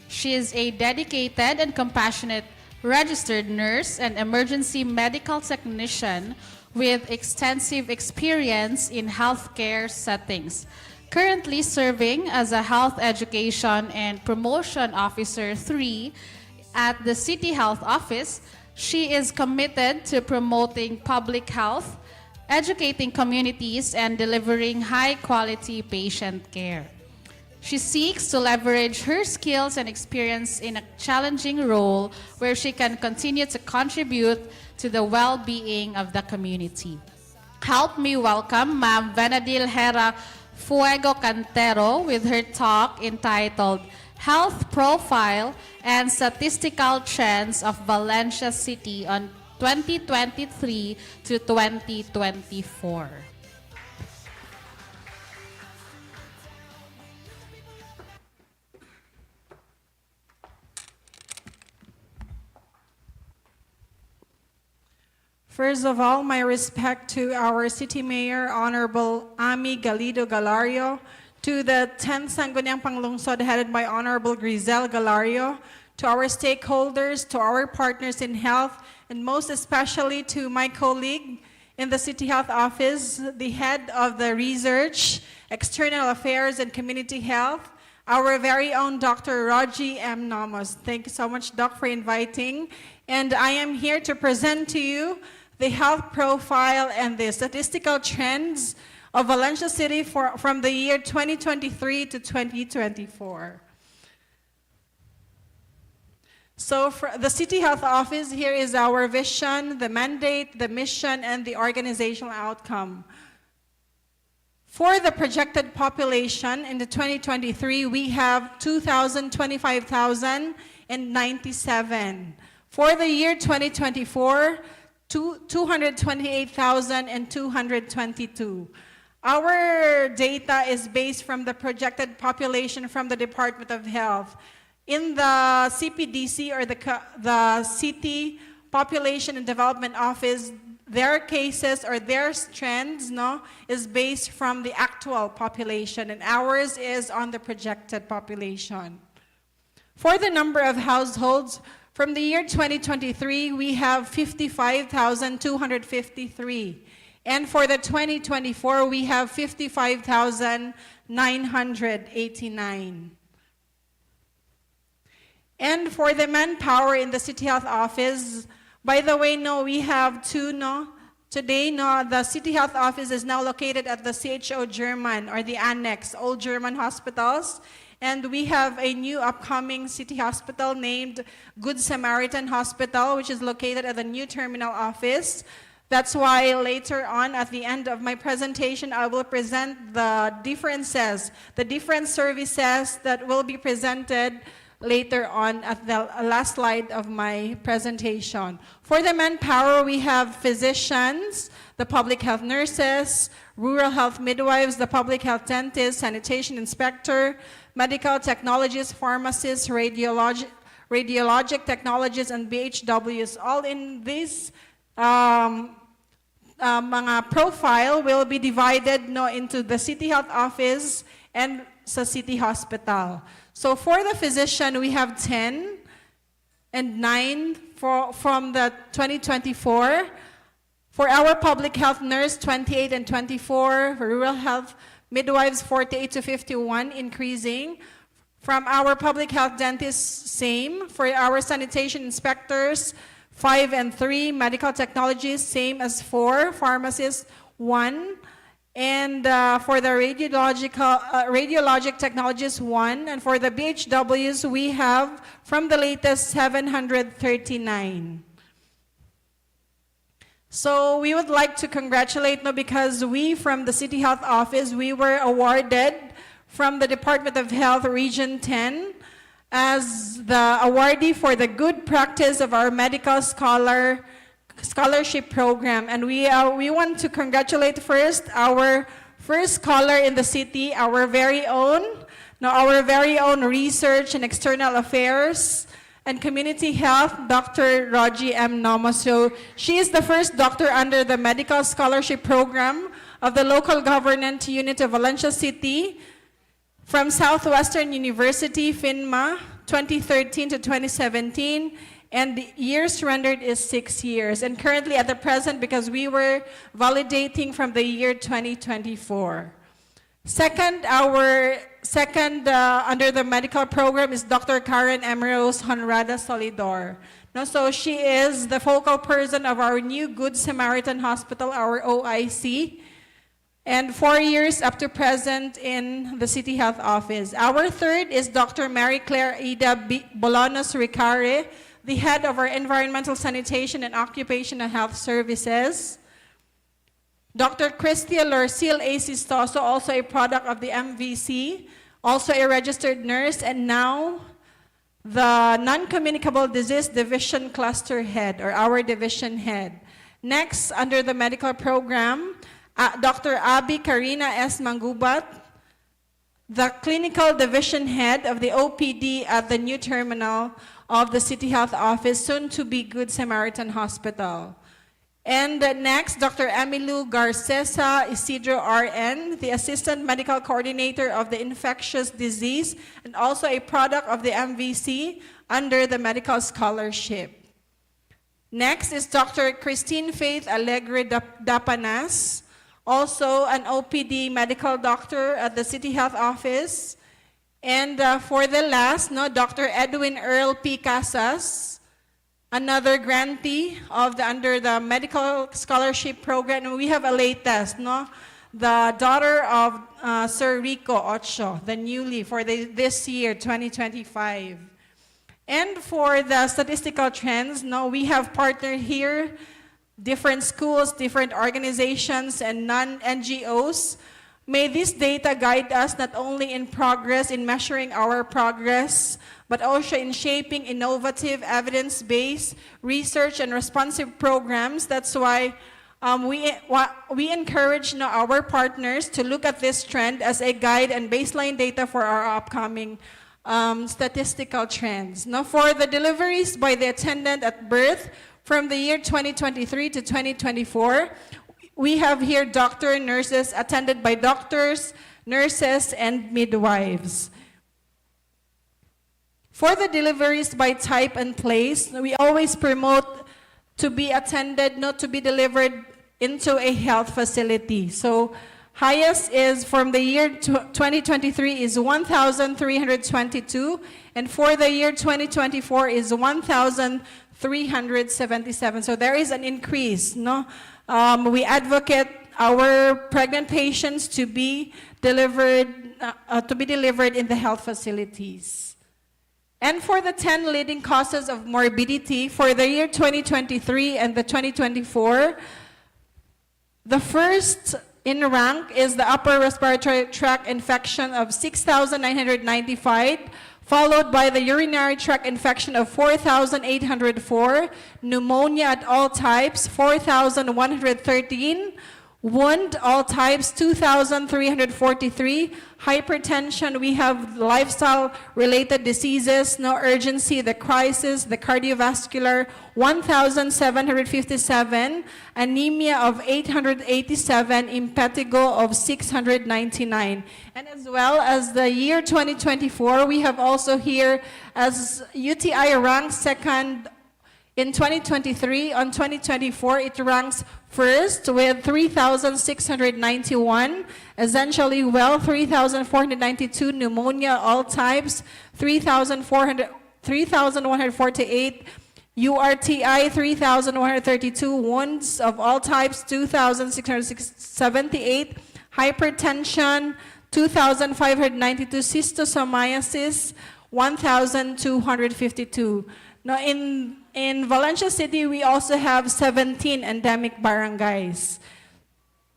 She is a dedicated and compassionate registered nurse and emergency medical technician with extensive experience in healthcare settings. Currently serving as a Health Education and Promotion Officer 3 at the City Health Office, she is committed to promoting public health, educating communities, and delivering high-quality patient care. She seeks to leverage her skills and experience in a challenging role where she can continue to contribute to the well-being of the community. Help me welcome Ma'am Venadil Hera Fuego Cantero with her talk entitled Health Profile and Statistical Trends of Valencia City on 2023 to 2024. First of all, my respect to our City Mayor, Honorable Ami Galido Galario, to the 10th Sangguniang Panglungsod headed by Honorable Grizel Galario, to our stakeholders, to our partners in health, and most especially to my colleague in the City Health Office, the head of the Research, External Affairs, and Community Health, our very own Dr. Rogie M. Nomos. Thank you so much, Doc, for inviting. And I am here to present to you the health profile and the statistical trends of Valencia City from the year 2023 to 2024. So for the City Health Office, here is our vision, the mandate, the mission, and the organizational outcome. For the projected population in the 2023, we have 225,097. For the year 2024, 228,222. Our data is based from the projected population from the Department of Health. In the CPDC, or the city Population and Development Office, their cases or their trends, no, is based from the actual population, and ours is on the projected population. For the number of households, from the year 2023, we have 55,253. And for the 2024, we have 55,989. And for the manpower in the City Health Office, by the way, no, we have two, no? Today, no, the City Health Office is now located at the CHO German, or the Annex, Old German Hospitals. And we have a new upcoming city hospital named Good Samaritan Hospital, which is located at the new terminal office. That's why later on, at the end of my presentation, I will present the differences, the different services that will be presented later on at the last slide of my presentation. For the manpower, we have physicians, the public health nurses, rural health midwives, the public health dentist, sanitation inspector, medical technologists, pharmacists, radiologic technologists, and BHWs. All in this mga profile will be divided, no, into the City Health Office and sa City Hospital. So for the physician, we have 10 and 9 from the 2024. For our public health nurse, 28 and 24. For rural health midwives, 48 to 51, increasing. From our public health dentists, same. For our sanitation inspectors, 5 and 3. Medical technologists, same as 4. Pharmacists, 1. And for the radiologic technologists, 1. And for the BHWs, we have, from the latest, 739. So we would like to congratulate, no, because we from the City Health Office, we were awarded from the Department of Health Region 10 as the awardee for the good practice of our medical scholarship program. And we want to congratulate first our first scholar in the city, our very own research and external affairs and community health, Dr. Rogie M. Nomoso. She is the first doctor under the medical scholarship program of the local government unit of Valencia City from Southwestern University, FINMA, 2013 to 2017. And the years rendered is 6 years. And currently at the present, because we were validating from the year 2024. Our second under the medical program is Dr. Karen Emerose Honrada Solidor. No, so she is the focal person of our new Good Samaritan Hospital, our OIC, and 4 years up to present in the City Health Office. Our third is Dr. Mary Claire Ida Bolanos Ricare, the head of our Environmental Sanitation and Occupational Health Services. Dr. Cristia Lorcil A. Sistoso, also a product of the MVC, also a registered nurse, and now the Non-Communicable Disease Division Cluster Head, or our division head. Next, under the medical program, Dr. Abby Karina S. Mangubat, the Clinical Division Head of the OPD at the new terminal of the City Health Office, soon to be Good Samaritan Hospital. And next, Dr. Emilu Garcesa Isidro RN, the Assistant Medical Coordinator of the Infectious Disease and also a product of the MVC under the Medical Scholarship. Next is Dr. Christine Faith Alegre Dapanas, also an OPD medical doctor at the City Health Office. And for the last, Dr. Edwin Earl P. Casas, another grantee of under the Medical Scholarship Program. And we have a latest, the daughter of Sir Rico Ocho, the newly for this year, 2025. And for the statistical trends, we have partnered here, different schools, different organizations, and non-NGOs. May this data guide us not only in progress, in measuring our progress, but also in shaping innovative, evidence-based research and responsive programs. That's why we encourage our partners to look at this trend as a guide and baseline data for our upcoming statistical trends. Now, for the deliveries by the attendant at birth, from the year 2023 to 2024, we have here doctor, nurses, attended by doctors, nurses, and midwives. For the deliveries by type and place, we always promote to be attended, not to be delivered into a health facility. So highest is from the year 2023 is 1,322, and for the year 2024 is 1,377. So there is an increase. No, we advocate our pregnant patients to be delivered in the health facilities. And for the 10 leading causes of morbidity for the year 2023 and the 2024, the first in rank is the upper respiratory tract infection of 6,995, followed by the urinary tract infection of 4,804, pneumonia at all types 4,113, wound all types 2,343, hypertension, we have lifestyle related diseases, no urgency, the crisis, the cardiovascular 1,757, anemia of 887, impetigo of 699. And as well as the year 2024, we have also here as UTI ranks second in 2023. On 2024, it ranks first with 3,691, essentially well 3,492, pneumonia all types 3,148, URTI 3,132, wounds of all types 2,678, hypertension 2,592, schistosomiasis 1,252. Now in Valencia City, we also have 17 endemic barangays.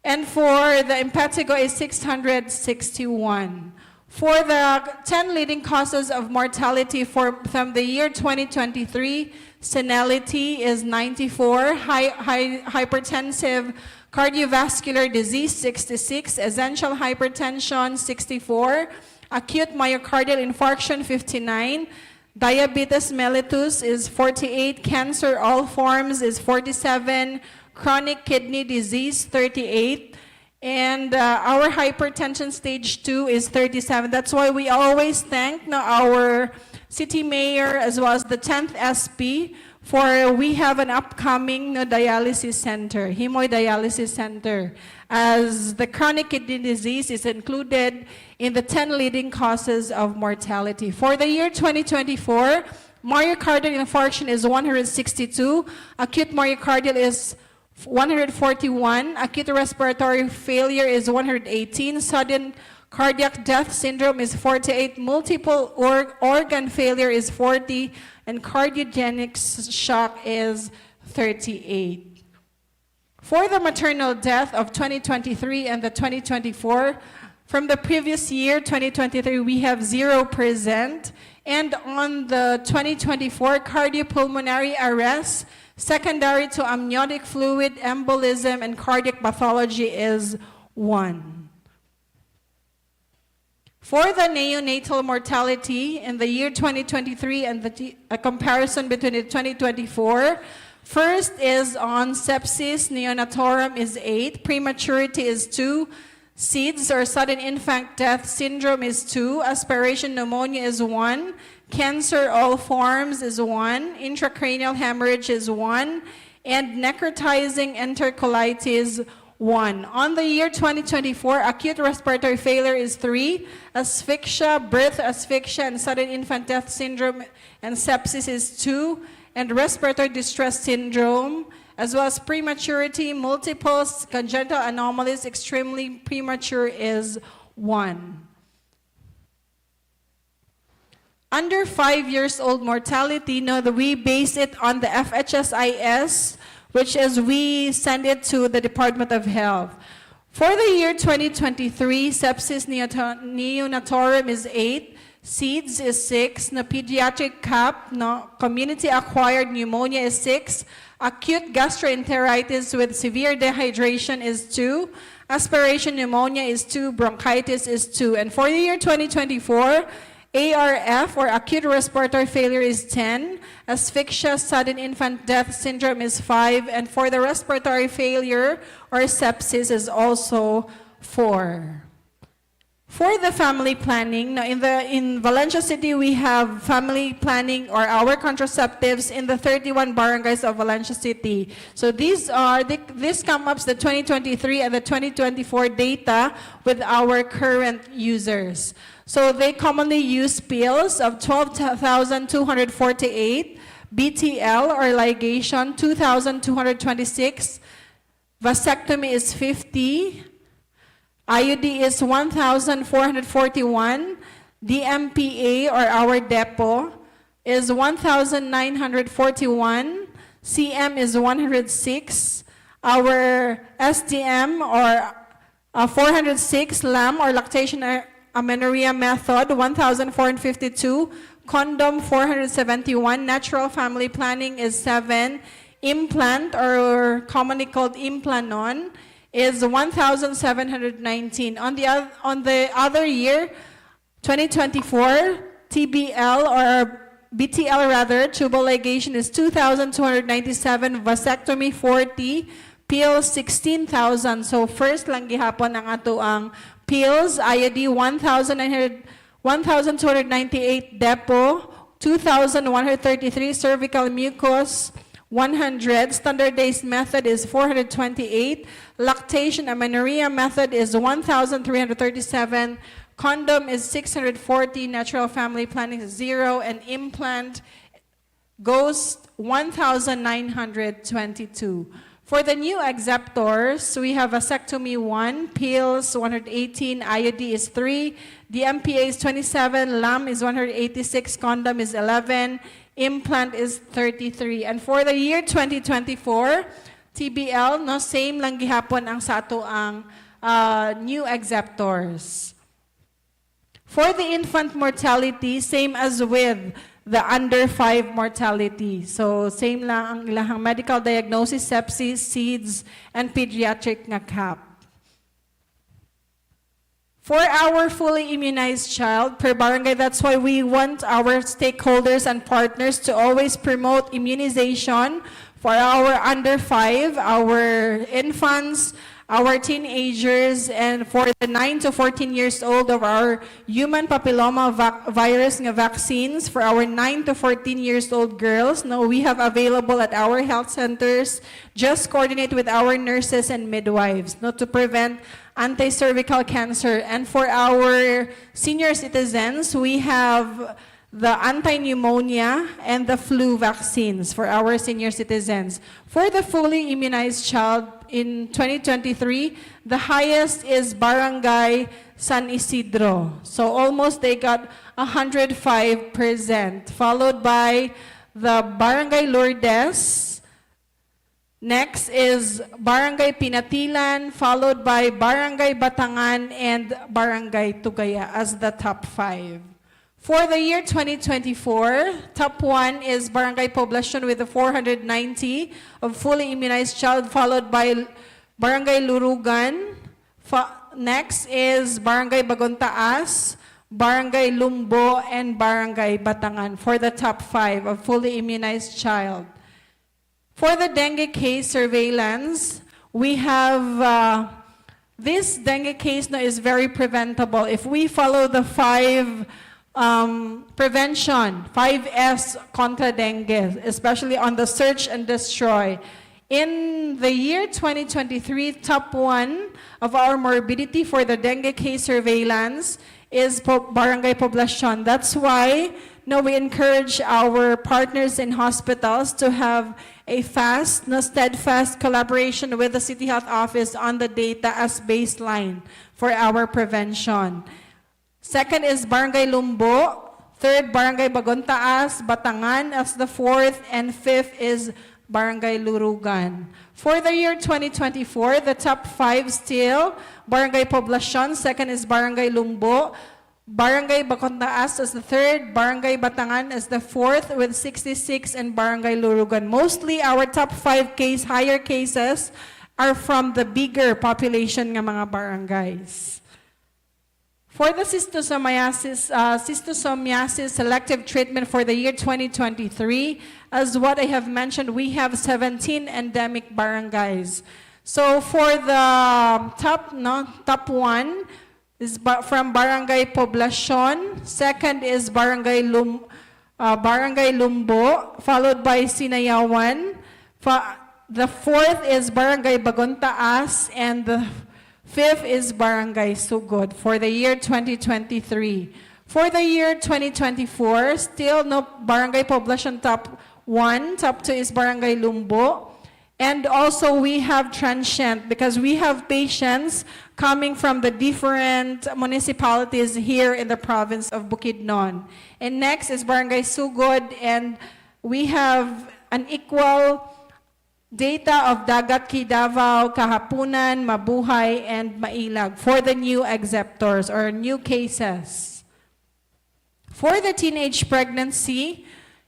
And for the impetigo is 661. For the 10 leading causes of mortality from the year 2023, senility is 94, hypertensive cardiovascular disease 66, essential hypertension 64, acute myocardial infarction 59, diabetes mellitus is 48, cancer all forms is 47, chronic kidney disease 38, and our hypertension stage 2 is 37. That's why we always thank our city mayor as well as the 10th SP for we have an upcoming dialysis center, hemodialysis center, as the chronic kidney disease is included in the 10 leading causes of mortality. For the year 2024, myocardial infarction is 162, acute myocardial is 141, acute respiratory failure is 118, sudden cardiac death syndrome is 48, multiple organ failure is 40, and cardiogenic shock is 38. For the maternal death of 2023 and the 2024, from the previous year, 2023, we have 0%. And on the 2024, cardiopulmonary arrest, secondary to amniotic fluid embolism and cardiac pathology is 1. For the neonatal mortality in the year 2023 and a comparison between the 2024, first is on sepsis, neonatorum is 8, prematurity is 2, SIDS or sudden infant death syndrome is 2, aspiration pneumonia is 1, cancer all forms is 1, intracranial hemorrhage is 1, and necrotizing enterocolitis 1. On the year 2024, acute respiratory failure is 3, asphyxia, birth asphyxia, and sudden infant death syndrome and sepsis is 2, and respiratory distress syndrome, as well as prematurity, multiple congenital anomalies, extremely premature is 1. Under 5 years old mortality, we base it on the FHSIS, which is we send it to the Department of Health. For the year 2023, sepsis neonatorum is 8, SIDS is 6, pediatric CAP, community-acquired pneumonia is 6, acute gastroenteritis with severe dehydration is 2, aspiration pneumonia is 2, bronchitis is 2. And for the year 2024, ARF, or acute respiratory failure, is 10. Asphyxia, sudden infant death syndrome, is 5. And for the respiratory failure or sepsis is also 4. For the family planning, now in Valencia City, we have family planning or our contraceptives in the 31 barangays of Valencia City. So this comes up the 2023 and the 2024 data with our current users. So they commonly use pills of 12,248, BTL or ligation 2,226, vasectomy is 50, IUD is 1,441. DMPA, or our depot, is 1,941. CM is 106. Our SDM, or 406. LAM, or lactation amenorrhea method, 1,452. Condom, 471. Natural family planning is 7. Implant, or commonly called Implanon, is 1,719. On the other year, 2024, TBL or BTL rather, tubal ligation is 2,297, vasectomy 40, pills 16,000. So first lang gihapon ang ato ang pills, IUD 1,298, depo 2,133, cervical mucus 100, standardized method is 428, lactation amenorrhea method is 1,337, condom is 640, natural family planning is 0, and implant goes 1,922. For the new acceptors, we have vasectomy 1, pills 118, IUD is 3, DMPA is 27, LAM is 186, condom is 11, implant is 33. And for the year 2024, TBL, no, same lang gihapon ang sa ato ang new acceptors. For the infant mortality, same as with the under 5 mortality. So same lang ang ilahang medical diagnosis, sepsis, SIDS, and pediatric nga cap. For our fully immunized child per barangay, that's why we want our stakeholders and partners to always promote immunization for our under 5, our infants, our teenagers, and for the 9 to 14 years old of our human papilloma virus nga vaccines for our 9 to 14 years old girls. Now we have available at our health centers. Just coordinate with our nurses and midwives, no, to prevent anti-cervical cancer. And for our senior citizens, we have the anti-pneumonia and the flu vaccines for our senior citizens. For the fully immunized child in 2023, the highest is Barangay San Isidro. So almost they got 105%, followed by the Barangay Lourdes. Next is Barangay Pinatilan, followed by Barangay Batangan and Barangay Tugaya as the top 5. For the year 2024, top 1 is Barangay Poblacion with the 490 of fully immunized child, followed by Barangay Lurugan. Next is Barangay Bagontaas, Barangay Lumbo, and Barangay Batangan for the top 5 of fully immunized child. For the dengue case surveillance, we have this dengue case now is very preventable. If we follow the 5 prevention, 5S contra dengue, especially on the search and destroy. In the year 2023, top 1 of our morbidity for the dengue case surveillance is Barangay Poblacion. That's why we encourage our partners in hospitals to have a fast, steadfast collaboration with the City Health Office on the data as baseline for our prevention. Second is Barangay Lumbo. Third, Barangay Bagontaas, Batangan as the 4th. And 5th is Barangay Lurugan. For the year 2024, the top 5 still, Barangay Poblacion. Second is Barangay Lumbo. Barangay Bagontaas as the 3rd, Barangay Batangan as the 4th with 66, and Barangay Lurugan. Mostly our top 5 higher cases are from the bigger population nga mga barangays. For the schistosomiasis selective treatment for the year 2023, as what I have mentioned, we have 17 endemic barangays. So for the top one is from Barangay Poblacion. Second is Barangay Lumbo, followed by Sinayawan. The fourth is Barangay Bagontaas, and the fifth is Barangay Sugod for the year 2023. For the year 2024, still no Barangay Poblacion top 1, top 2 is Barangay Lumbo. And also we have transient because we have patients coming from the different municipalities here in the province of Bukidnon. And next is Barangay Sugod, and we have an equal data of Dagat, Davao, Kahapunan, Mabuhay, and Mailag for the new acceptors or new cases. For the teenage pregnancy,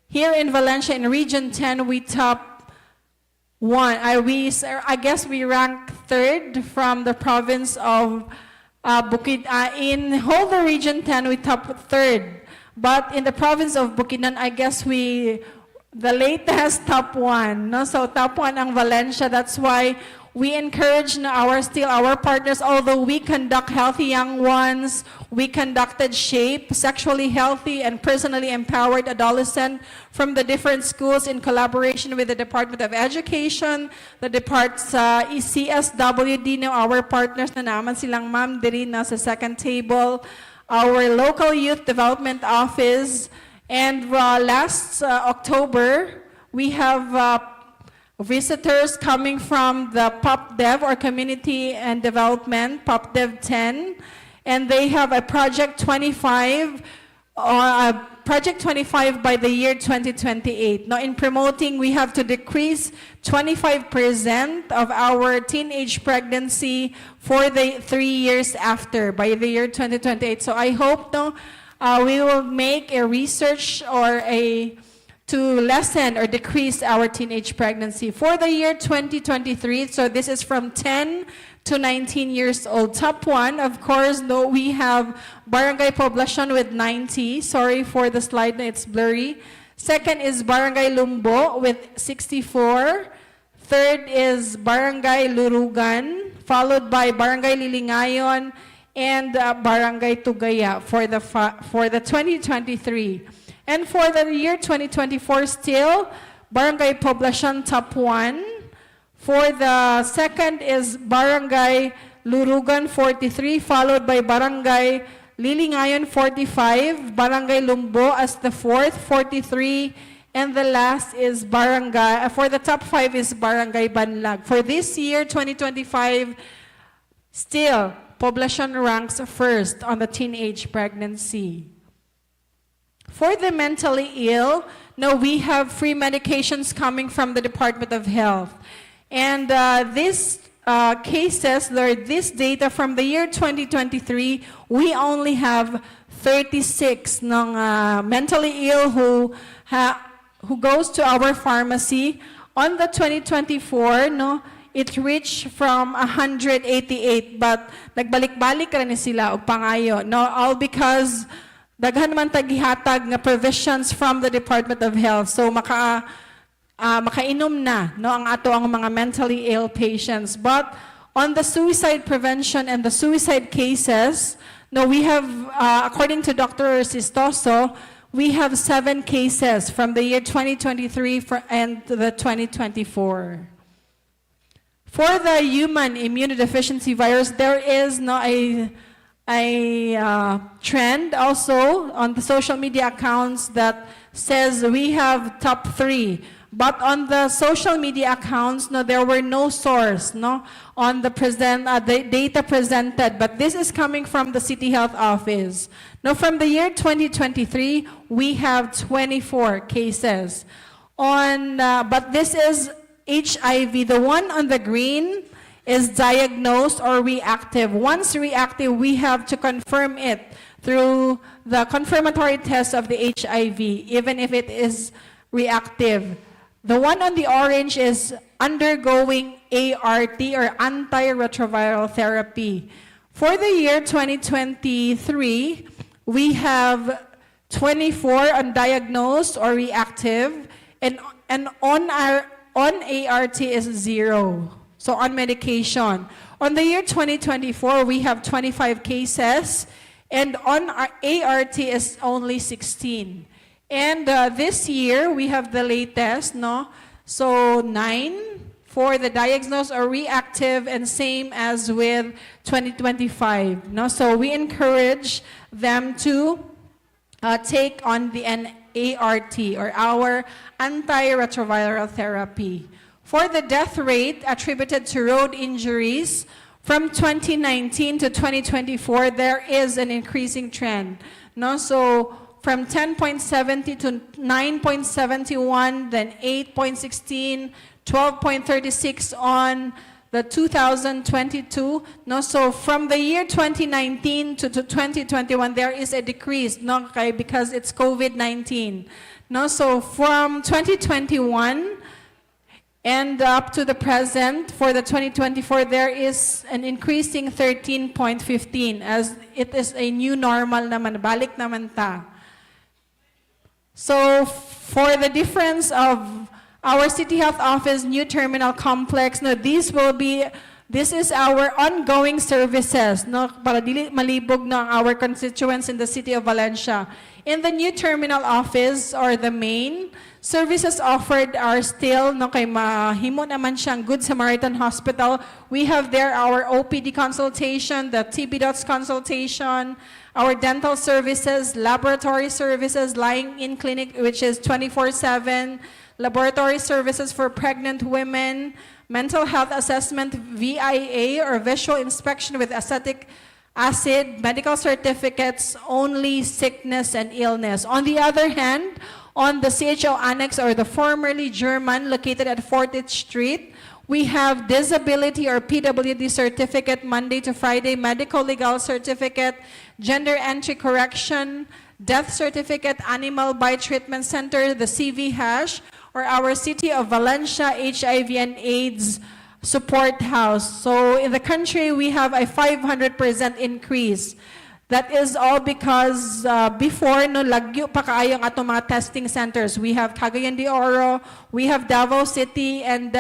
here in Valencia in Region 10, we top 1. I guess we rank 3rd from the province of in whole the Region 10, we top 3rd. But in the province of Bukidnon, I guess the latest top 1. No? So top 1 ang Valencia. That's why we encourage our partners, although we conduct Healthy Young Ones, we conducted SHAPE, Sexually Healthy and Personally Empowered Adolescent from the different schools in collaboration with the Department of Education, the CSWD, our partners na naman silang ma'am diri na sa second table, our local youth development office, and last October, we have visitors coming from the PopDev or Community and Development, PopDev 10, and they have a Project 25 by the year 2028. Now, in promoting, we have to decrease 25% of our teenage pregnancy for the 3 years after, by the year 2028. So I hope we will make a research or to lessen or decrease our teenage pregnancy. For the year 2023, so this is from 10 to 19 years old. Top 1, of course, we have Barangay Poblacion with 90. Sorry for the slide, it's blurry. Second is Barangay Lumbo with 64. Third is Barangay Lurugan, followed by Barangay Lilingayon and Barangay Tugaya for the 2023. And for the year 2024 still, Barangay Poblacion top 1. For the second is Barangay Lurugan 43, followed by Barangay Lilingayon 45, Barangay Lumbo as the fourth, 43, and the last is Barangay, for the top 5 is Barangay Banlag. For this year, 2025, still, Poblacion ranks first on the teenage pregnancy. For the mentally ill, now we have free medications coming from the Department of Health. And these cases, this data from the year 2023, we only have 36 ng mentally ill who goes to our pharmacy. On the 2024, it reached from 188, but nagbalik-balik rin sila og pangayo. All because daghan man tagihatag nga provisions from the Department of Health. So makainom na ang ato ang mga mentally ill patients. But on the suicide prevention and the suicide cases, we have, according to Dr. Sistoso, we have 7 cases from the year 2023 and the 2024. For the human immunodeficiency virus, there is a trend also on the social media accounts that says we have top 3. But on the social media accounts, there were no source on the data presented. But this is coming from the City Health Office. Now, from the year 2023, we have 24 cases. But this is HIV. The one on the green is diagnosed or reactive. Once reactive, we have to confirm it through the confirmatory test of the HIV, even if it is reactive. The one on the orange is undergoing ART or antiretroviral therapy. For the year 2023, we have 24 undiagnosed or reactive, and on ART is 0, so on medication. On the year 2024, we have 25 cases, and on our ART is only 16. And this year, we have the latest, no? So 9 for the diagnosed or reactive, and same as with 2025. No? So we encourage them to take on the ART, or our antiretroviral therapy. For the death rate attributed to road injuries, from 2019 to 2024, there is an increasing trend. No? So from 10.70 to 9.71, then 8.16, 12.36 on the 2022. No, so from the year 2019 to 2021, there is a decrease, no, okay, because it's COVID-19. No, so from 2021 and up to the present, for the 2024, there is an increasing 13.15, as it is a new normal naman, balik naman ta. So for the difference of our City Health Office new terminal complex, no, this is our ongoing services, no, para dili malibog na our constituents in the city of Valencia. In the new terminal office, or the main services offered are still, no, kay mahimo naman siyang Good Samaritan Hospital. We have there our OPD consultation, the TB dots consultation, our dental services, laboratory services, lying-in clinic, which is 24/7, laboratory services for pregnant women, mental health assessment, VIA, or visual inspection with acetic acid, medical certificates, only sickness and illness. On the other hand, on the CHO Annex, or the formerly German, located at 40th Street, we have disability or PWD certificate, Monday to Friday, medical legal certificate, gender entry correction, death certificate, animal bite treatment center, the CV hash, or our City of Valencia HIV and AIDS support house. So in the country, we have a 500% increase. That is all because before, no, lagyo pa kaayo ang atong mga testing centers. We have Cagayan de Oro, we have Davao City, and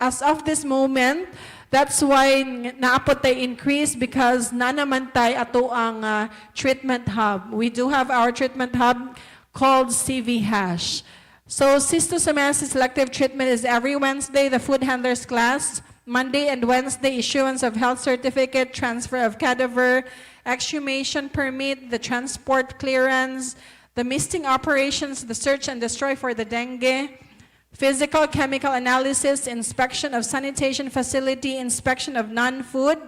as of this moment, that's why naapot tayo increase, because nanaman tayo ato ang treatment hub. We do have our treatment hub called CV hash. So cystosomiasis selective treatment is every Wednesday, the food handlers class. Monday and Wednesday, issuance of health certificate, transfer of cadaver, exhumation permit, the transport clearance, the misting operations, the search and destroy for the dengue, physical chemical analysis, inspection of sanitation facility, inspection of non-food,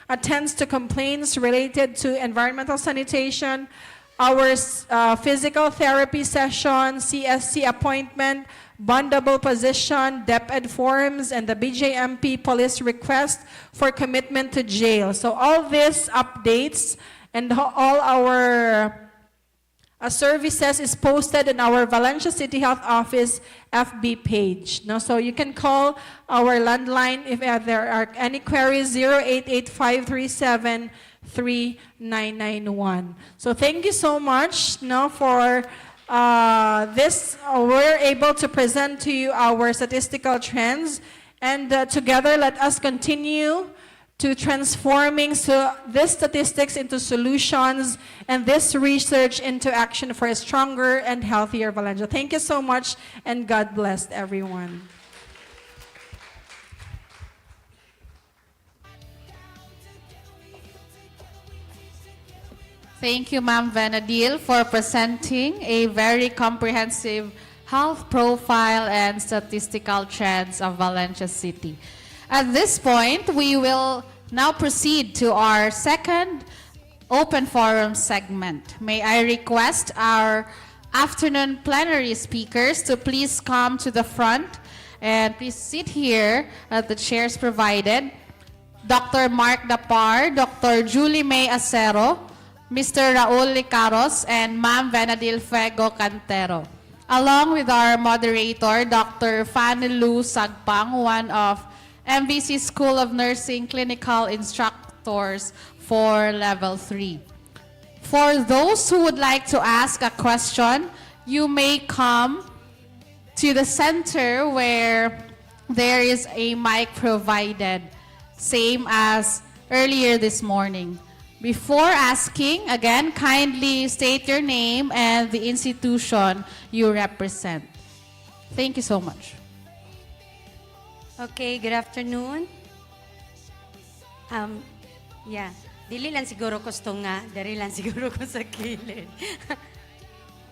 attends to complaints related to environmental sanitation, our physical therapy session, CSC appointment, bondable position, DepEd forms, and the BJMP police request for commitment to jail. So all these updates and all our services is posted in our Valencia City Health Office FB page. No? So you can call our landline if there are any queries, 0885373991. So thank you so much, no, for this. We're able to present to you our statistical trends, and together let us continue to transforming these statistics into solutions and this research into action for a stronger and healthier Valencia. Thank you so much, and God bless everyone. Thank you, Ma'am Venadil, for presenting a very comprehensive health profile and statistical trends of Valencia City. At this point, we will now proceed to our second open forum segment. May I request our afternoon plenary speakers to please come to the front and please sit here at the chairs provided. Dr. Mark Dapar, Dr. Julie May Acero, Mr. Raul Licaros, and Ma'am Venadil Fuego Cantero, along with our moderator, Dr. Fanny Lu Sagpang, one of MVC School of Nursing Clinical Instructor doctors for level 3. For those who would like to ask a question, you may come to the center where there is a mic provided, same as earlier this morning. Before asking, again, kindly state your name and the institution you represent. Thank you so much. Okay, good afternoon. Yeah, dili lang siguro ko nga, dari lang siguro ko sa kilid.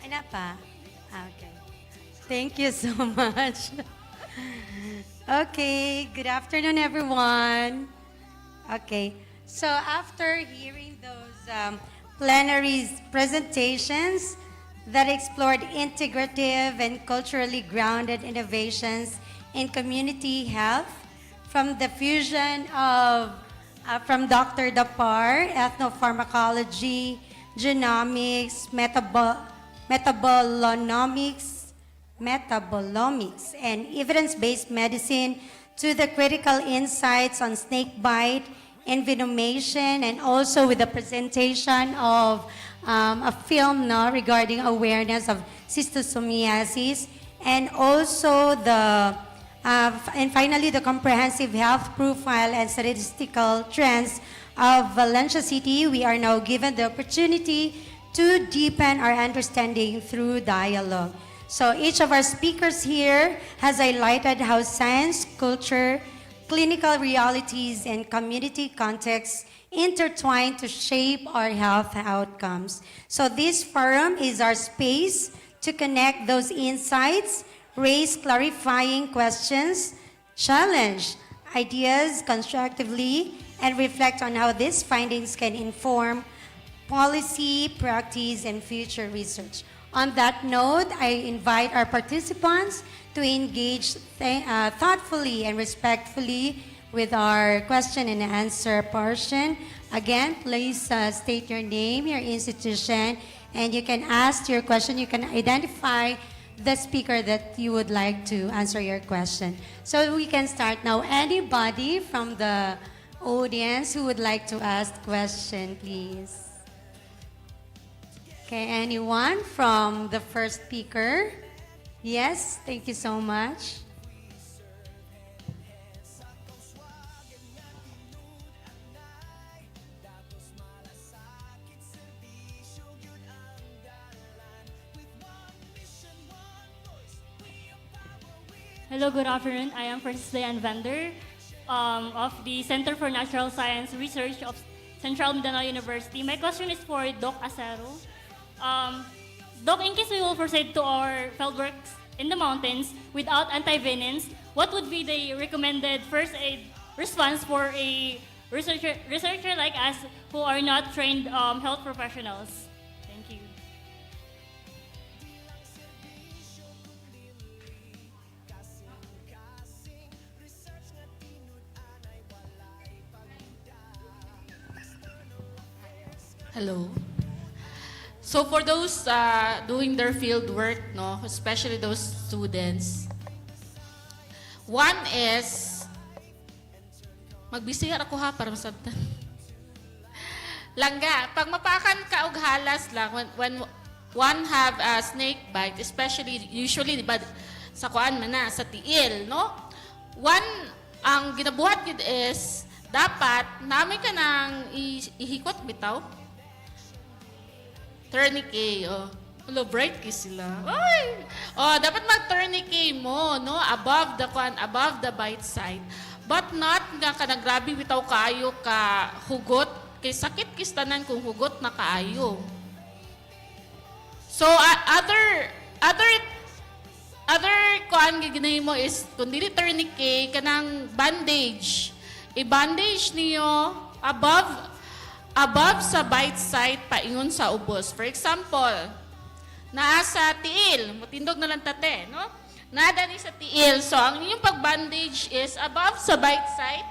Ano pa? Okay. Thank you so much. Okay, good afternoon everyone. Okay, so after hearing those plenary presentations that explored integrative and culturally grounded innovations in community health, from the fusion of from Dr. Dapar, ethnopharmacology, genomics, metabolomics, and evidence-based medicine, to the critical insights on snake bite, envenomation, and also with the presentation of a film regarding awareness of schistosomiasis, and also and finally, the comprehensive health profile and statistical trends of Valencia City. We are now given the opportunity to deepen our understanding through dialogue. So each of our speakers here has highlighted how science, culture, clinical realities, and community contexts intertwine to shape our health outcomes. So this forum is our space to connect those insights, raise clarifying questions, challenge ideas constructively, and reflect on how these findings can inform policy, practice, and future research. On that note, I invite our participants to engage thoughtfully and respectfully with our question and answer portion. Again, please state your name, your institution, and you can ask your question. You can identify the speaker that you would like to answer your question. So we can start now. Anybody from the audience who would like to ask question, please? Okay, anyone from the first speaker? Yes, thank you so much. Hello, good afternoon. I am Francis Dayan Vander of the Center for Natural Science Research of Central Mindanao University. My question is for Doc Acero. Doc, in case we will proceed to our fieldworks in the mountains without antivenins, what would be the recommended first aid response for a researcher like us who are not trained health professionals? Thank you. Hello. So for those doing their field work, no, especially those students, one is, magbisihar ako ha para masabtan. Langga, pag mapakan ka og halas lang, when one have a snake bite, especially, usually, diba, sa kuan man na, sa tiil, no? One, ang ginabuhat yun is, dapat, namin ka nang ihikot bitaw, tourniquet, oh. Hello, bright kiss sila. Ay! Oh, dapat mag-tourniquet mo, no? Above the bite site. But not nga ka nagrabi bitaw kaayo ka hugot, kay sakit kistanan kung hugot na kaayo. So, other kuan giginahin mo is, kung dili tourniquet, kanang bandage. I-bandage niyo above sa bite site paingon sa ubos. For example, naa sa tiil, matindog na lang tate, no? Nada ni sa tiil. So, ang inyong pag-bandage is above sa bite site,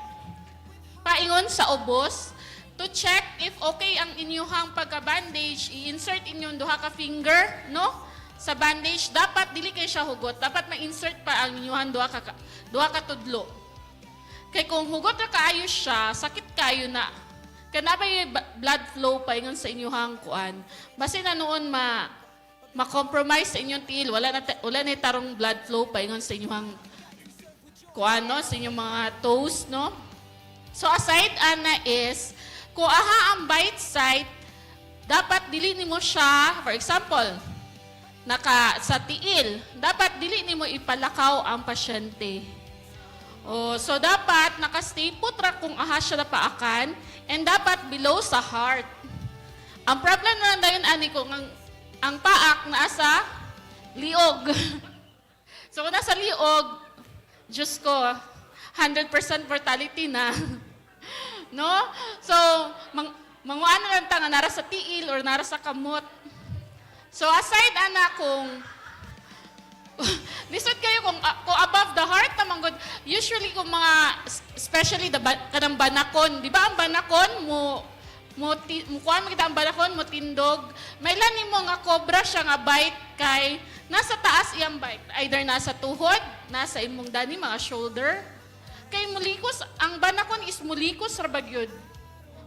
paingon sa ubos, to check if okay ang inyong pagka-bandage, i-insert inyong duha ka finger, no? Sa bandage, dapat dili kay siya hugot, dapat ma-insert pa ang inyong duha ka tudlo. Kay kung hugot na kaayo siya, sakit kayo na. kana may blood flow pa ingon sa inyong kuan. Basin na noon ma-compromise sa inyong tiil, wala na tarong blood flow pa ingon sa inyong kuan, no? Sa inyong mga toes, no? So aside ana is kung aha ang bite site, dapat dili nimo siya, for example, sa tiil, dapat dili nimo ipalakaw ang pasyente. So dapat naka-stay put ra kung aha siya napaakan, and dapat below sa heart. Ang problem na dayon ani kung ang paak nasa liog. So kung nasa liog, Diyos ko, 100% mortality na. No? So, manguano lang ta nga nara sa tiil or nara sa kamot. So, aside ana kung lisod kayo kung above the heart naman good, usually kung mga, especially kanang banakon, di ba ang banakon kuha makita ang banakon mo tindog, may lani mo nga cobra siya nga bite kay nasa taas iyang bite, either nasa tuhod, nasa imong dani mga shoulder. Kay mulikos, ang banakon is mulikos ra bagyod.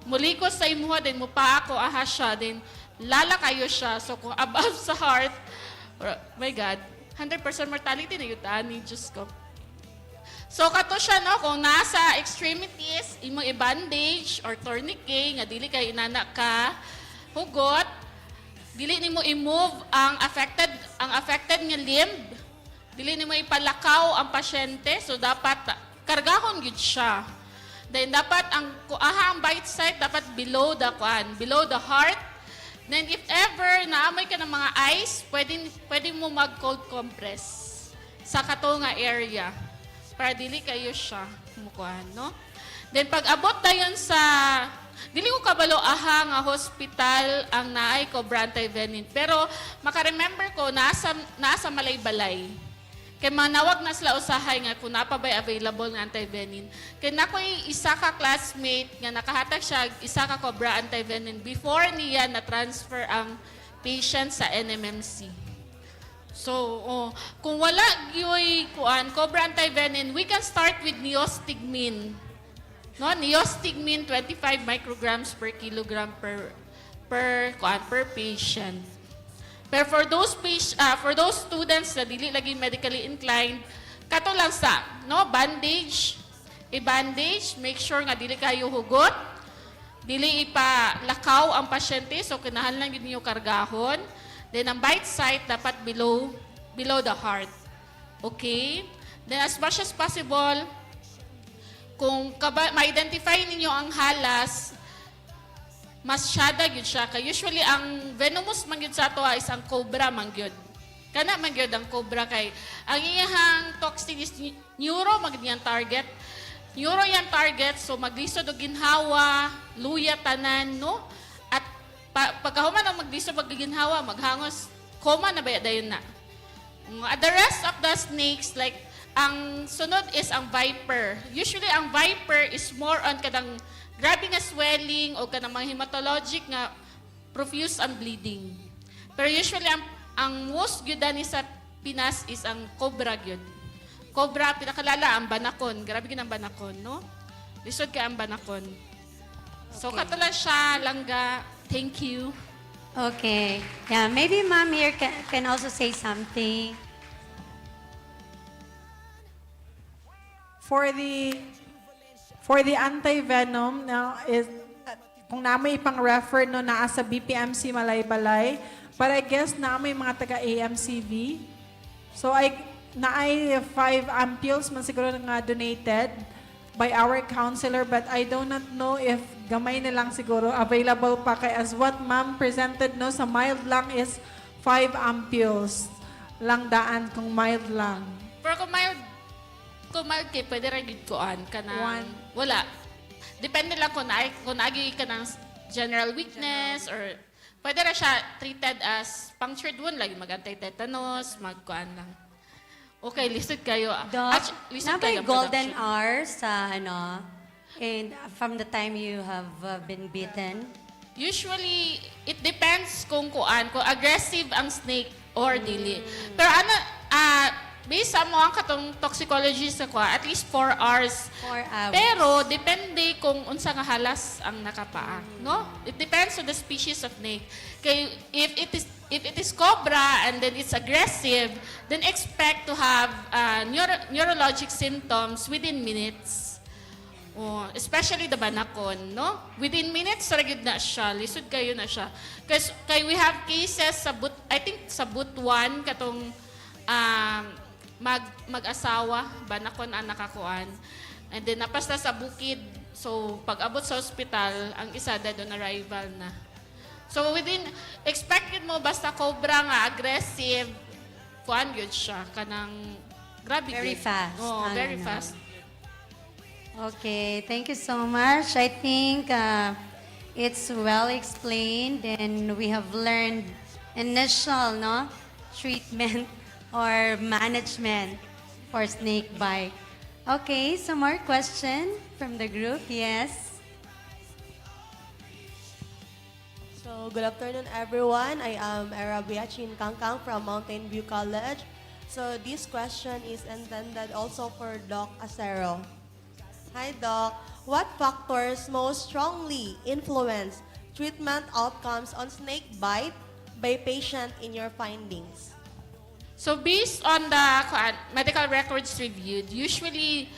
Mulikos sa imuha din mo pa ako aha siya din lala kayo siya. So kung above sa heart, my God, 100% mortality na yun ani, Diyos ko. So kato siya no, kung nasa extremities, imong i-bandage or tourniquet nga dili kay inana ka hugot, dili nimo i-move ang affected nga limb, dili nimo ipalakaw ang pasyente, so dapat kargahon gyud siya. Then dapat ang bite site dapat below the heart. Then if ever naamoy ka ng mga ice, pwede mo mag-cold compress sa kato nga area para dili kayo siya kumukuhan, no? Then pag abot dayon sa dili ko kabalo nga hospital ang naay cobra anti-venin, pero maka-remember ko nasa Malaybalay. Kay manawag na sila usahay nga kung napabay available nga anti-venin. Kay nakoy isa ka classmate nga nakahatag siya isa ka cobra anti-venin before niya na-transfer ang patient sa NMMC. So, kung wala gyoy cobra anti-venin, we can start with neostigmine. No, neostigmine 25 micrograms per kilogram per patient. Pero for those students na dili lagi medically inclined, kato lang sa, no, bandage, i-bandage, make sure nga dili kayo hugot, dili ipalakaw ang pasyente, so kinahanglan yun niyo kargahon. Then ang bite site dapat below the heart. Okay? Then as much as possible, kung ma-identify ninyo ang halas, mas syada gyud siya. Kay usually ang venomous man gyud sa ato is ang cobra man gyud. Kana man gyud ang cobra kay ang iyang toxin is neuro man gyud target. Neuro yan target, so maglisod og ginhawa, luya tanan, no? At pagkahuman ang maglisod og ginhawa, maghangos coma na ba dayon na. The rest of the snakes, like ang sunod is ang viper. Usually ang viper is more on kadang grabe nga swelling o kanang mga hematologic nga profuse ang bleeding. Pero usually, ang most gyud ni sa Pinas is ang cobra gyud. Cobra, pinakalala, ang banakon. Grabe gyud ang banakon, no? Lisod ka ang banakon. So, katula siya, langga. Thank you. Okay. Yeah, maybe Ma'am here can also say something. For the anti-venom, is kung namin ipang-refer no, naa sa BPMC Malaybalay, but I guess namin mga taga-AMCV. So, naay 5 ampules man siguro nga donated by our counselor, but I do not know if gamay na lang siguro available pa kay as what ma'am presented no sa mild lang is 5 ampules lang daan kung mild lang. Pero kung mild kay pwede rin gid kuan kanang wala. Depende lang kung agi ka ng general weakness or pwede ra siya treated as punctured wound like mag-anti-tetanus, magkuan lang. Okay, listed kayo. Doc, Listed nabay kayo golden production. hour sa and from the time you have been bitten? Usually, it depends kung aggressive ang snake or dili. Pero based sa mo ang katong toxicology sa kwa, at least 4 hours. 4 hours. Pero depende kung unsa nga halas ang nakapaa, no? It depends on the species of snake. Kay if it is cobra and then it's aggressive, then expect to have neurologic symptoms within minutes. Oh, especially the banakon, no? Within minutes, ragid na siya. Lisod kayo na siya. Kay we have cases sa I think sa Butuan, katong mag-asawa, banakon ang nakakuan. And then napasta sa bukid. So, pag abot sa ospital, ang isa dead on arrival na. So, expected mo, basta cobra nga, aggressive, kuan yun siya, kanang, grabe Very good. fast. Oh, very fast. Okay, thank you so much. I think it's well explained and we have learned initial treatment or management for snake bite. Okay, some more question from the group. Yes. So, good afternoon, everyone. I am Arabiachin Kangkang from Mountain View College. So, this question is intended also for Doc Acero. Hi, Doc. What factors most strongly influence treatment outcomes on snake bite by patient in your findings? So based on the medical records reviewed, usually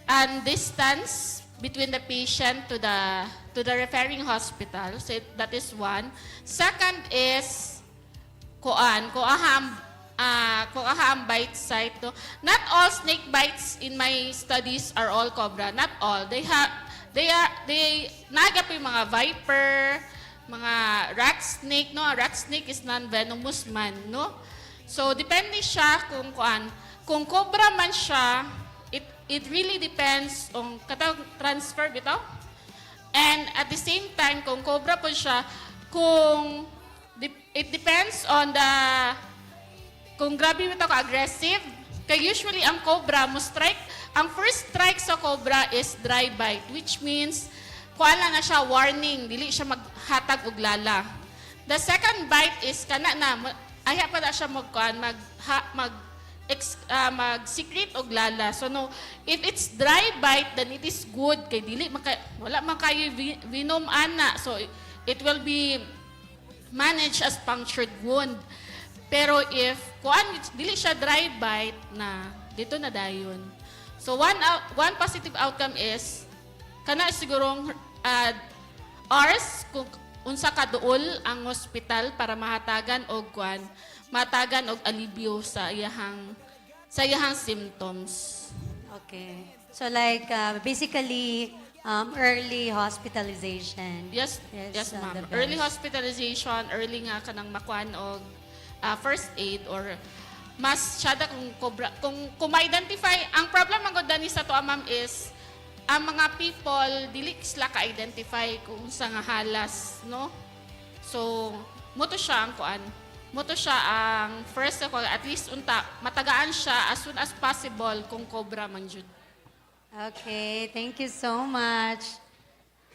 an distance between the patient to the referring hospital. So that is one. Second is kung ang bite site. No? Not all snake bites in my studies are all cobra. Not all. They naga po yung mga viper, mga rat snake. No, a rat snake is non-venomous man. No, so depende siya kung cobra man siya. It really depends on katawag transfer bitaw. And at the same time, kung cobra po siya, it depends on kung grabe mo ito ka-aggressive, kaya usually ang cobra mo ang first strike sa cobra is dry bite, which means, kuala na siya warning, dili siya maghatag og lala. The second bite is, ayaw pa na siya mag-secrete og lala. So no, if it's dry bite, then it is good, kay dili, wala man kayo venom ana. So it will be managed as punctured wound. Pero if dili siya dry bite na dito na dayon. So one positive outcome is sigurong hours kung unsa ka duol ang hospital para mahatagan og alibyo sa iyahang symptoms. Okay. So like basically early hospitalization. Yes, ma'am. the best. Early hospitalization, early nga kanang makuan og first aid or mas syada kung ma-identify. Ang problem ang gudani sa to, ma'am, is ang mga people dili sila ka-identify kung sa nga halas, no? So moto siya ang first at least matagaan siya as soon as possible kung cobra man jud. Okay, thank you so much.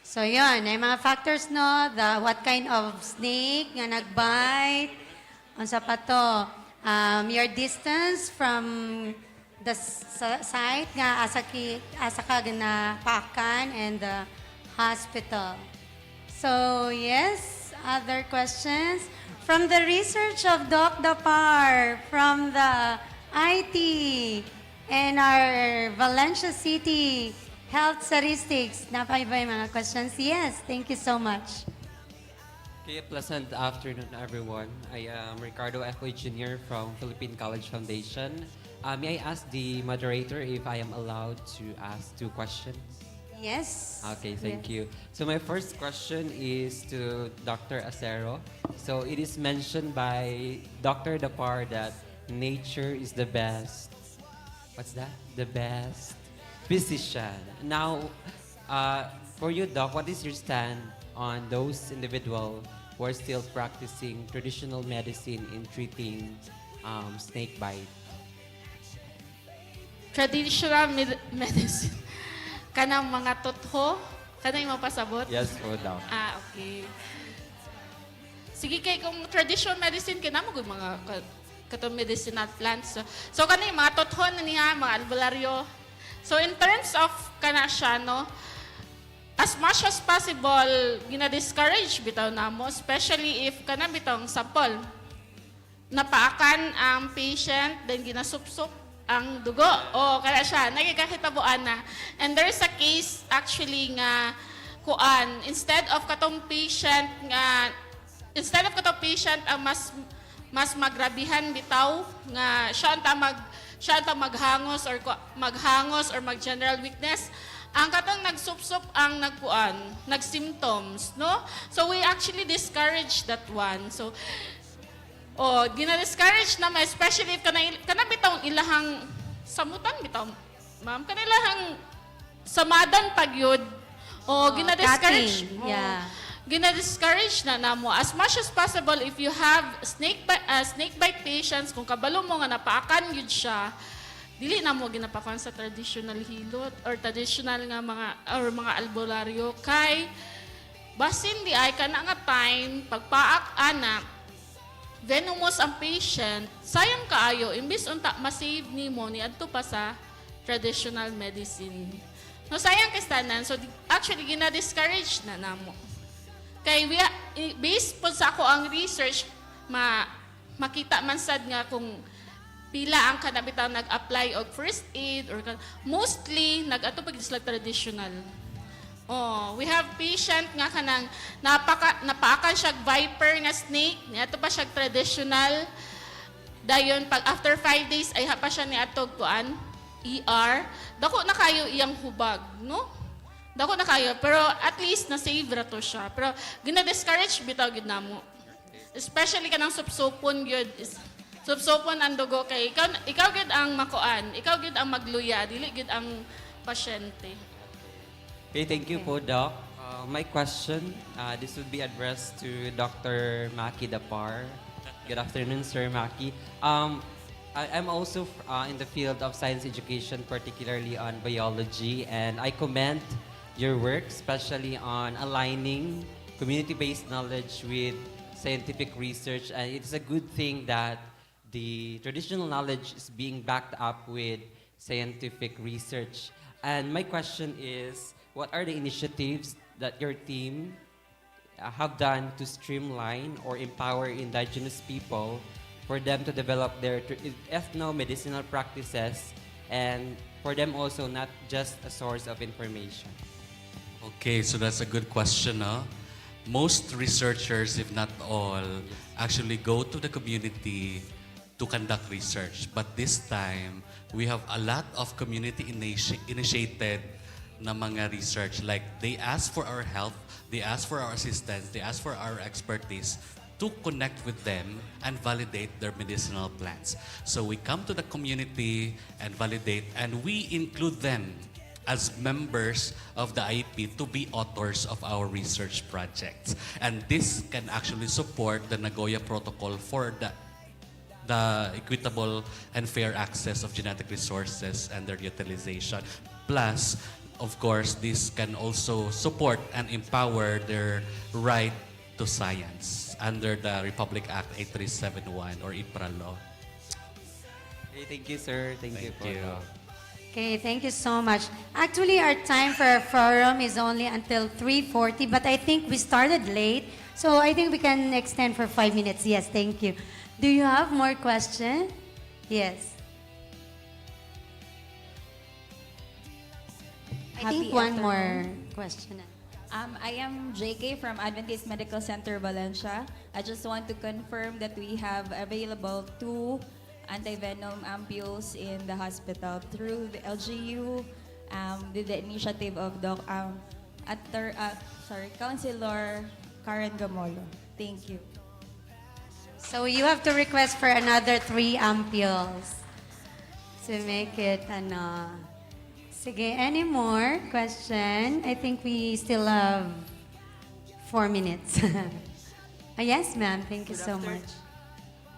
So yun, ay mga factors no, what kind of snake nga nagbite, unsa pa to, your distance from the site nga asa ka ginapakan and the hospital. So yes, other questions from the research of Doc Dapar from the IT and our Valencia City Health Statistics. Napay ba yung mga questions? Yes, thank you so much. Okay, pleasant afternoon, everyone. I am Ricardo Eco Engineer from Philippine College Foundation. May I ask the moderator if I am allowed to ask 2 questions? Yes. Okay, thank you. So my first question is to Dr. Acero. So it is mentioned by Dr. Dapar that nature is the best. What's that? The best physician. Now, for you, Doc, what is your stand on those individuals who are still practicing traditional medicine in treating snake bite? Traditional medicine. Kanang mga tutho, kanang mapasabot? Yes po, Doc. Okay. Sige kay kung traditional medicine, kinamo mga katong medicinal plants. So kani mga tothon na niya, mga albularyo. So in terms of kana siya, no, as much as possible, gina-discourage bitaw namo, especially if kana bitong sample. Napaakan ang patient, then ginasupsup ang dugo. O kaya siya, nagkakitabuan na. And there's a case actually nga kuan, instead of katong patient ang mas magrabihan bitaw nga siya ang maghangos or mag general weakness, ang katong nagsupsup ang nag-symptoms, no? So we actually discourage that one. So gina-discourage naman, especially if kana bitong ilahang samutan bitaw, ma'am, kanilahang samadan pagyud. Gina-discourage. Cutting, yeah. Gina-discourage na namo. As much as possible, if you have snake bite patients, kung kabalo mo nga napaakan yun siya, dili na mo ginapakuan sa traditional hilot or traditional nga mga albularyo kay basin di ay kana nga time pagpaak anak venomous ang patient, sayang kaayo imbis unta ma-save nimo ni adto pa sa traditional medicine. No, sayang kastanan. So actually gina-discourage na namo. Kay based po sa ako ang research, makita man sad nga kung pila ang kanabitaw nag-apply og first aid or mostly nag-ato pag isla traditional. We have patient nga kanang napaakan siya viper nga snake, niadto pa siya traditional. Dayon pag after 5 days ay hapa siya niadto kuan ER. Dako na kayo iyang hubag, no? Dako na kayo, pero at least na-save ra to siya. Pero gina-discourage bitaw gid namo. Especially kanang supsupon gyud. Supsupon ang dugo kay ikaw gid ang makuan, ikaw gid ang magluya, dili gid ang pasyente. Okay, thank you po, Doc. My question, this would be addressed to Dr. Maki Dapar. Good afternoon, Sir Maki. I'm also in the field of science education, particularly on biology, and I commend your work, especially on aligning community-based knowledge with scientific research. And it's a good thing that the traditional knowledge is being backed up with scientific research. And my question is, what are the initiatives that your team have done to streamline or empower indigenous people for them to develop their ethno-medicinal practices and for them also not just a source of information? Okay, so that's a good question, no? Most researchers, if not all, actually go to the community to conduct research. But this time, we have a lot of community-initiated na mga research. Like, they ask for our help, they ask for our assistance, they ask for our expertise to connect with them and validate their medicinal plants. So we come to the community and validate, and we include them as members of the IEP to be authors of our research projects. And this can actually support the Nagoya Protocol for the equitable and fair access of genetic resources and their utilization. Plus, of course, this can also support and empower their right to science under the Republic Act 8371 or IPRA law. Okay, thank you, sir. Thank you. Okay, thank you so much. Actually, our time for our forum is only until 3:40, but I think we started late, so I think we can extend for 5 minutes. Yes, thank you. Do you have more questions? Yes. I think one more question. I am JK from Adventist Medical Center, Valencia. I just want to confirm that we have available 2 anti-venom ampules in the hospital through the LGU with the initiative of Councilor Karen Gamolo. Thank you. So you have to request for another 3 ampules to make it Sige, any more question? I think we still have 4 minutes. Yes, ma'am. Thank you so much.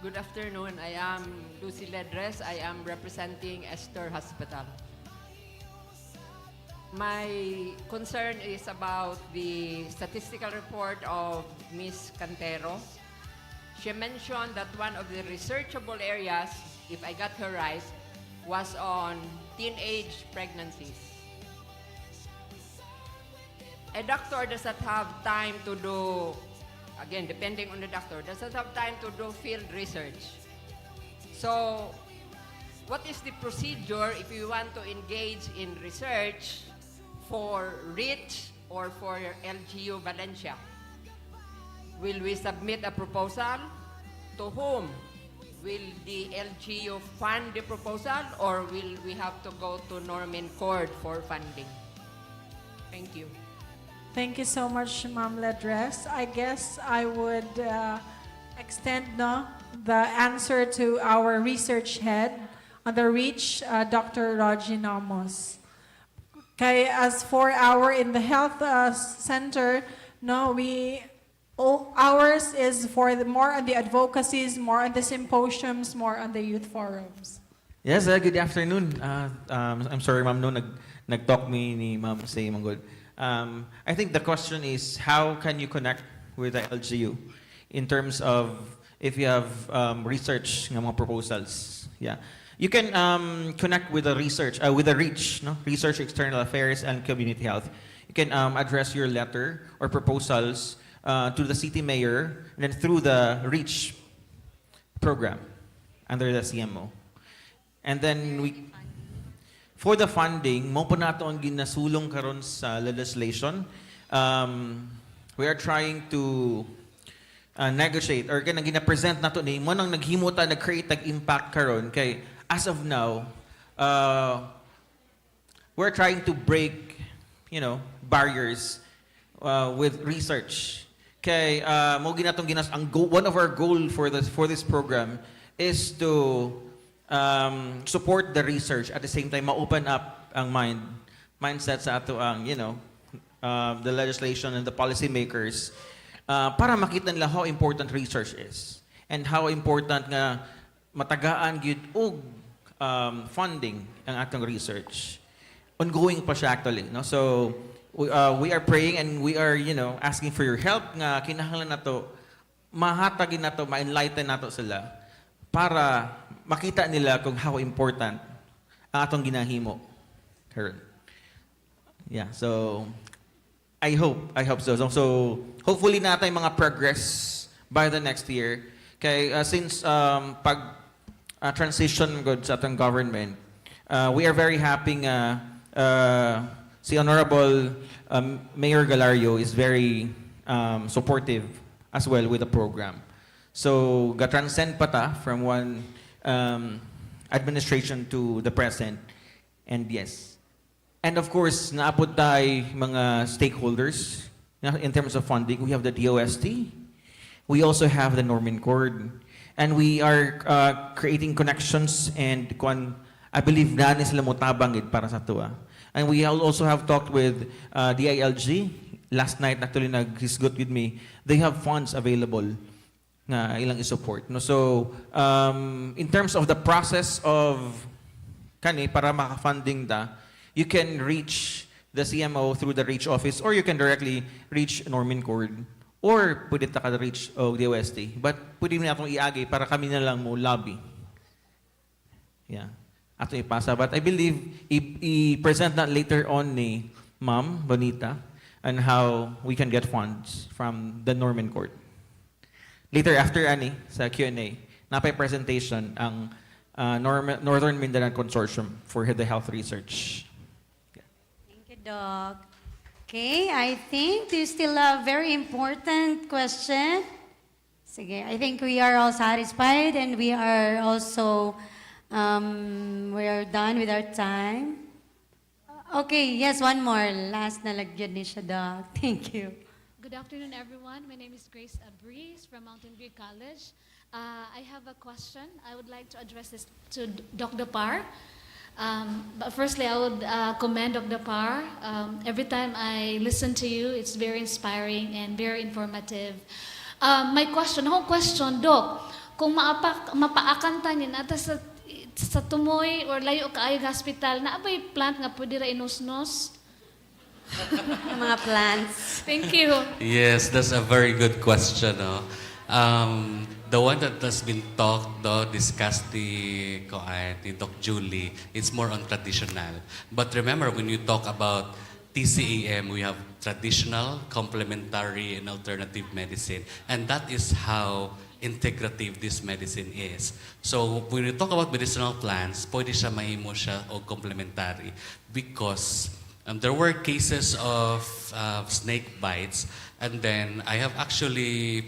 Good afternoon. I am Lucy Ledres. I am representing Esther Hospital. My concern is about the statistical report of Miss Cantero. she mentioned that one of the researchable areas, if I got her right, was on teenage pregnancies. A doctor doesn't have time to do, again, depending on the doctor, doesn't have time to do field research. So, what is the procedure if you want to engage in research for REACH or for LGU Valencia? Will we submit a proposal? To whom? Will the LGU fund the proposal or will we have to go to Norman Court for funding? Thank you. Thank you so much, Ma'am Ledres. I guess I would extend the answer to our research head on the REACH, Dr. Rogie Namos. Okay, as for our in the health center, ours is for more on the advocacies, more on the symposiums, more on the youth forums. Yes, good afternoon. I'm sorry, ma'am, no, nag-talk ni ma'am sa Manggod. I think the question is, how can you connect with the LGU in terms of if you have research ng mga proposals? Yeah. You can connect with the research, with the REACH, no? Research, External Affairs, and Community Health. You can address your letter or proposals to the city mayor and then through the REACH program under the CMO. And then for the funding, mo po nato ang ginasulong karon sa legislation. We are trying to negotiate or kanang gina-present nato ni mo nang naghimuta nag-create impact karon kay as of now we're trying to break barriers with research. Kay mo ginatong one of our goal for this program is to support the research at the same time ma-open up ang mindset sa ato ang the legislation and the policy makers para makita nila how important research is and how important nga matagaan gyud og funding ang atong research. Ongoing pa siya actually, no? So we are praying and we are asking for your help nga kinahanglan nato mahatagin nato ma-enlighten nato sila para makita nila kung how important ang atong ginahimo karon. Yeah, so I hope so. So hopefully natay mga progress by the next year. Kay since pag transition good sa atong government, we are very happy nga si Honorable Mayor Galario is very supportive as well with the program. So ga-transcend pa ta from one administration to the present. And yes. And of course, naapod tayo mga stakeholders in terms of funding. We have the DOST. We also have the Norman Court. And we are creating connections and I believe na sila motabang para sa tuwa. And we also have talked with DILG. Last night, actually, nag-hisgot with me. They have funds available na ilang isupport. No? So, in terms of the process of para maka-funding you can reach the CMO through the REACH office or you can directly reach Norman Court or pwede ta ka-reach DOST. But pwede mo na itong iagay para kami na lang mo lobby. Yeah. Ato ipasa. But I believe i-present na later on ni Ma'am Bonita and how we can get funds from the Norman Court. Later, after sa Q&A, napay presentation ang Northern Mindanao Consortium for the Health Research. Thank you, Doc. Okay, I think there's still a very important question. Sige, I think we are all satisfied and we are also we are done with our time. Okay, yes, one more. Last na lagyan ni siya, Doc. Thank you. Good afternoon, everyone. My name is Grace Abris from Mountain View College. I have a question. I would like to address this to Dr. Par. But firstly, I would commend Dr. Par. Every time I listen to you, it's very inspiring and very informative. My question, Doc, kung mapaakan ta niya nata sa tumoy or layo kaayong hospital, na abay plant nga pwede ra inusnos? Mga plants. Thank you. Yes, that's a very good question. No? The one that has been talked, discussed ni Doc Julie, it's more on traditional. But remember, when you talk about TCAM, we have traditional, complementary, and alternative medicine. And that is how integrative this medicine is. So when you talk about medicinal plants, pwede siya mahimo siya o complementary because there were cases of snake bites, and then I have actually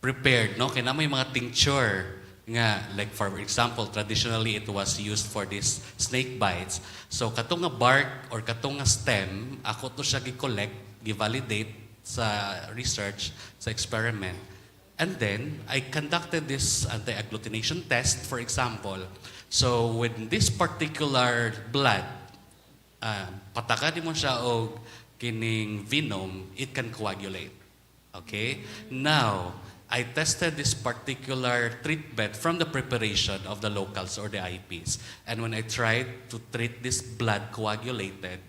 prepared, no? Kaya na may mga tincture nga, like for example, traditionally it was used for these snake bites. So katong nga bark or katong nga stem, ako to siya gi-collect, gi-validate sa research, sa experiment. And then, I conducted this anti-agglutination test, for example. So, with this particular blood, patakadi mo siya og kining venom, it can coagulate. Okay? Now, I tested this particular treatment from the preparation of the locals or the IPs. And when I tried to treat this blood coagulated,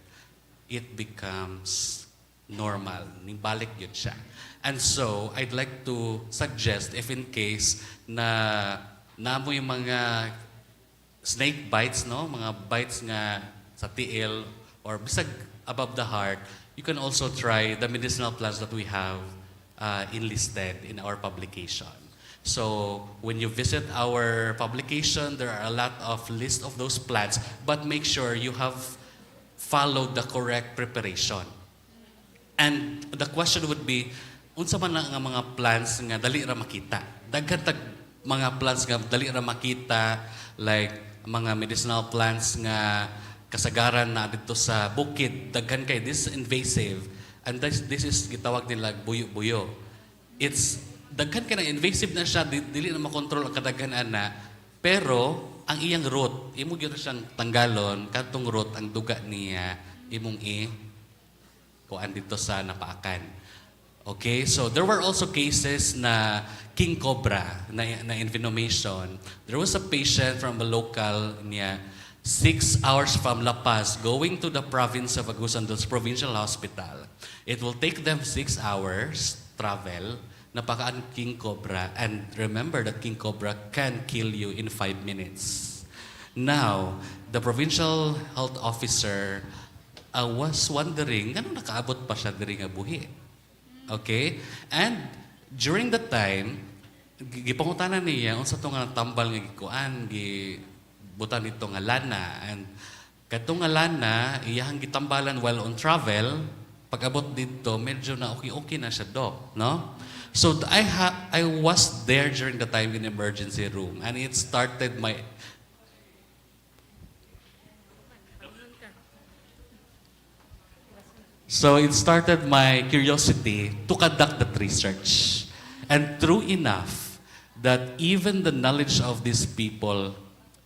it becomes normal. Nibalik yun siya. And so, I'd like to suggest, if in case na namo yung mga snake bites, no? Mga bites nga sa tiil or bisag above the heart, you can also try the medicinal plants that we have enlisted in our publication. So, when you visit our publication, there are a lot of list of those plants, but make sure you have followed the correct preparation. And the question would be, unsa man na nga mga plants nga dali ra makita? Daghan tag mga plants nga dali ra makita, like mga medicinal plants nga kasagaran na dito sa bukid, daghan kay this invasive. And this is gitawag nila buyo-buyo. It's daghan kay na invasive na siya, dili na makontrol ang kadaghanan na, pero ang iyang root, imo gyud siyang tanggalon, kadtong root ang duga niya imong kuan dito sa napaakan. Okay, so there were also cases na king cobra na envenomation. There was a patient from a local niya, 6 hours from La Paz going to the province of Agusan del Provincial Hospital. It will take them 6 hours travel, napakaan king cobra, and remember that king cobra can kill you in 5 minutes. Now, the provincial health officer was wondering, ano nakaabot pa siya diri nga buhi? Okay? And during that time, gipangutanan niya unsa to nga tambal nga gikuan, gibutan dito nga lana, and kadtong nga lana iyang gitambalan while on travel, pag-abot dito medyo na okay na siya no? So I was there during the time in emergency room, and it started my So it started my curiosity to conduct that research. And true enough that even the knowledge of these people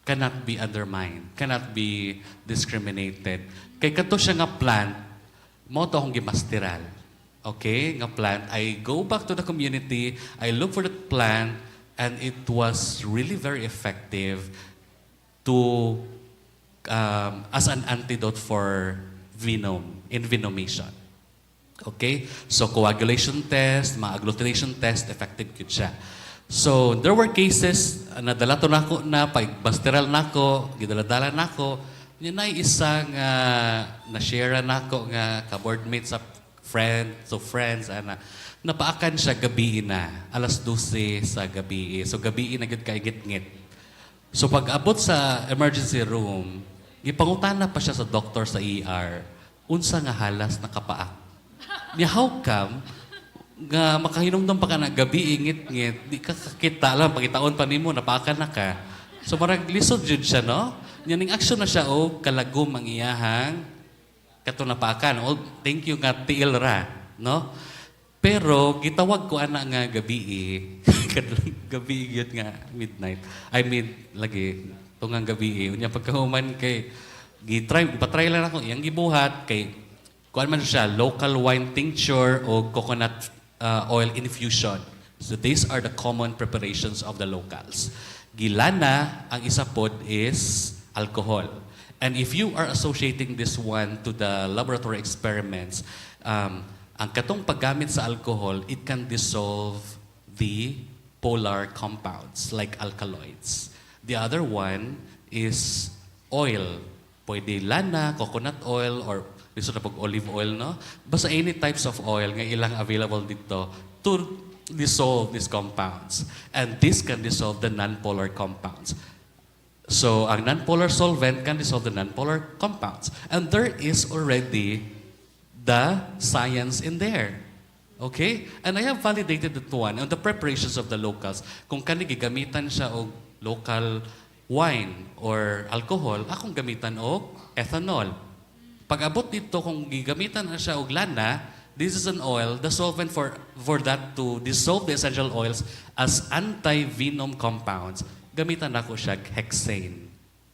cannot be undermined, cannot be discriminated. Kay kato siya nga plant, mo to akong gimasteral. Okay, nga plant. I go back to the community, I look for that plant, and it was really very effective to as an antidote for envenomation. Okay? So, coagulation test, mga agglutination test, effective yun siya. So, there were cases, nadala to nako na, pagbasteral nako, gidaladala nako, yun ay isang na-share nako nga ka-boardmate sa friends, napaakan siya gabi na, alas 12 sa gabi. So, gabi na gid kay ngit-ngit. So, pag abot sa emergency room, gipangutana pa siya sa doktor sa ER, unsa nga halas nakapaak. Ni how come nga makahinumdum pa ka na gabi ingit-ngit, di ka kakita lang, pagitaon pa nimo napaakan na ka. So marag lisod jud siya, no? Ning action na siya kalagom ang iyahang kato napaakan. Thank you nga tiil ra, no? Pero gitawag ko ana nga gabi gabi gyud nga midnight. Lagi tungang gabi unya pagkahuman kay ipatry lang ako iyang gibuhat kay kuan man siya local wine tincture o coconut oil infusion. So these are the common preparations of the locals. Gilana, ang isa pod is alcohol. And if you are associating this one to the laboratory experiments, ang katong paggamit sa alcohol, it can dissolve the polar compounds like alkaloids. The other one is oil. Pwede lana, coconut oil, or gusto na pag olive oil, no? Basta any types of oil nga ilang available dito to dissolve these compounds. And this can dissolve the non-polar compounds. So, ang non-polar solvent can dissolve the non-polar compounds. And there is already the science in there. Okay? And I have validated that one on the preparations of the locals. Kung kanigigamitan siya og local wine or alcohol, akong gamitan og ethanol. Pag-abot dito, kung gigamitan na siya og lana, this is an oil, the solvent for that to dissolve the essential oils as anti-venom compounds, gamitan ako siya hexane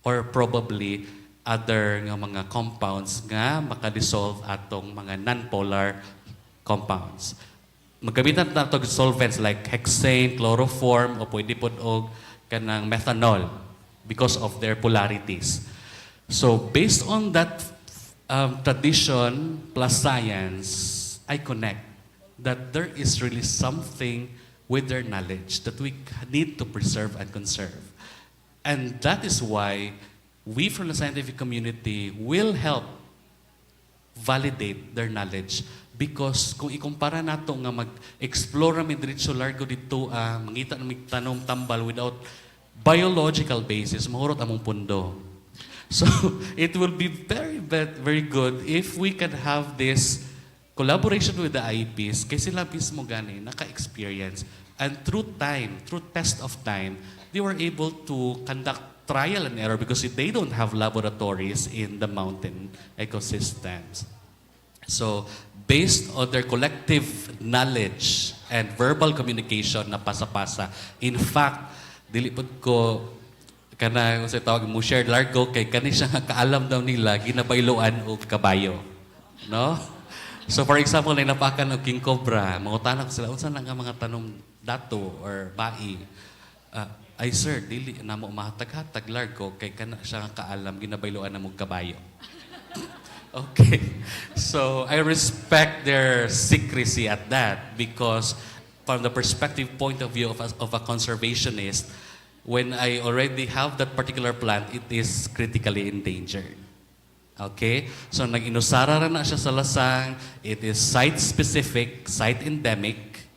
or probably other nga mga compounds nga makadissolve atong mga non-polar compounds. Magamitan na ito solvents like hexane, chloroform, o pwede po og kanang methanol because of their polarities. So based on that tradition plus science, I connect that there is really something with their knowledge that we need to preserve and conserve. And that is why we from the scientific community will help validate their knowledge. Because kung ikumpara nato nga mag-explore na diretso largo dito, mangita na tanom tambal without biological basis, mahurot among pundo. So it will be very good if we can have this collaboration with the IEPs, kasi sila mismo gani, naka-experience. And through test of time, they were able to conduct trial and error because they don't have laboratories in the mountain ecosystems. So, based on their collective knowledge and verbal communication na pasa-pasa, in fact, dili pod ko kana sa tawag mo share largo kay kani siya nga kaalam daw nila ginabayloan og kabayo, no? So for example, na napakan og king cobra, mangutana ko sila unsa na nga mga tanom dato or bai. Ay sir, dili na mo mahatag-hatag largo kay kana siya nga kaalam ginabayloan na mo kabayo. Okay. So I respect their secrecy at that because from the perspective point of view of a conservationist, when I already have that particular plant, it is critically endangered. Okay? So nag-inusara na siya sa lasang, it is site-specific, site-endemic,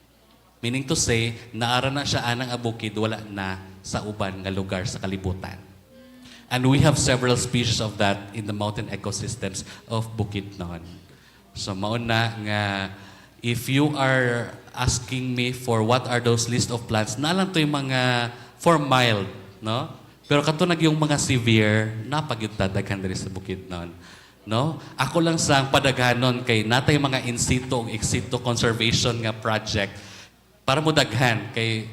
meaning to say, naara na siya anang abukid, wala na sa uban nga lugar sa kalibutan. And we have several species of that in the mountain ecosystems of Bukidnon. So mauna nga, if you are asking me for what are those list of plants, nalang to yung mga for mild, no? Pero katunag yung mga severe, napagyutadaghan diri sa Bukidnon. No? Ako lang sang padaghanon kay natay mga in situ o ex situ conservation nga project para mo daghan kay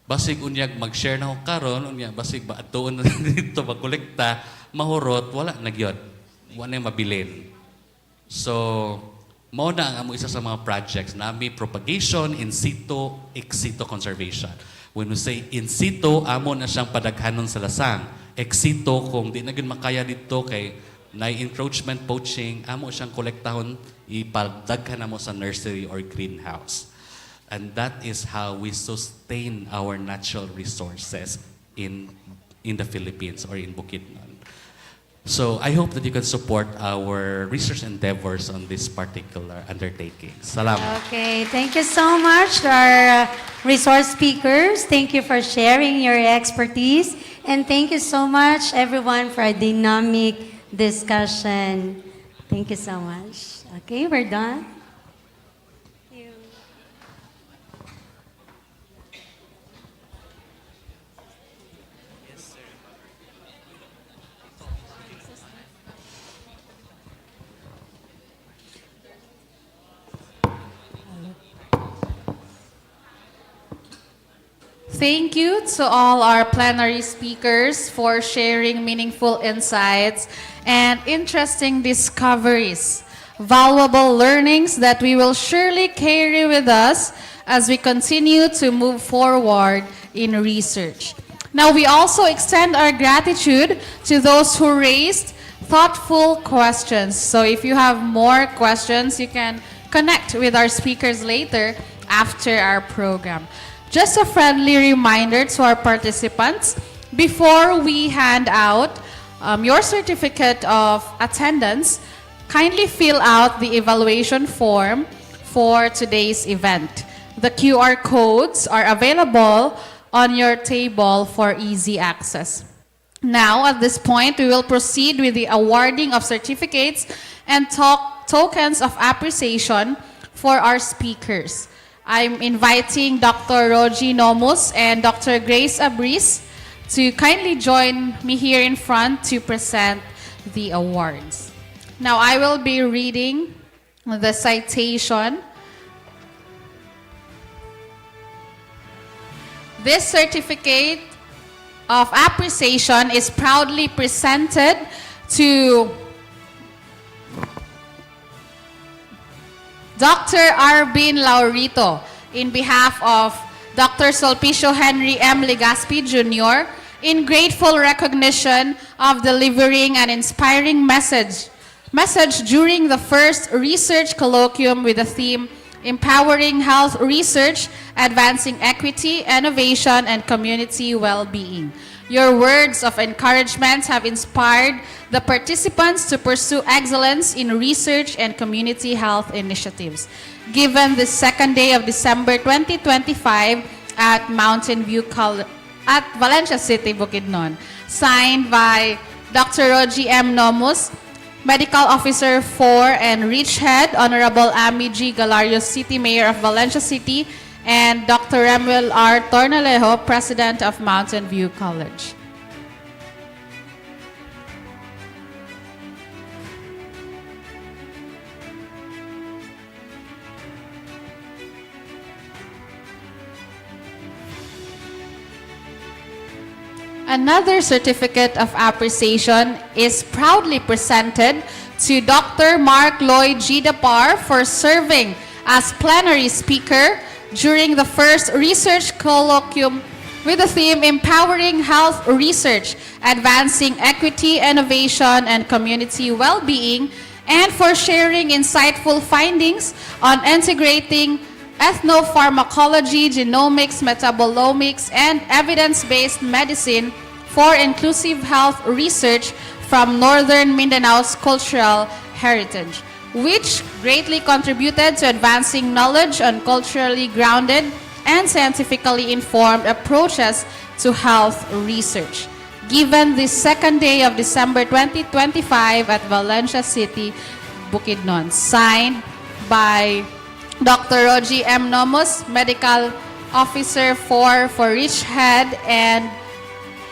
basig unyag mag-share na ko karon unya basig ba atuon na dito magkolekta mahurot wala nagyod wala mabilin. So mao na ang amo isa sa mga projects nami propagation in situ ex situ conservation. When we say in situ, amo na siyang padaghanon sa lasang. Ex situ, kung di na gyud makaya dito kay na encroachment poaching, amo siyang kolektahon, ipadaghan na mo sa nursery or greenhouse. And that is how we sustain our natural resources in the Philippines or in Bukidnon. So I hope that you can support our research endeavors on this particular undertaking. Salamat. Okay, thank you so much to our resource speakers. Thank you for sharing your expertise. And thank you so much, everyone, for a dynamic discussion. Thank you so much. Okay, we're done. Thank you to all our plenary speakers for sharing meaningful insights and interesting discoveries, valuable learnings that we will surely carry with us as we continue to move forward in research. Now, we also extend our gratitude to those who raised thoughtful questions. So if you have more questions, you can connect with our speakers later after our program. Just a friendly reminder to our participants, before we hand out your certificate of attendance, kindly fill out the evaluation form for today's event. The QR codes are available on your table for easy access. Now, at this point, we will proceed with the awarding of certificates and tokens of appreciation for our speakers. I'm inviting Dr. Rogie Nomus and Dr. Grace Abris to kindly join me here in front to present the awards. Now, I will be reading the citation. This certificate of appreciation is proudly presented to Dr. Arbin Laurito in behalf of Dr. Sulpicio Henry M. Legaspi Jr. in grateful recognition of delivering an inspiring message during the first research colloquium with the theme Empowering Health Research, Advancing Equity, Innovation, and Community Well-Being. Your words of encouragement have inspired the participants to pursue excellence in research and community health initiatives. Given the second day of December 2025 at Mountain View College at Valencia City, Bukidnon. Signed by Dr. Rogie M. Nomus, Medical Officer 4 and Reach Head, Honorable Ami G. Galario, City Mayor of Valencia City, and Dr. Remuel R. Tornalejo, President of Mountain View College. Another certificate of appreciation is proudly presented to Dr. Mark Lloyd G. Dapar for serving as plenary speaker during the first research colloquium with the theme Empowering Health Research, Advancing Equity, Innovation, and Community Well-Being, and for sharing insightful findings on integrating ethnopharmacology, genomics, metabolomics, and evidence-based medicine for inclusive health research from Northern Mindanao's cultural heritage, which greatly contributed to advancing knowledge on culturally grounded and scientifically informed approaches to health research. Given the second day of December 2025 at Valencia City, Bukidnon, signed by Dr. Rogie M. Nomus, Medical Officer 4 for Rich Head, and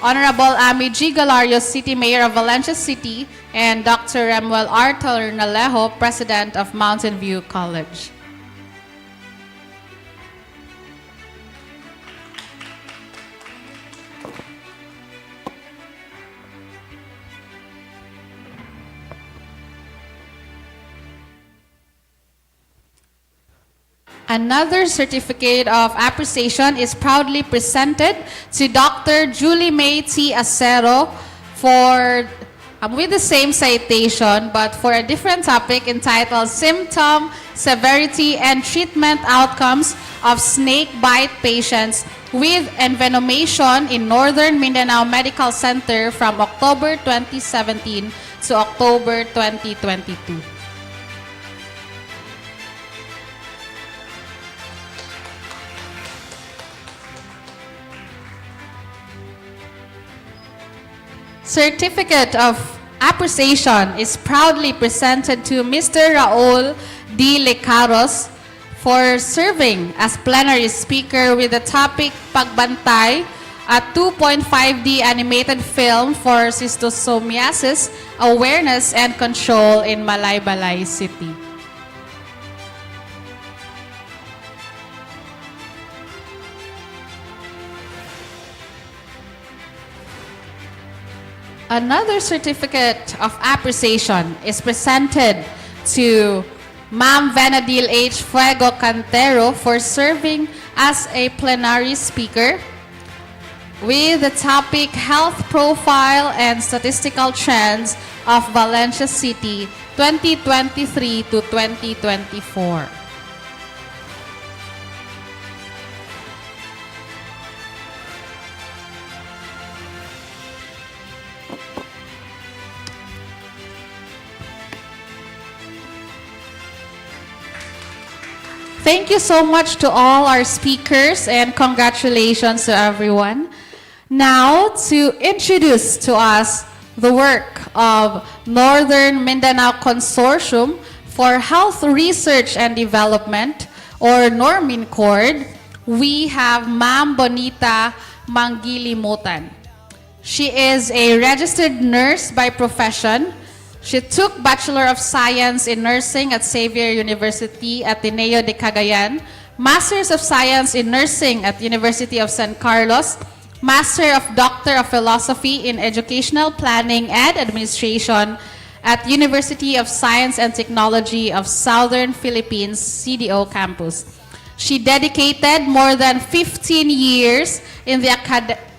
Honorable Ami G. Galario, City Mayor of Valencia City, and Dr. Remuel R. Tornalejo, President of Mountain View College. Another certificate of appreciation is proudly presented to Dr. Julie May T. Acero for, with the same citation, but for a different topic entitled Symptom, Severity, and Treatment Outcomes of Snake Bite Patients with Envenomation in Northern Mindanao Medical Center from October 2017 to October 2022. Certificate of appreciation is proudly presented to Mr. Raul D. Lecaros for serving as plenary speaker with the topic Pagbantay, a 2.5D animated film for schistosomiasis awareness and control in Malaybalay City. Another certificate of appreciation is presented to Ma'am Venadil H. Fuego Cantero for serving as a plenary speaker with the topic Health Profile and Statistical Trends of Valencia City 2023 to 2024. thank you so much to all our speakers and congratulations to everyone. Now, to introduce to us the work of Northern Mindanao Consortium for Health Research and Development, or NORMINCORD, we have Ma'am Bonita Mangilimutan. She is a registered nurse by profession. She took Bachelor of Science in Nursing at Xavier University Ateneo de Cagayan, Masters of Science in Nursing at University of San Carlos, Master of Doctor of Philosophy in Educational Planning and Administration at University of Science and Technology of Southern Philippines CDO campus. She dedicated more than 15 years in the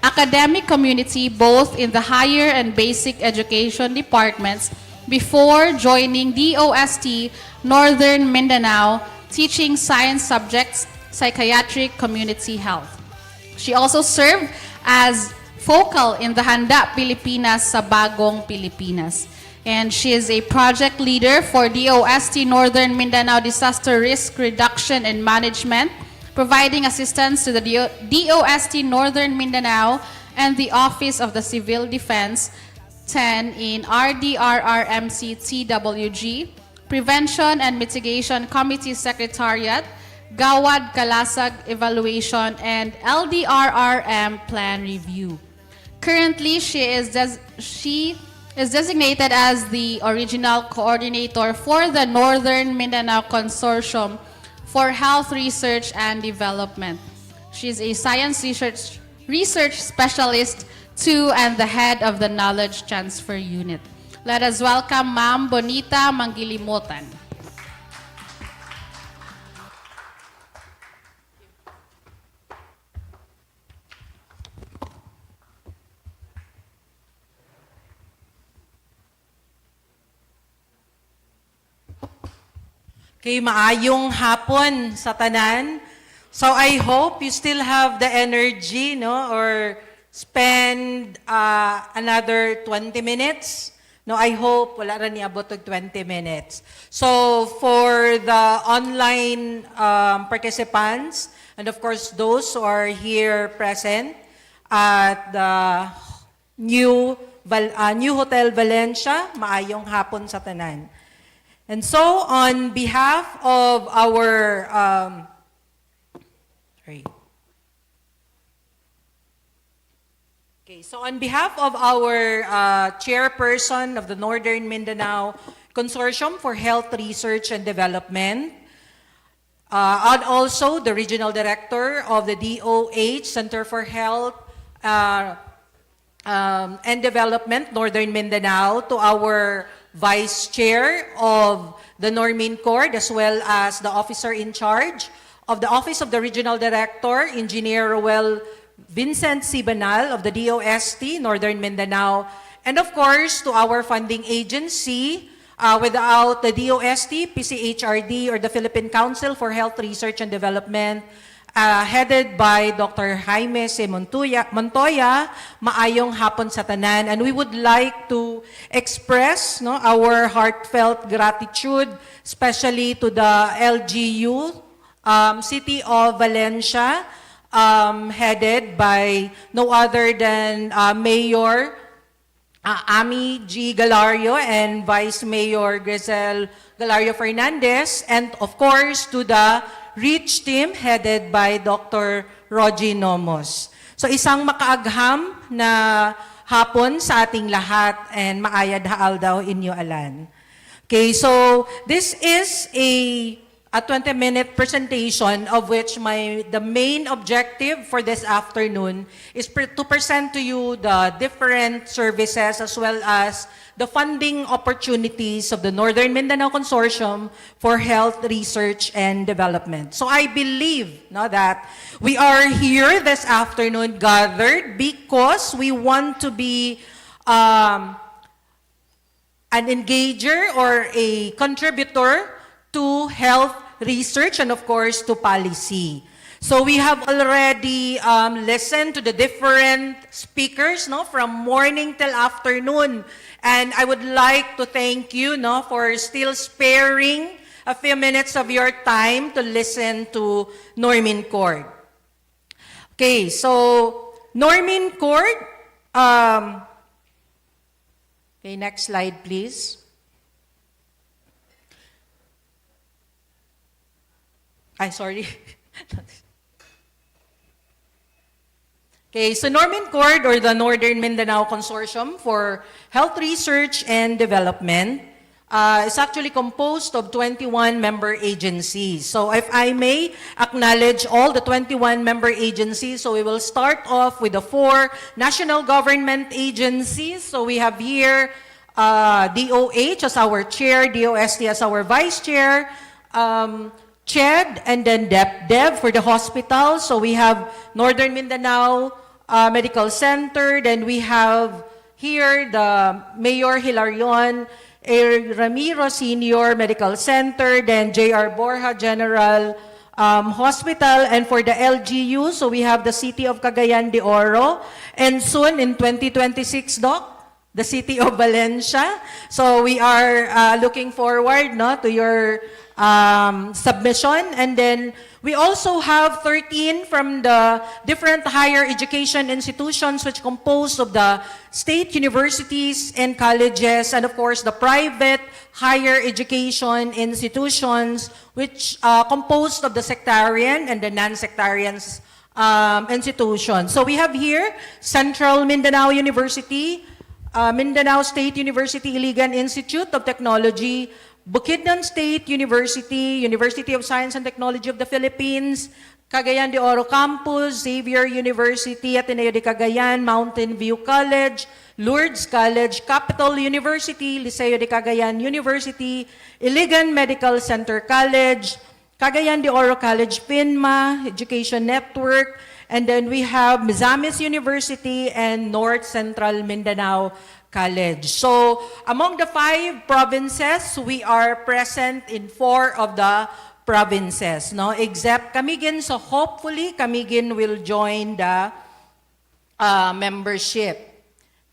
academic community, both in the higher and basic education departments, before joining DOST Northern Mindanao, teaching science subjects, psychiatric community health. She also served as focal in the Handa Pilipinas sa Bagong Pilipinas. And she is a project leader for DOST Northern Mindanao Disaster Risk Reduction and Management, providing assistance to the DOST Northern Mindanao and the Office of the Civil Defense 10 in RDRRMC TWG, Prevention and Mitigation Committee Secretariat, Gawad Kalasag Evaluation, and LDRRM Plan Review. Currently, she is designated as the original coordinator for the Northern Mindanao Consortium for Health Research and Development. She is a science research specialist too and the head of the Knowledge Transfer Unit. Let us welcome Ma'am Bonita Mangilimutan. Kay maayong hapon sa tanan. So I hope you still have the energy, no, or spend another 20 minutes. No, I hope wala ra niabot og 20 minutes. So for the online participants, and of course those who are here present at the New Hotel Valencia, maayong hapon sa tanan. And so, on behalf of our, on behalf of our chairperson of the Northern Mindanao Consortium for Health Research and Development, and also the regional director of the DOH Center for Health and Development, Northern Mindanao, to our Vice Chair of the NORMINCORD, as well as the officer in charge of the Office of the Regional Director, Engineer Roel Vincent C. Banal of the DOST, Northern Mindanao, and of course to our funding agency. Without the DOST, PCHRD, or the Philippine Council for Health Research and Development, headed by Dr. Jaime C. Montoya, maayong hapon sa tanan. And we would like to express our heartfelt gratitude, especially to the LGU, City of Valencia, headed by no other than Mayor Ami G. Galario and Vice Mayor Grizel Galario Fernandez, and of course to the REACH team headed by Dr. Rogie Nomos. So isang makaagham na hapon sa ating lahat, and maayad haal daw inyo alan. Okay, so this is a 20-minute presentation, of which the main objective for this afternoon is to present to you the different services as well as the funding opportunities of the Northern Mindanao Consortium for Health Research and Development. So I believe that we are here this afternoon gathered because we want to be an engager or a contributor to health research and of course to policy. So we have already listened to the different speakers from morning till afternoon. And I would like to thank you for still sparing a few minutes of your time to listen to Normin Cord. Okay, so Normin Cord, okay, next slide, please. Sorry. Okay, so Normin Cord, or the Northern Mindanao Consortium for Health Research and Development, is actually composed of 21 member agencies. So if I may acknowledge all the 21 member agencies, so we will start off with the 4 national government agencies. So we have here DOH as our chair, DOST as our vice chair, CHED, and then DepDev for the hospital. So we have Northern Mindanao Medical Center, then we have here the Mayor Hilarion Ramiro Senior Medical Center, then J.R. Borja General Hospital, and for the LGU, so we have the City of Cagayan de Oro, and soon in 2026, Doc, the City of Valencia. So we are looking forward to your submission. And then we also have 13 from the different higher education institutions which compose of the state universities and colleges, and of course the private higher education institutions which composed of the sectarian and the non-sectarian institutions. So we have here Central Mindanao University, Mindanao State University Iligan Institute of Technology, Bukidnon State University, University of Science and Technology of the Philippines, Cagayan de Oro Campus, Xavier University, Ateneo de Cagayan, Mountain View College, Lourdes College, Capital University, Liceo de Cagayan University, Iligan Medical Center College, Cagayan de Oro College, PINMA, Education Network, and then we have Mizamis University and North Central Mindanao College. So among the 5 provinces, we are present in 4 of the provinces, except Camiguin. So hopefully Camiguin will join the membership.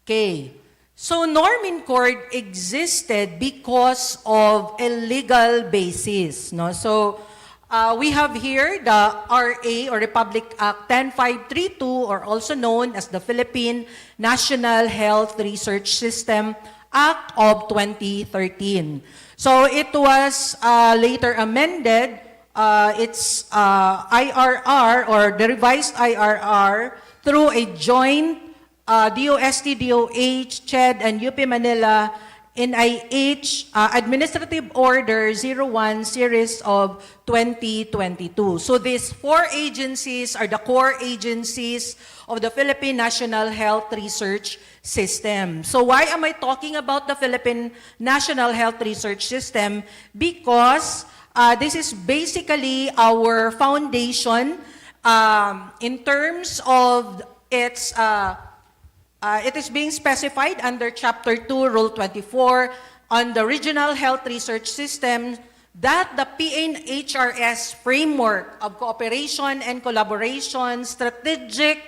Okay. So Normin Cord existed because of a legal basis. So we have here the RA, or Republic Act 10532, or also known as the Philippine National Health Research System Act of 2013. So it was later amended, its IRR, or the revised IRR, through a joint DOST, DOH, CHED, and UP Manila NIH Administrative Order 01 Series of 2022. So these 4 agencies are the core agencies of the Philippine National Health Research System. So why am I talking about the Philippine National Health Research System? Because this is basically our foundation in terms of its it is being specified under Chapter 2, Rule 24, on the Regional Health Research System, that the PNHRS framework of cooperation and collaboration, strategic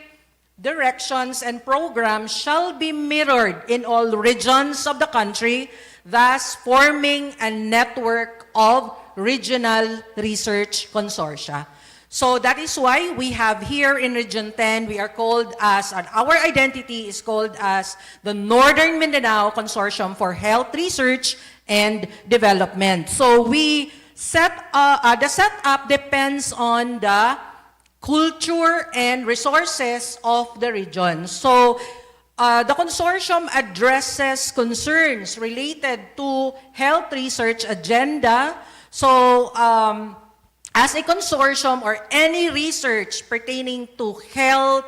directions, and programs shall be mirrored in all regions of the country, thus forming a network of regional research consortia. So that is why we have here in Region 10, we are called as, our identity is called as the Northern Mindanao Consortium for Health Research and Development. So we the setup depends on the culture and resources of the region. So the consortium addresses concerns related to health research agenda. So as a consortium, or any research pertaining to health,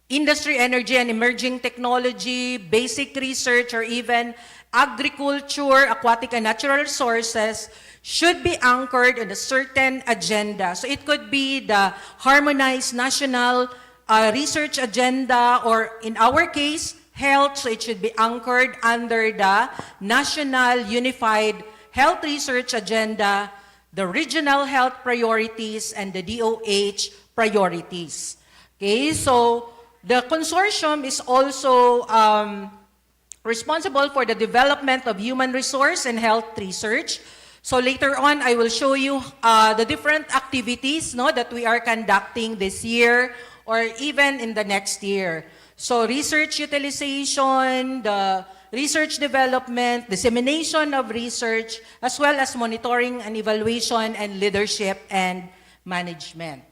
industry, energy, and emerging technology, basic research, or even agriculture, aquatic and natural resources, should be anchored on a certain agenda. So it could be the harmonized national research agenda, or in our case, health, so it should be anchored under the National Unified Health Research Agenda, the regional health priorities, and the DOH priorities. Okay, so the consortium is also responsible for the development of human resource and health research. So later on, I will show you the different activities that we are conducting this year or even in the next year. So research utilization, the research development, dissemination of research, as well as monitoring and evaluation and leadership and management.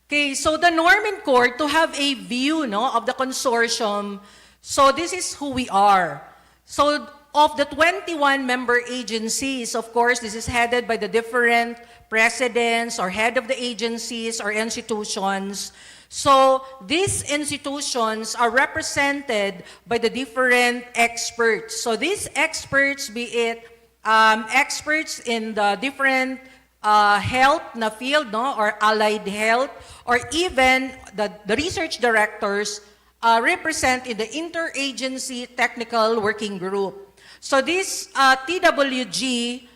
Okay, so the Norman Core, to have a view of the consortium, so this is who we are. So of the 21 member agencies, of course, this is headed by the different presidents or head of the agencies or institutions. So these institutions are represented by the different experts. So these experts, be it experts in the different health na field, or allied health, or even the research directors represent in the interagency technical working group. So this TWG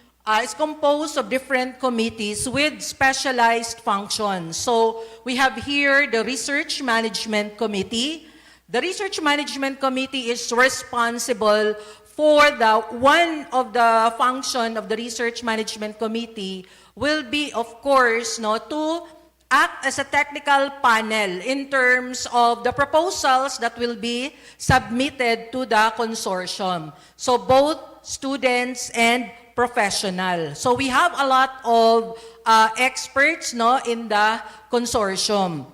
is composed of different committees with specialized functions. So we have here the Research Management Committee. The Research Management Committee is responsible for one of the function of the Research Management Committee will be, of course, to act as a technical panel in terms of the proposals that will be submitted to the consortium. So both students and professional. So we have a lot of experts in the consortium.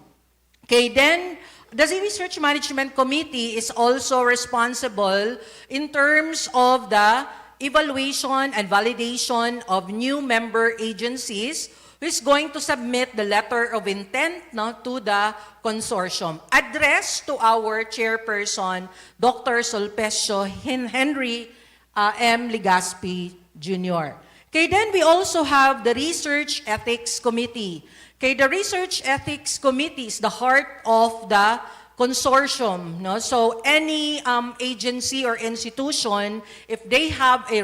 Okay, then the Research Management Committee is also responsible in terms of the evaluation and validation of new member agencies who is going to submit the letter of intent to the consortium, addressed to our chairperson, Dr. Sulpicio Henry M. Legaspi Jr. Okay, then we also have the Research Ethics Committee. Okay, the Research Ethics Committee is the heart of the consortium. So any agency or institution, if they have a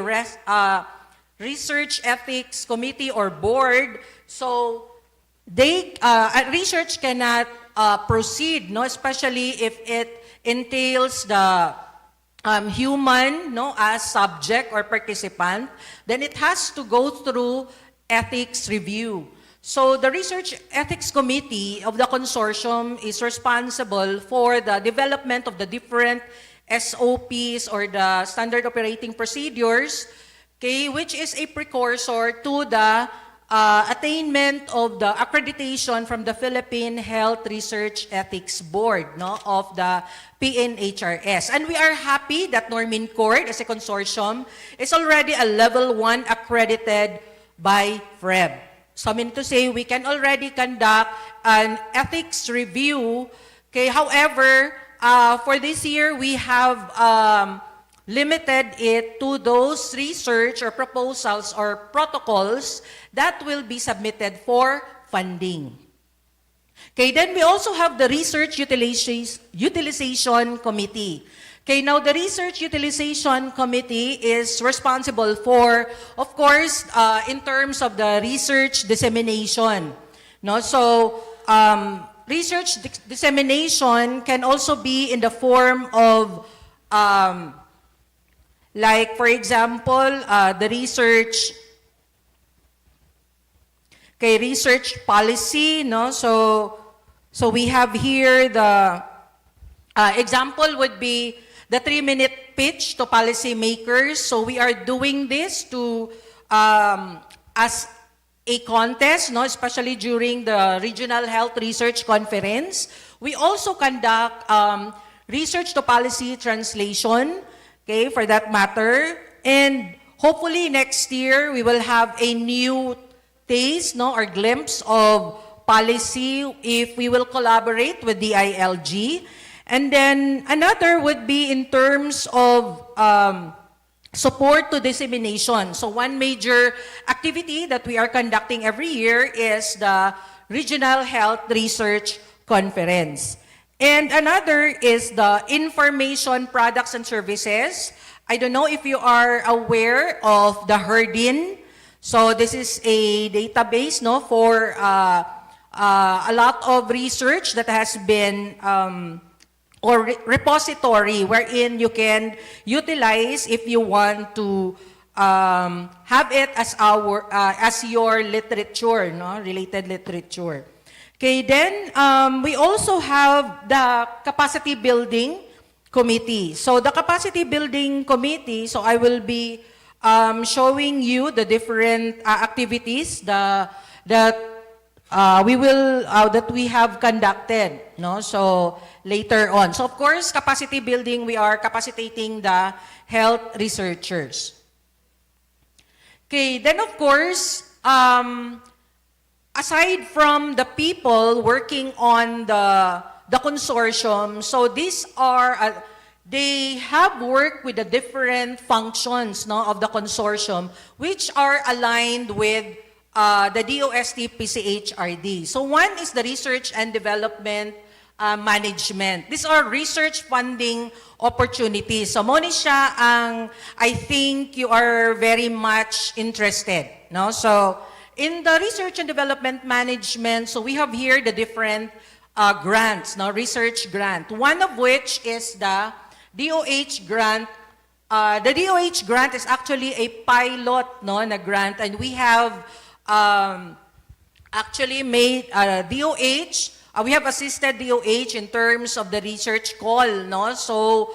Research Ethics Committee or board, so research cannot proceed, especially if it entails the human as subject or participant, then it has to go through ethics review. So the Research Ethics Committee of the consortium is responsible for the development of the different SOPs or the standard operating procedures, okay, which is a precursor to the attainment of the accreditation from the Philippine Health Research Ethics Board of the PNHRS. And we are happy that Normin Court as a consortium is already a level 1 accredited by FREB. So I mean to say we can already conduct an ethics review. Okay, however, for this year we have limited it to those research or proposals or protocols that will be submitted for funding. Okay, then we also have the Research Utilization Committee. Okay, now the Research Utilization Committee is responsible for, of course, in terms of the research dissemination. So research dissemination can also be in the form of like, for example, the research policy, So we have here the example would be the 3-minute pitch to policymakers. So we are doing this to as a contest, especially during the Regional Health Research Conference. We also conduct research to policy translation, okay, for that matter. And hopefully next year we will have a new taste, or glimpse of policy if we will collaborate with the ILG. And then another would be in terms of support to dissemination. So one major activity that we are conducting every year is the Regional Health Research Conference. And another is the information products and services. I don't know if you are aware of the HERDIN. So this is a database for a lot of research that has been or repository wherein you can utilize if you want to have it as your literature, no, related literature. Okay, then we also have the capacity building committee. So the capacity building committee, so I will be showing you the different activities that we have conducted, no? So later on. So of course, capacity building, we are capacitating the health researchers. Okay, then of course, aside from the people working on the consortium, so these are, they have worked with the different functions, no, of the consortium, which are aligned with the DOST PCHRD. So one is the research and development management. These are research funding opportunities. So mo ni siya ang I think you are very much interested, no? So in the research and development management, so we have here the different grants, no, research grant. One of which is the DOH grant. The DOH grant is actually a pilot, no, na grant, and we have actually made DOH. We have assisted DOH in terms of the research call, no? So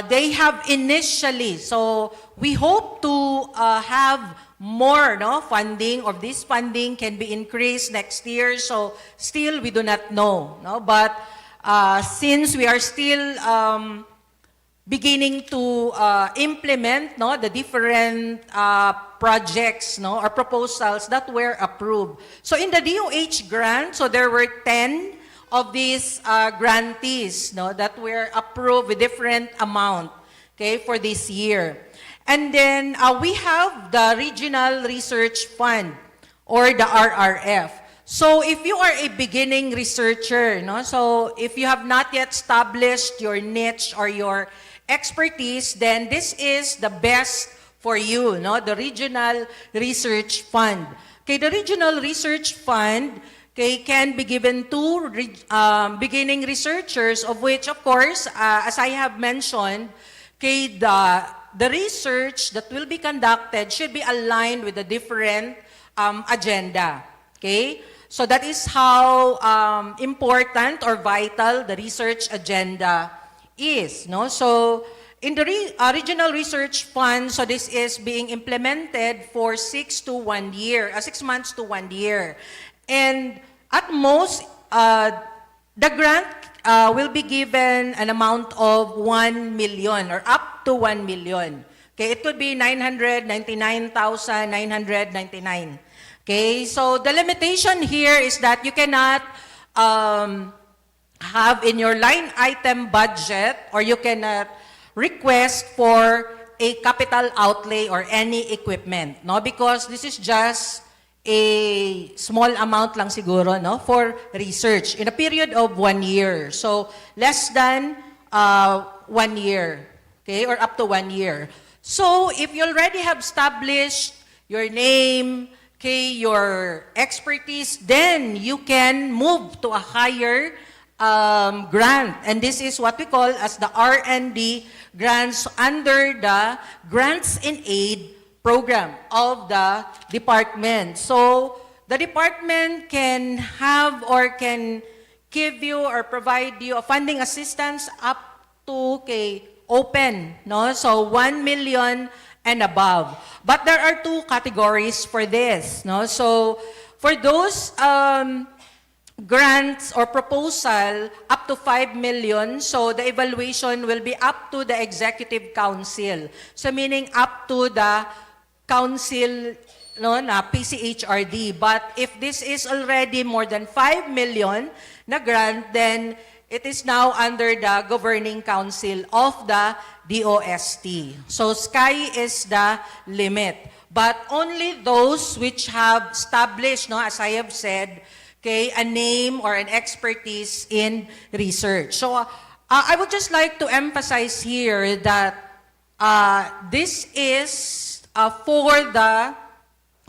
they have initially. So we hope to have more, no, funding, or this funding can be increased next year. So still we do not know, no? But since we are still beginning to implement, no, the different projects, no, or proposals that were approved. So in the DOH grant, so there were 10 of these grantees, no, that were approved with different amount, okay, for this year. And then we have the Regional Research Fund, or the RRF. So if you are a beginning researcher, no, so if you have not yet established your niche or your expertise, then this is the best for you, no? The Regional Research Fund. Okay, the Regional Research Fund, okay, can be given to beginning researchers, of which, of course, as I have mentioned, okay, the research that will be conducted should be aligned with the different agenda. Okay, so that is how important or vital the research agenda is, no? So in the Regional Research Fund, so this is being implemented for 6 months to 1 year. And at most, the grant will be given an amount of 1 million or up to 1 million. Okay, it could be 999,999. Okay, so the limitation here is that you cannot have in your line item budget, or you cannot request for a capital outlay or any equipment, no? Because this is just a small amount lang siguro, no, for research in a period of 1 year. So less than 1 year, okay, or up to 1 year. So if you already have established your name, okay, your expertise, then you can move to a higher grant. And this is what we call as the R&D grants under the Grants in Aid program of the department. So the department can have or can give you or provide you a funding assistance up to, okay, open, no? So 1 million and above. But there are two categories for this, no? So for those grants or proposal up to 5 million, so the evaluation will be up to the Executive Council. So meaning up to the council, no, na PCHRD. But if this is already more than 5 million na grant, then it is now under the governing council of the DOST. So sky is the limit. But only those which have established, no, as I have said, okay, a name or an expertise in research. So I would just like to emphasize here that this is for the,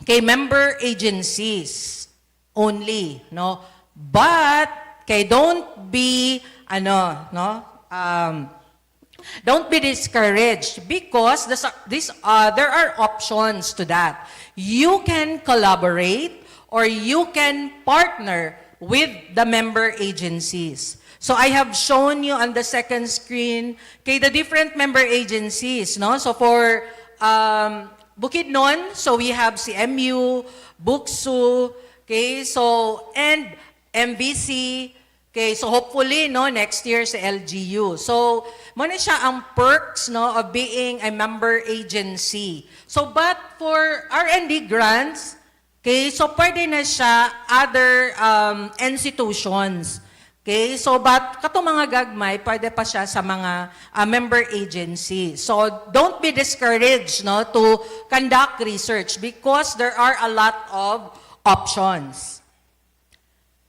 okay, member agencies only, no? But, okay, don't be don't be discouraged because there are options to that. You can collaborate or you can partner with the member agencies. So I have shown you on the second screen the different member agencies. No? So for Bukidnon, so we have CMU, Buksu, so, and MVC. So hopefully, next year sa LGU. So, muna siya ang perks, of being a member agency. So, but for R&D grants, so pwede na siya other institutions. So, but katong mga gagmay, pwede pa siya sa mga member agency. So, don't be discouraged, to conduct research because there are a lot of options.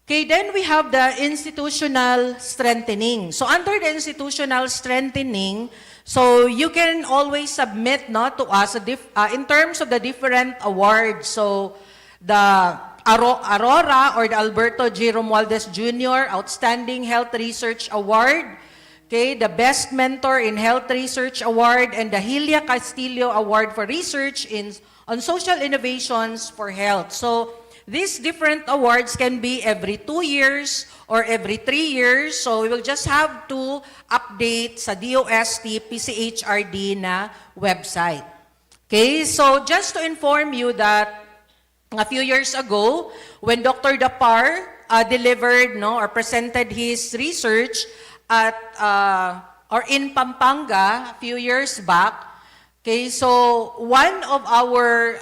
Then we have the institutional strengthening. So under the institutional strengthening, so you can always submit to us in terms of the different awards. So the Aurora or the Alberto G. Romualdez Jr. Outstanding Health Research Award, the Best Mentor in Health Research Award, and the Hilia Castillo Award for Research on Social Innovations for Health. So these different awards can be every 2 years or every 3 years. So we will just have to update sa DOST PCHRD na website. So just to inform you that a few years ago, when Dr. Dapar delivered or presented his research at or in Pampanga a few years back, so one of our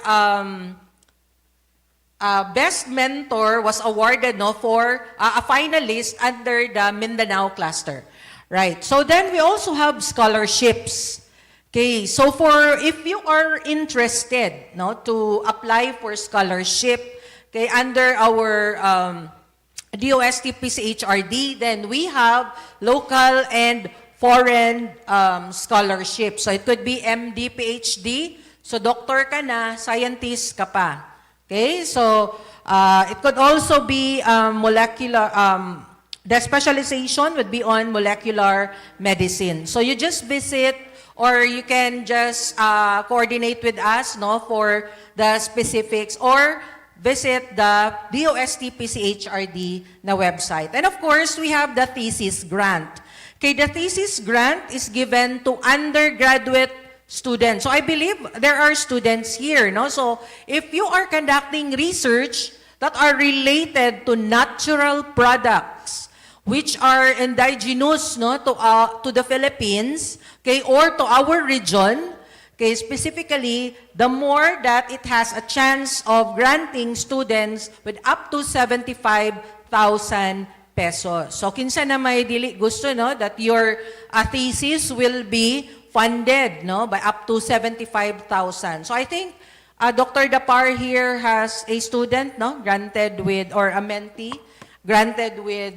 best mentor was awarded for a finalist under the Mindanao cluster. Right. So then we also have scholarships. So if you are interested to apply for scholarship under our DOST PCHRD, then we have local and foreign scholarships. So it could be MD, PhD. So doctor ka na, scientist ka pa. So it could also be molecular, the specialization would be on molecular medicine. So you just visit or you can just coordinate with us for the specifics or visit the DOST PCHRD na website. And of course, we have the thesis grant. The thesis grant is given to undergraduate students. So I believe there are students here. So if you are conducting research that are related to natural products which are indigenous to the Philippines, or to our region, specifically, the more that it has a chance of granting students with up to 75,000 pesos. So kinsa na may dili gusto that your thesis will be funded by up to 75,000. So I think Dr. Dapar here has a student granted with, or a mentee granted with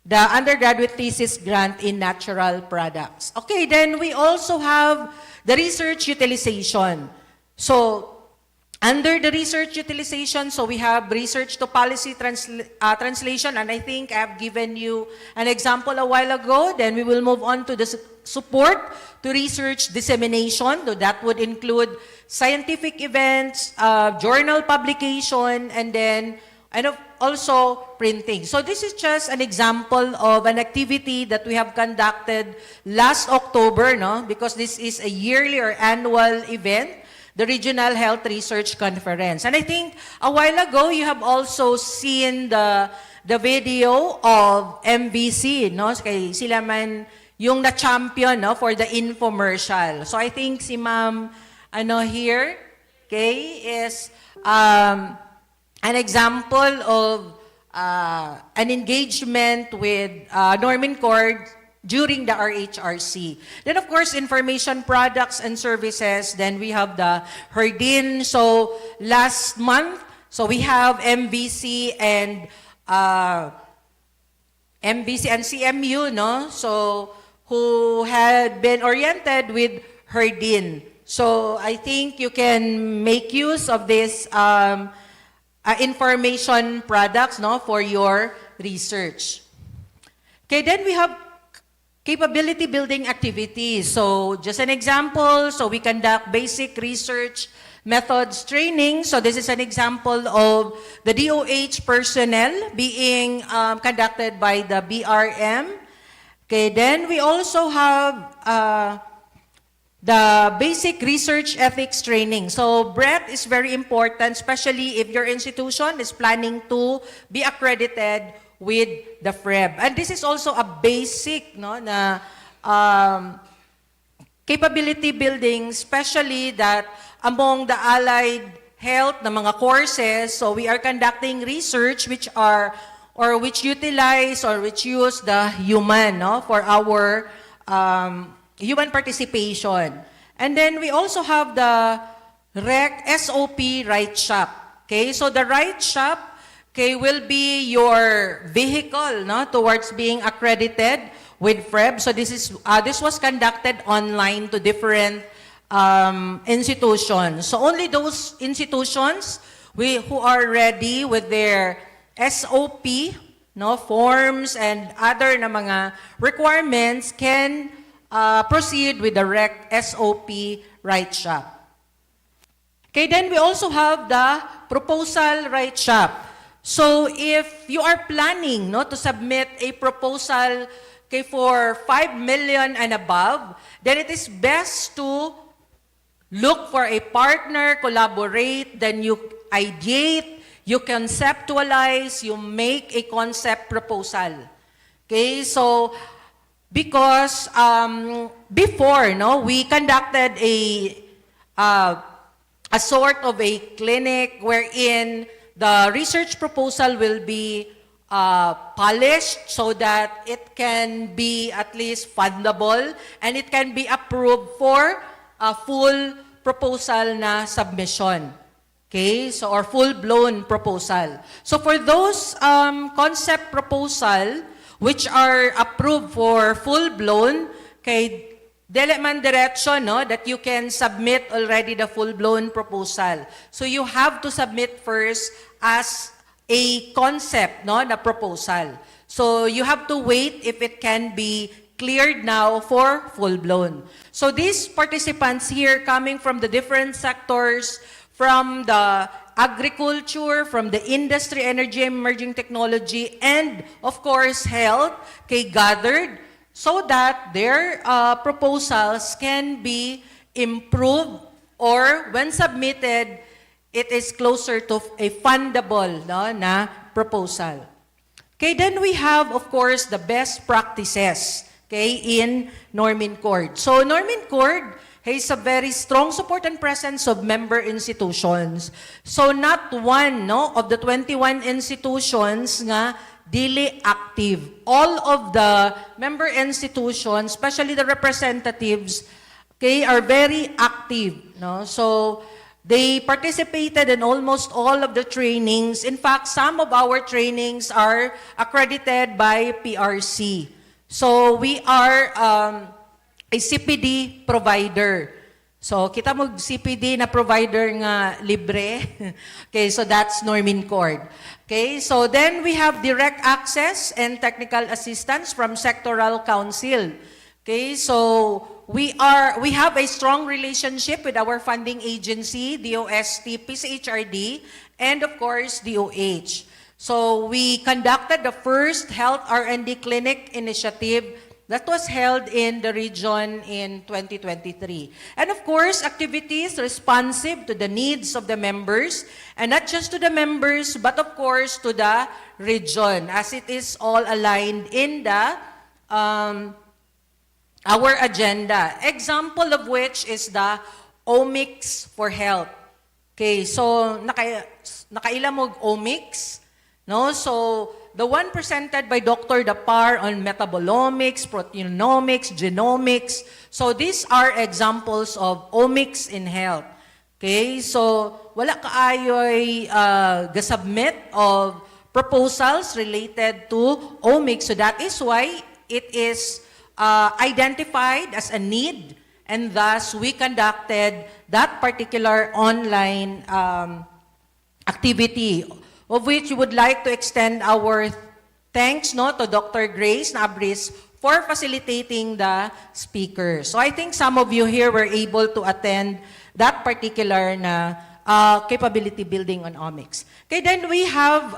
the undergraduate thesis grant in natural products. Then we also have the research utilization. So under the research utilization, so we have research to policy translation, and I think I have given you an example a while ago. Then we will move on to the support to research dissemination. So that would include scientific events, journal publication, and then also printing. So this is just an example of an activity that we have conducted last October, because this is a yearly or annual event, the Regional Health Research Conference. And I think a while ago, you have also seen the video of MVC, kay sila man yung na-champion for the infomercial. So I think si Ma'am here, is an example of an engagement with Norman Cord during the RHRC. Then, of course, information products and services. Then we have the Herdin. So last month, so we have MVC and CMU, so who had been oriented with Herdin. So I think you can make use of this information products for your research. Okay, then we have capability building activities. So just an example, so we conduct basic research methods training. So this is an example of the DOH personnel being conducted by the BRM. Okay, then we also have the basic research ethics training. So breadth is very important, especially if your institution is planning to be accredited with the FREB. And this is also a basic na capability building, especially that among the allied health na mga courses, so we are conducting research which utilize or which use the human for our human participation. And then we also have the REC SOP Right Shop. Okay, so the Right Shop will be your vehicle towards being accredited with FREB. So this was conducted online to different institutions. So only those institutions who are ready with their SOP, forms and other na mga requirements can proceed with the REC SOP Right Shop. Okay, then we also have the proposal Right Shop. So if you are planning to submit a proposal for 5 million and above, then it is best to look for a partner, collaborate, then you ideate, you conceptualize, you make a concept proposal. Okay, so because before, we conducted a sort of a clinic wherein the research proposal will be polished so that it can be at least fundable and it can be approved for a full proposal na submission. Okay, so or full-blown proposal. So for those concept proposal which are approved for full-blown, okay, dili man diretso that you can submit already the full-blown proposal. So you have to submit first as a concept na proposal. So you have to wait if it can be cleared now for full-blown. So these participants here coming from the different sectors, from the agriculture, from the industry, energy, emerging technology, and of course health, gathered so that their proposals can be improved or when submitted, it is closer to a fundable na proposal. Okay, then we have, of course, the best practices in Normincord. So Normincord has a very strong support and presence of member institutions. So not one of the 21 institutions nga dili active. All of the member institutions, especially the representatives, are very active. So they participated in almost all of the trainings. In fact, some of our trainings are accredited by PRC. So we are a CPD provider. So kita mo CPD na provider nga libre. Okay, so that's Normincord. Okay, so then we have direct access and technical assistance from sectoral council. Okay, so we have a strong relationship with our funding agency, DOST, PCHRD, and of course DOH. So we conducted the first health R&D clinic initiative that was held in the region in 2023. And of course, activities responsive to the needs of the members, and not just to the members, but of course to the region, as it is all aligned in the our agenda. Example of which is the Omics for Health. Okay, so nakailan mo omics? So the one presented by Dr. Dapar on metabolomics, proteinomics, genomics. So these are examples of omics in health. Okay, so wala kaayoy gasubmit of proposals related to omics. So that is why it is identified as a need, and thus we conducted that particular online activity, of which we would like to extend our thanks no to Dr. Grace Abris for facilitating the speakers. So I think some of you here were able to attend that particular na capability building on omics. Okay, then we have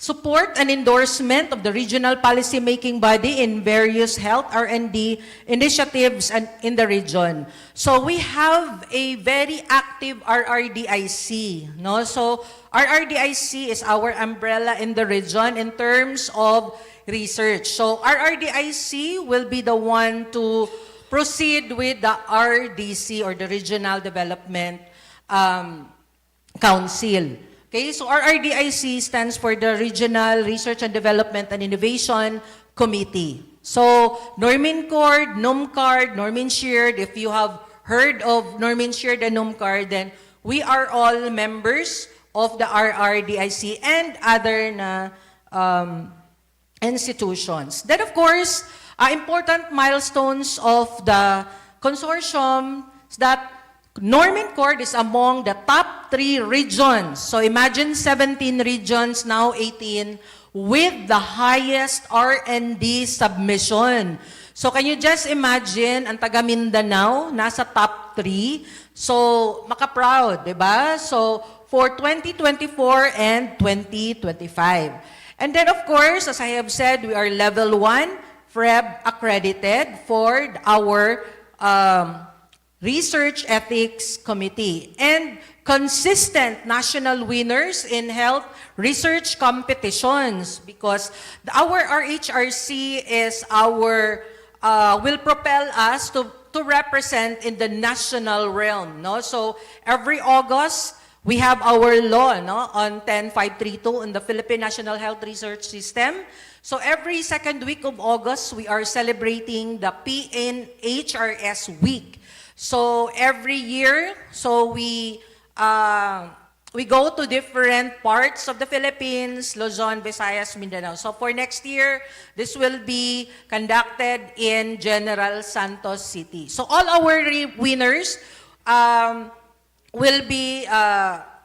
support and endorsement of the regional policy-making body in various health R&D initiatives and in the region. So we have a very active RRDIC. No? So RRDIC is our umbrella in the region in terms of research. So RRDIC will be the one to proceed with the RDC or the Regional Development Council. Okay, so RRDIC stands for the Regional Research and Development and Innovation Committee. So NorminCord, NUMCARD, NorminShared, if you have heard of NorminShared and NUMCARD, then we are all members of the RRDIC and other institutions. Then of course, important milestones of the consortium is that NorminCord is among the top 3 regions. So imagine 17 regions, now 18, with the highest R&D submission. So can you just imagine, ang taga Mindanao, nasa top 3. So maka-proud, di ba? So for 2024 and 2025. And then of course, as I have said, we are level 1 FREB accredited for our Research Ethics Committee, and consistent national winners in health research competitions, because our RHRC is will propel us to represent in the national realm. No? So every August, we have our law on 10532 in the Philippine National Health Research System. So every second week of August, we are celebrating the PNHRS week. So every year, we go to different parts of the Philippines, Luzon, Visayas, Mindanao. So for next year, this will be conducted in General Santos City. So all our winners will be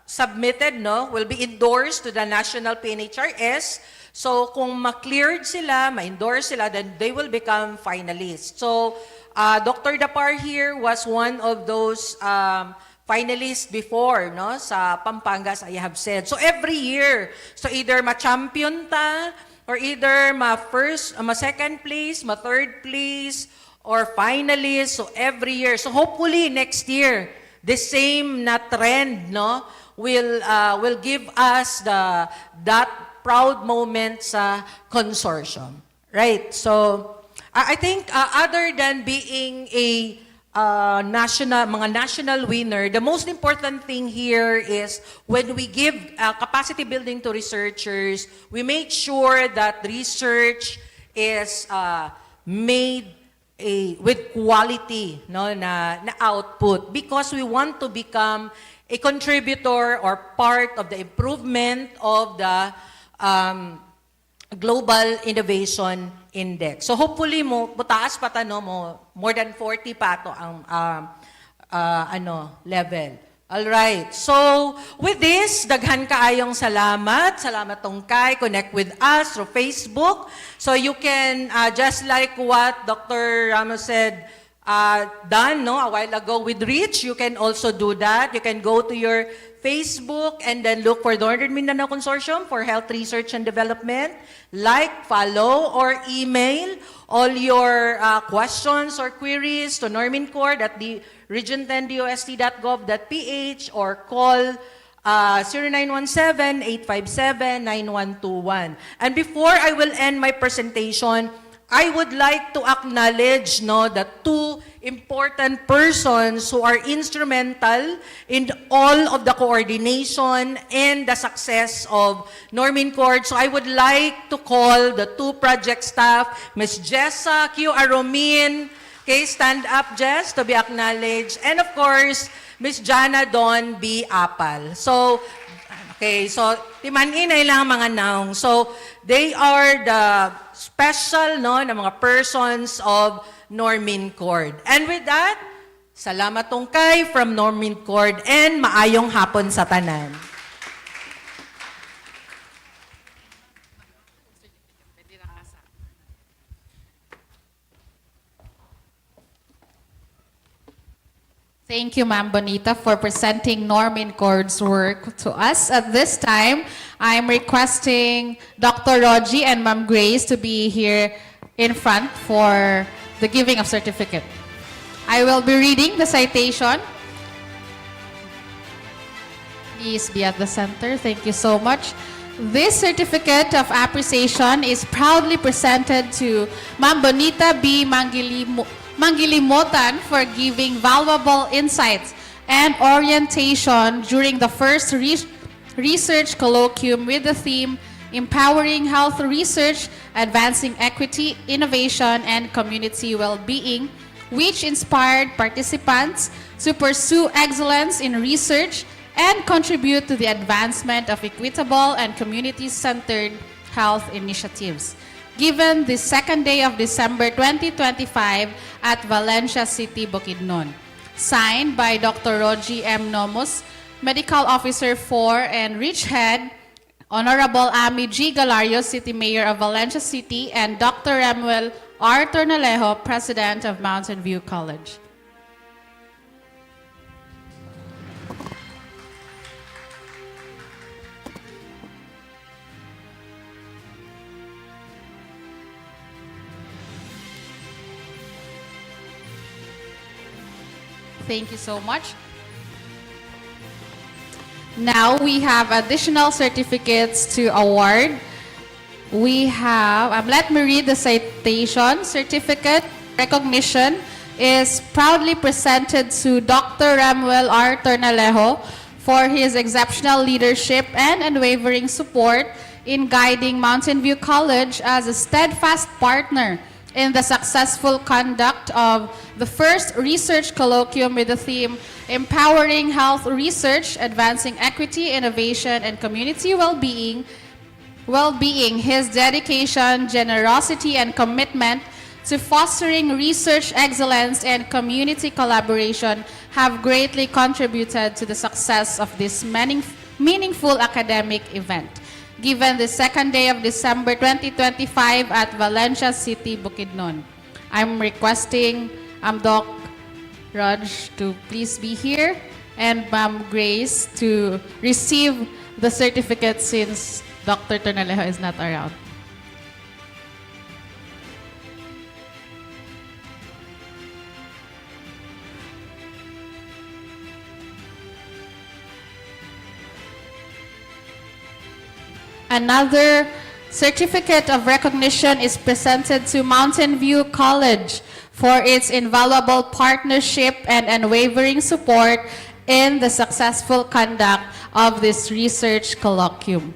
submitted, will be endorsed to the National PNHRS. So kung ma-cleared sila, ma-endorse sila, then they will become finalists. So Dr. Dapar here was one of those finalists before, sa Pampanga, as I have said. So every year, so either ma-champion ta, or either ma-second place, ma-third place, or finalist, so every year. So hopefully next year, the same na trend, will give us that proud moment sa consortium. Right? So I think other than being a mga national winner, the most important thing here is when we give capacity building to researchers, we make sure that research is made with quality na output, because we want to become a contributor or part of the improvement of the Global Innovation Index. So hopefully taas pa more than 40 pa to ang level. All right. So with this, daghan kaayong salamat. Salamat tungkay. Connect with us through Facebook. So you can just like what Dr. Ramos said, done a while ago with Reach, you can also do that. You can go to your Facebook and then look for Northern Mindanao Consortium for Health Research and Development. Like, follow, or email all your questions or queries to NorminCord at the region10dost.gov.ph or call 0917-857-9121. And before I will end my presentation, I would like to acknowledge the 2 important persons who are instrumental in all of the coordination and the success of NorminCord. So I would like to call the 2 project staff, Ms. Jessa Q. Aromin, okay, stand up, Jess, to be acknowledged, and of course, Ms. Jana Don B. Apal. So, okay, so timan-inay lang mga naong. So they are the special na mga persons of NorminCord. And with that, salamat tungkay from NorminCord and maayong hapon sa tanan. Thank you, Ma'am Bonita, for presenting Normin Cord's work to us. At this time, I'm requesting Dr. Roji and Ma'am Grace to be here in front for the giving of certificate. I will be reading the citation. Please be at the center. Thank you so much. This certificate of appreciation is proudly presented to Ma'am Bonita B. Mangilimotan for giving valuable insights and orientation during the first research colloquium with the theme Empowering Health Research, Advancing Equity, Innovation, and Community Well-Being, which inspired participants to pursue excellence in research and contribute to the advancement of equitable and community-centered health initiatives. Given the second day of December 2025 at Valencia City, Bukidnon. Signed by Dr. Roji M. Nomos, Medical Officer 4 and Rich Head, Honorable Ami G. Galario, City Mayor of Valencia City, and Dr. Remuel R. Tornalejo, President of Mountain View College. Thank you so much. Now we have additional certificates to award. We have, let me read the citation. Certificate recognition is proudly presented to Dr. Remuel R. Tornalejo for his exceptional leadership and unwavering support in guiding Mountain View College as a steadfast partner in the successful conduct of the first research colloquium with the theme Empowering Health Research, Advancing Equity, Innovation, and Community Well-Being. His dedication, generosity, and commitment to fostering research excellence and community collaboration have greatly contributed to the success of this meaningful academic event. Given the second day of December 2025 at Valencia City, Bukidnon. I'm requesting Doc Raj to please be here and Ma'am Grace to receive the certificate since Dr. Tornalejo is not around. Another certificate of recognition is presented to Mountain View College for its invaluable partnership and unwavering support in the successful conduct of this research colloquium.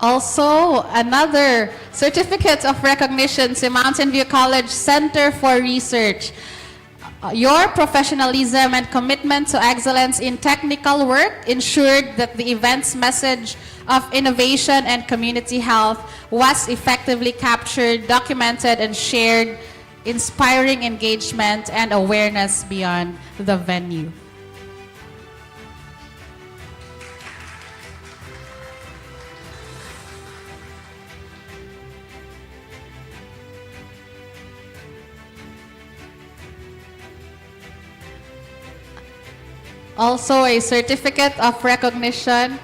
Also, another certificate of recognition to Mountain View College Center for Research. Your professionalism and commitment to excellence in technical work ensured that the event's message of innovation and community health was effectively captured, documented, and shared, inspiring engagement and awareness beyond the venue. Also, a certificate of recognition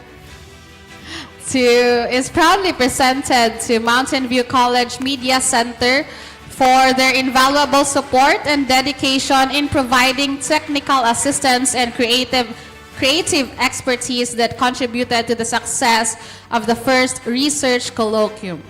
is proudly presented to Mountain View College Media Center for their invaluable support and dedication in providing technical assistance and creative expertise that contributed to the success of the first research colloquium.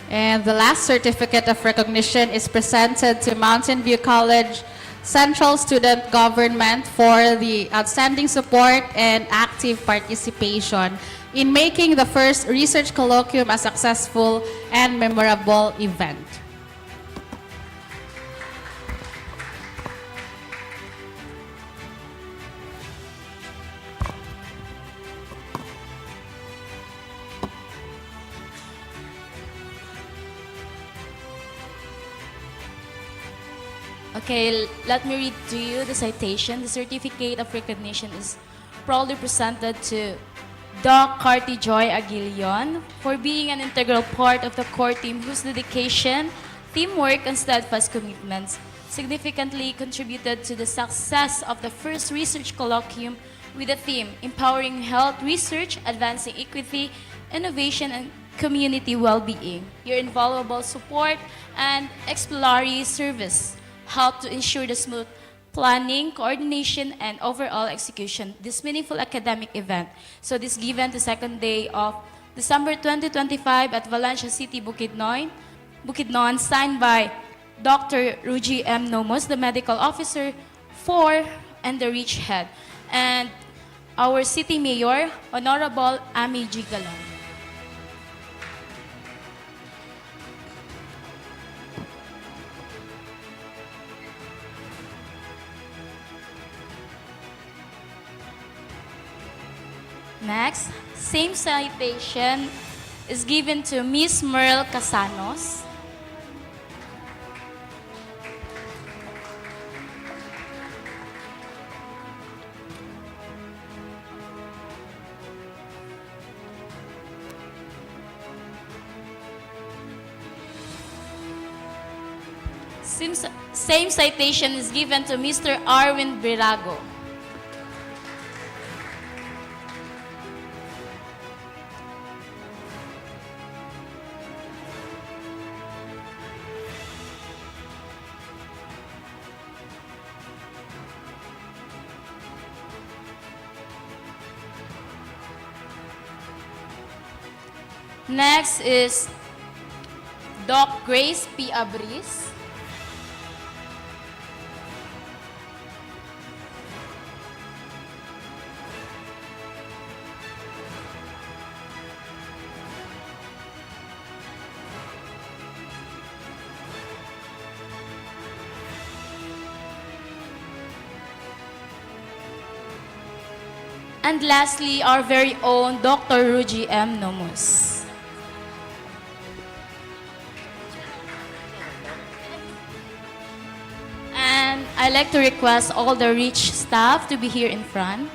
And the last certificate of recognition is presented to Mountain View College Central Student Government for the outstanding support and active participation in making the first research colloquium a successful and memorable event. Okay, let me read to you the citation. The certificate of recognition is proudly presented to Doc Carty Joy Aguilion for being an integral part of the core team whose dedication, teamwork, and steadfast commitments significantly contributed to the success of the first research colloquium with the theme Empowering Health Research, Advancing Equity, Innovation, and Community Well-Being. Your invaluable support and exemplary service help to ensure the smooth planning, coordination, and overall execution this meaningful academic event. So this given the second day of December 2025 at Valencia City, Bukidnon, signed by Dr. Ruji M. Nomos, the medical officer for and the REACH head, and our city mayor, Honorable Ami G. Galan. Next, same citation is given to Miss Merle Casanos. Same citation is given to Mr. Arwin Virago. Next is Doc Grace P. Abris. And lastly, our very own Dr. Ruji M. Nomos. And I'd like to request all the REACH staff to be here in front.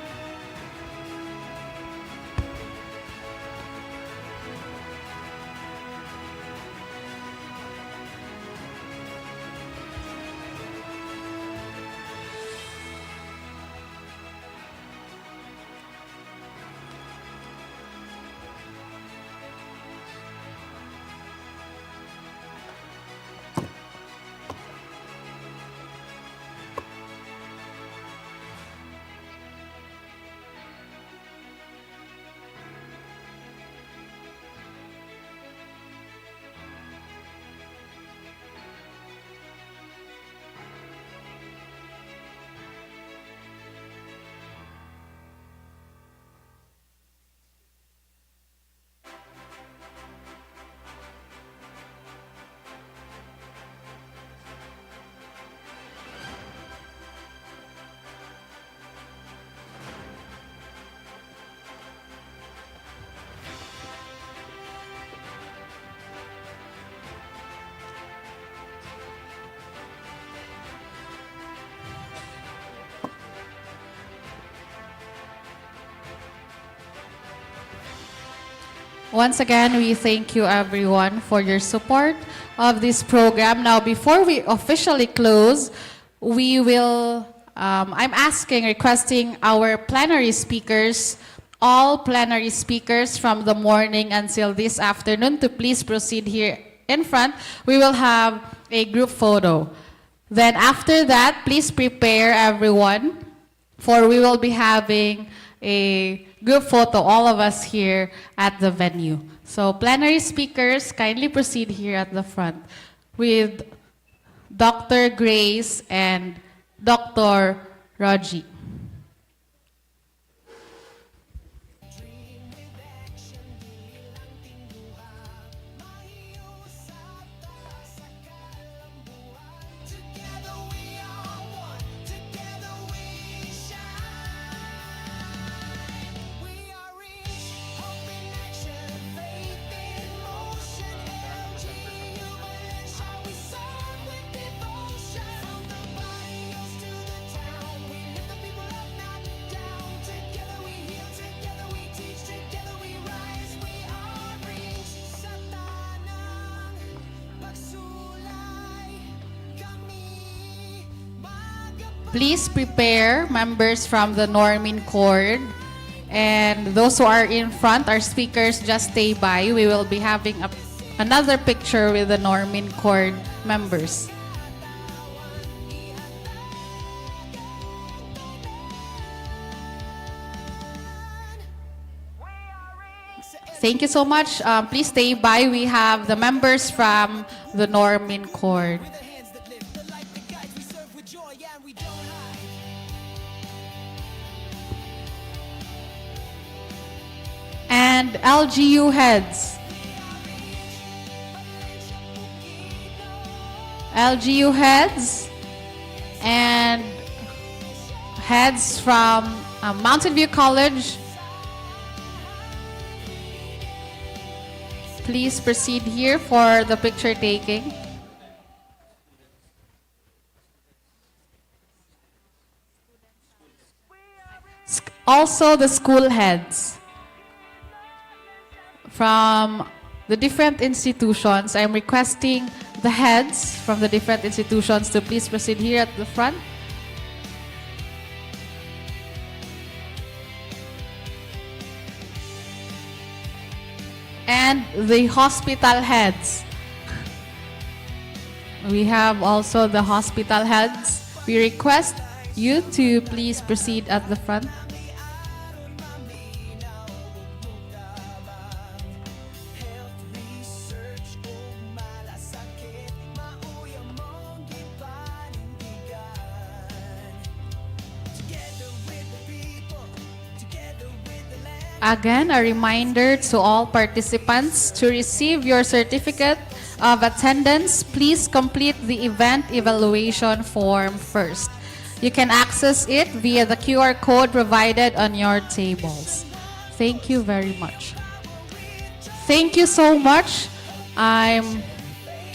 Once again, we thank you everyone for your support of this program. Now, before we officially close, we will, requesting our plenary speakers, all plenary speakers from the morning until this afternoon to please proceed here in front. We will have a group photo. Then after that, please prepare everyone, for we will be having a group photo, all of us here at the venue. So plenary speakers, kindly proceed here at the front with Dr. Grace and Dr. Raji. Please prepare members from the Normin Chord. And those who are in front, our speakers, just stay by. We will be having another picture with the Normin Chord members. Thank you so much. Please stay by. We have the members from the Normin Chord. And LGU heads. LGU heads and heads from Mountain View College. Please proceed here for the picture taking. Also the school heads from the different institutions. I'm requesting the heads from the different institutions to please proceed here at the front. And the hospital heads. We have also the hospital heads. We request you to please proceed at the front. Again, a reminder to all participants to receive your certificate of attendance. Please complete the event evaluation form first. You can access it via the QR code provided on your tables. Thank you very much. Thank you so much. I'm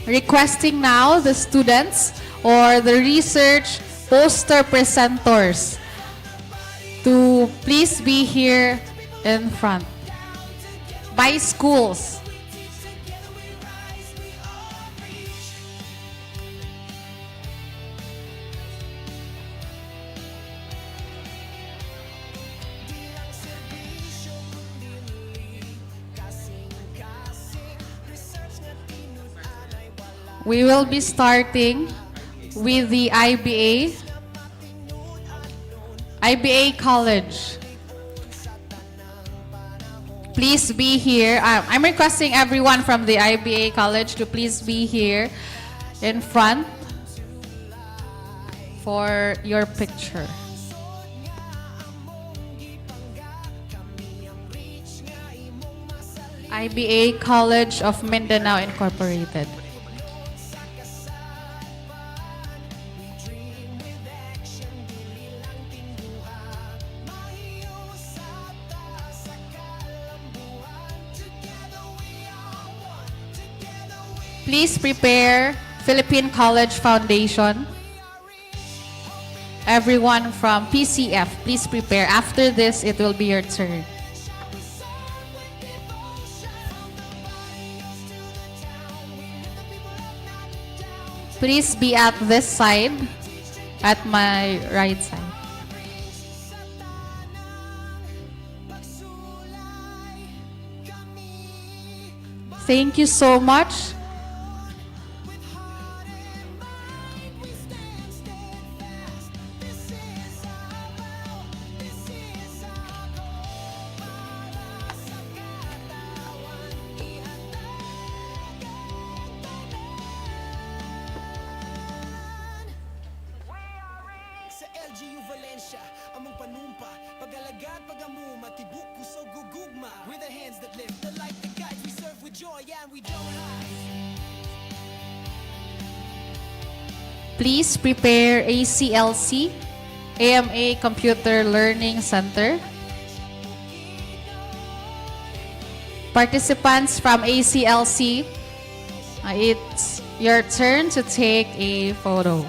requesting now the students or the research poster presenters to please be here in front. By schools. We will be starting with the IBA College. Please be here. I'm requesting everyone from the IBA College to please be here in front for your picture. IBA College of Mindanao Incorporated. Please prepare Philippine College Foundation. Everyone from PCF, please prepare. After this, it will be your turn. Please be at this side, at my right side. Thank you so much. Please prepare ACLC, AMA Computer Learning Center. Participants from ACLC, it's your turn to take a photo.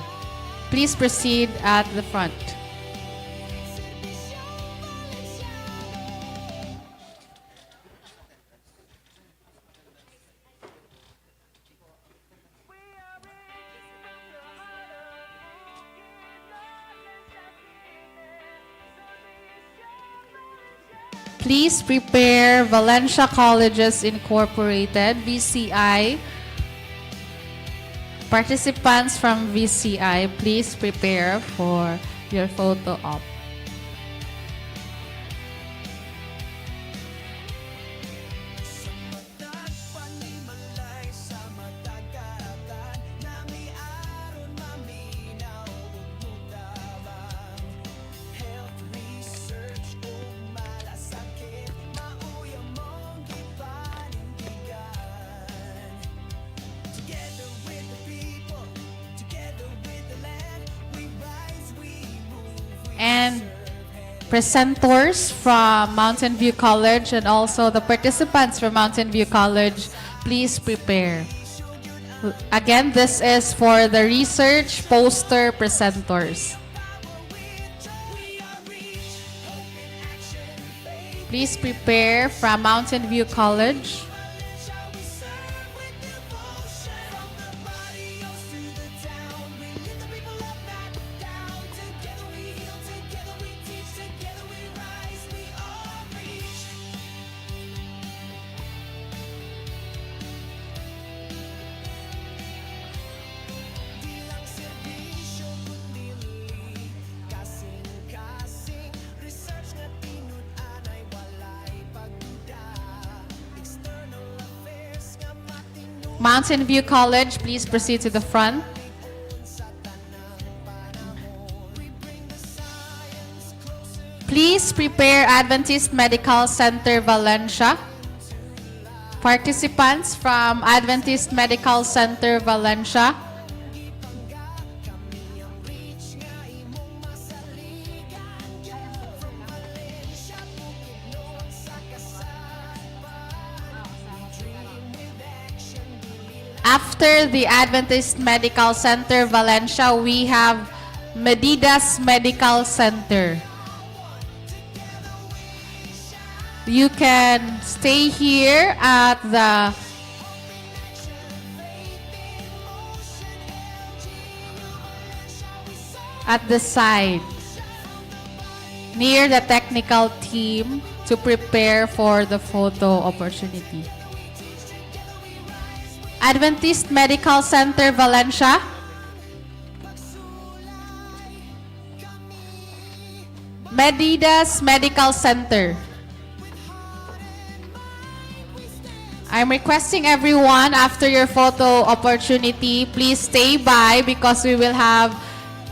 Please proceed at the front. please prepare Valencia Colleges Incorporated, VCI. Participants from VCI, please prepare for your photo op. And presenters from Mountain View College and also the participants from Mountain View College, please prepare. Again, this is for the research poster presenters. Please prepare from Mountain View College. Mountain View College, please proceed to the front. Please prepare Adventist Medical Center Valencia. Participants from Adventist Medical Center Valencia. After the Adventist Medical Center Valencia, we have Medidas Medical Center. You can stay here at the side near the technical team to prepare for the photo opportunity. Adventist Medical Center Valencia. Medidas Medical Center. I'm requesting everyone after your photo opportunity, please stay by because we will have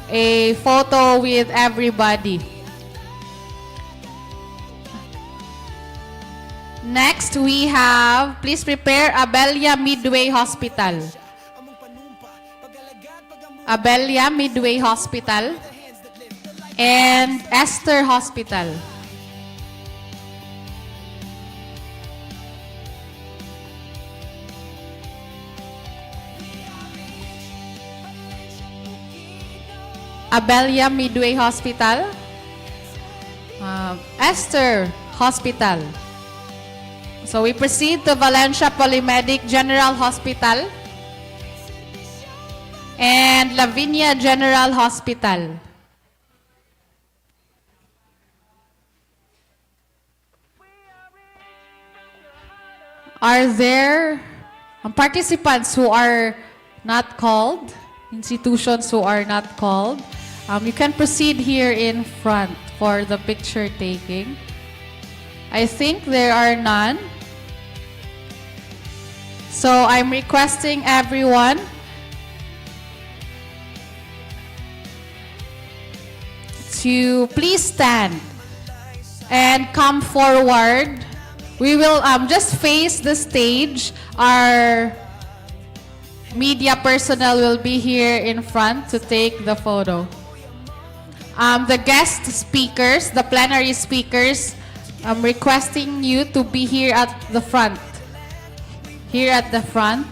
a photo with everybody. Next, we have, please prepare Abelia Midway Hospital. Abelia Midway Hospital and Esther Hospital. Abelia Midway Hospital, Esther Hospital. So we proceed to Valencia Polymedic General Hospital and Lavinia General Hospital. Are there participants who are not called? Institutions who are not called? You can proceed here in front for the picture taking. I think there are none. So I'm requesting everyone to please stand and come forward. We will just face the stage. Our media personnel will be here in front to take the photo. The guest speakers, the plenary speakers, I'm requesting you to be here at the front. Here at the front.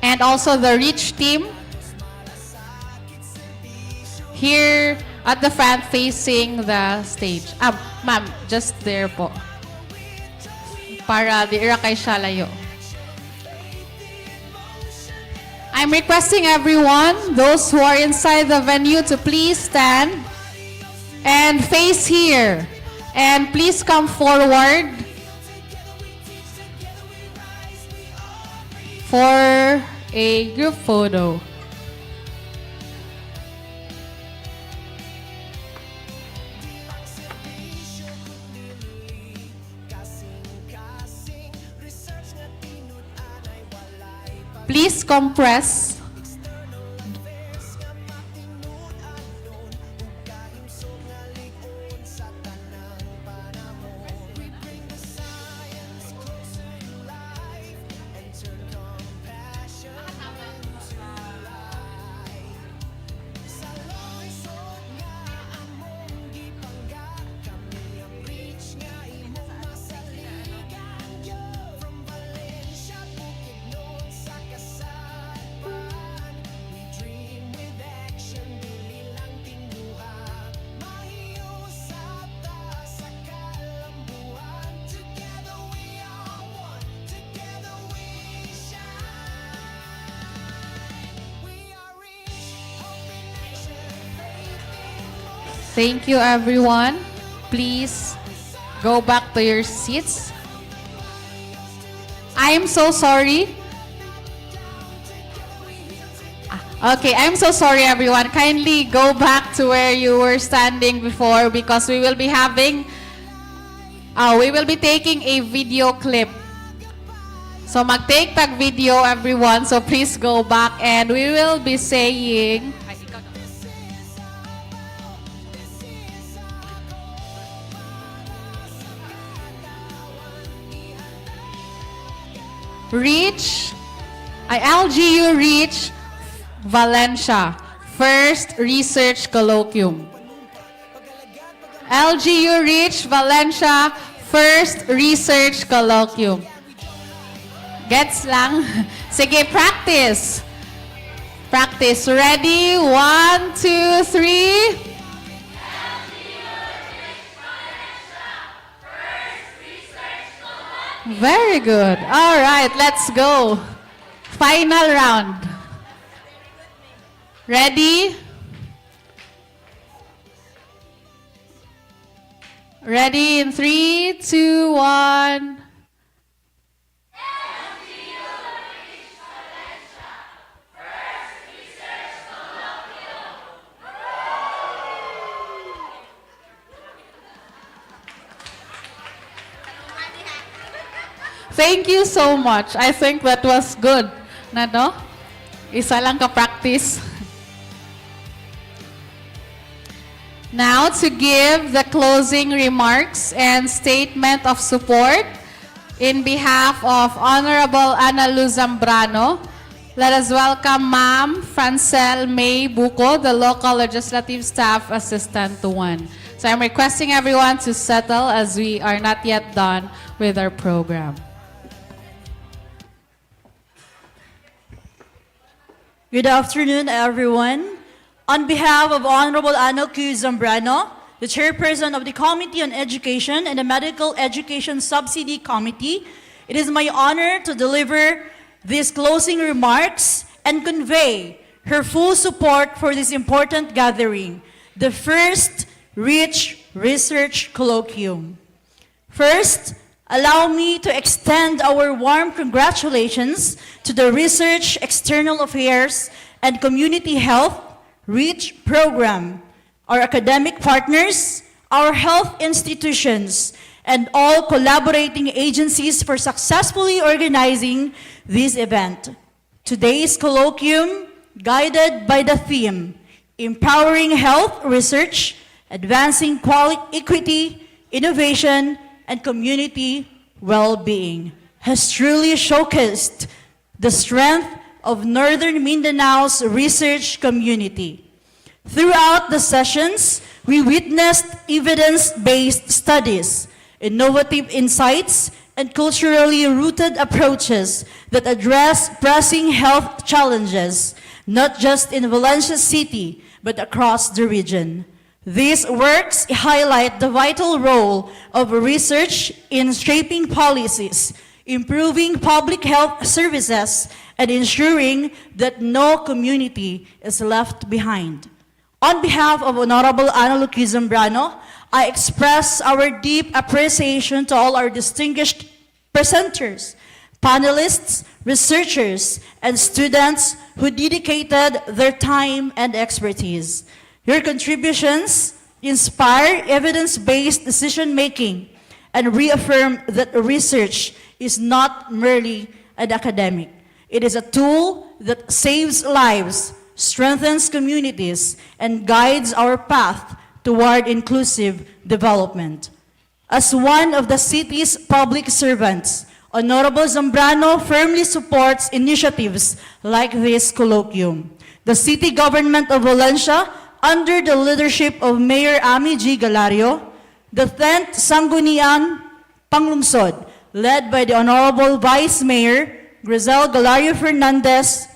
And also the REACH team. Here at the front facing the stage. Ma'am, just there po. Para di ira kay siya layo. I'm requesting everyone, those who are inside the venue, to please stand And face here. And please come forward for a group photo. Please compress. Thank you, everyone. Please go back to your seats. I'm so sorry. Okay, I'm so sorry, everyone. Kindly go back to where you were standing before because we will be taking a video clip. So mag-take tag video, everyone. So please go back and we will be saying... LGU Reach Valencia, first research colloquium. LGU Reach Valencia, first research colloquium. Gets lang? Sige, practice. Practice. Ready? 1, 2, 3. Very good. All right, let's go. Final round. Ready? Ready in 3, 2, 1. Thank you so much. I think that was good. Nado? Isa lang ka-practice. Now, to give the closing remarks and statement of support in behalf of Honorable Ana Luz Zambrano, let us welcome Ma'am Francel May Buco, the Local Legislative Staff Assistant to 1. So I'm requesting everyone to settle as we are not yet done with our program. Good afternoon, everyone. On behalf of Honorable Ana Luz Zambrano, the Chairperson of the Committee on Education and the Medical Education Subsidy Committee, it is my honor to deliver these closing remarks and convey her full support for this important gathering, the first Reach Research Colloquium. First, allow me to extend our warm congratulations to the Research, External Affairs, and Community Health REACH program, our academic partners, our health institutions, and all collaborating agencies for successfully organizing this event. Today's colloquium, guided by the theme, Empowering Health Research, Advancing Equity, Innovation, and Community Well-Being, has truly showcased the strength of Northern Mindanao's research community. Throughout the sessions, we witnessed evidence-based studies, innovative insights, and culturally rooted approaches that address pressing health challenges, not just in Valencia City, but across the region. These works highlight the vital role of research in shaping policies, improving public health services, and ensuring that no community is left behind. On behalf of Honorable Analuki Zambrano, I express our deep appreciation to all our distinguished presenters, panelists, researchers, and students who dedicated their time and expertise. Your contributions inspire evidence-based decision-making and reaffirm that research is not merely an academic. It is a tool that saves lives, strengthens communities, and guides our path toward inclusive development. As one of the city's public servants, Honorable Zambrano firmly supports initiatives like this colloquium. The city government of Valencia, under the leadership of Mayor Ami G. Galario, the 10th Sangguniang Panglungsod, led by the Honorable Vice Mayor Grizel Galario Fernandez,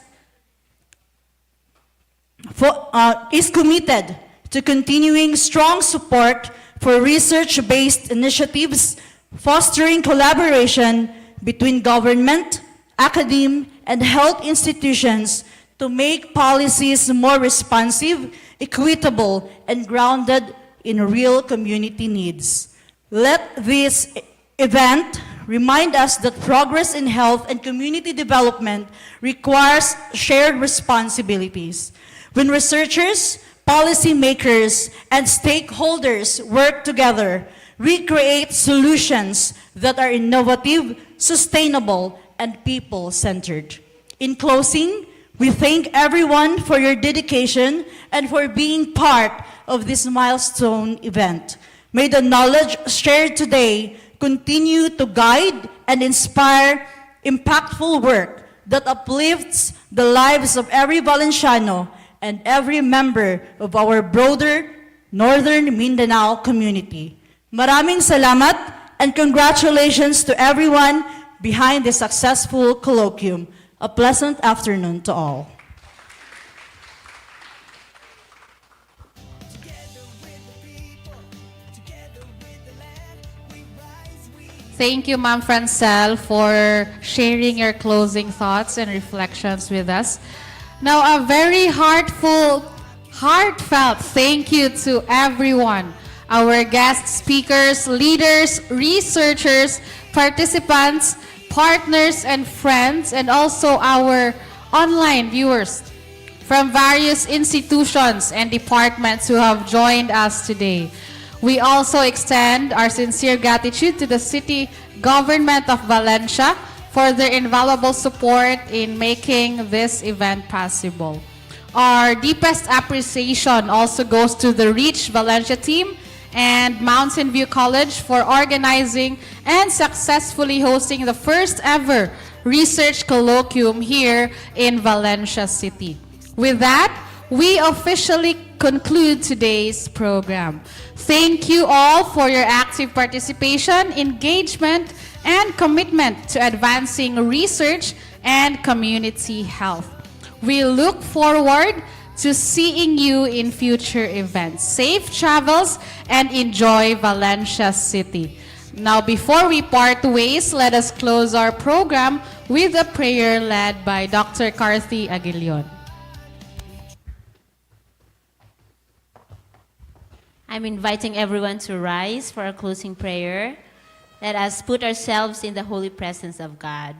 is committed to continuing strong support for research-based initiatives, fostering collaboration between government, academe, and health institutions to make policies more responsive, equitable, and grounded in real community needs. Let this event remind us that progress in health and community development requires shared responsibilities. When researchers, policymakers, and stakeholders work together, we create solutions that are innovative, sustainable, and people-centered. In closing, we thank everyone for your dedication and for being part of this milestone event. May the knowledge shared today continue to guide and inspire impactful work that uplifts the lives of every Valenciano and every member of our broader Northern Mindanao community. Maraming salamat and congratulations to everyone behind the successful colloquium. A pleasant afternoon to all. Thank you, Ma'am Francel, for sharing your closing thoughts and reflections with us. Now, a very heartfelt thank you to everyone, our guest speakers, leaders, researchers, participants, partners, and friends, and also our online viewers from various institutions and departments who have joined us today. We also extend our sincere gratitude to the city government of Valencia for their invaluable support in making this event possible. Our deepest appreciation also goes to the Reach Valencia team and Mountain View College for organizing and successfully hosting the first ever research colloquium here in Valencia City. With that, we officially conclude today's program. Thank you all for your active participation, engagement, and commitment to advancing research and community health. We look forward to seeing you in future events. Safe travels and enjoy Valencia City. Now, before we part ways, let us close our program with a prayer led by Dr. Carthy Aguilion. I'm inviting everyone to rise for our closing prayer. Let us put ourselves in the holy presence of God.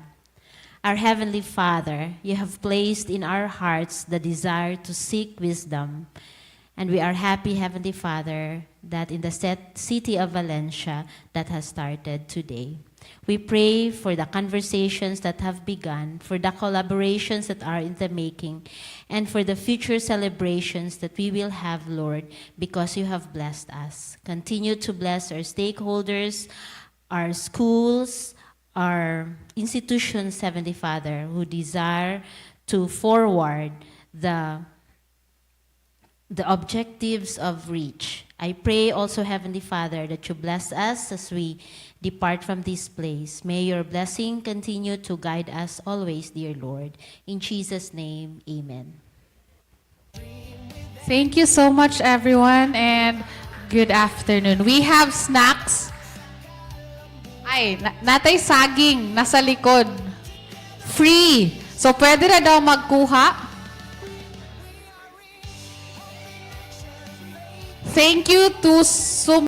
Our Heavenly Father, you have placed in our hearts the desire to seek wisdom. And we are happy, Heavenly Father, that in the city of Valencia that has started today. We pray for the conversations that have begun, for the collaborations that are in the making, and for the future celebrations that we will have, Lord, because you have blessed us. Continue to bless our stakeholders, our schools, our institutions, Heavenly Father, who desire to forward the objectives of REACH. I pray also, Heavenly Father, that you bless us as we depart from this place. May your blessing continue to guide us always, dear Lord. In Jesus' name, amen. Thank you so much, everyone, and good afternoon. We have snacks. Ay, natay saging, nasa likod. Free. So, pwede na daw magkuha. Thank you to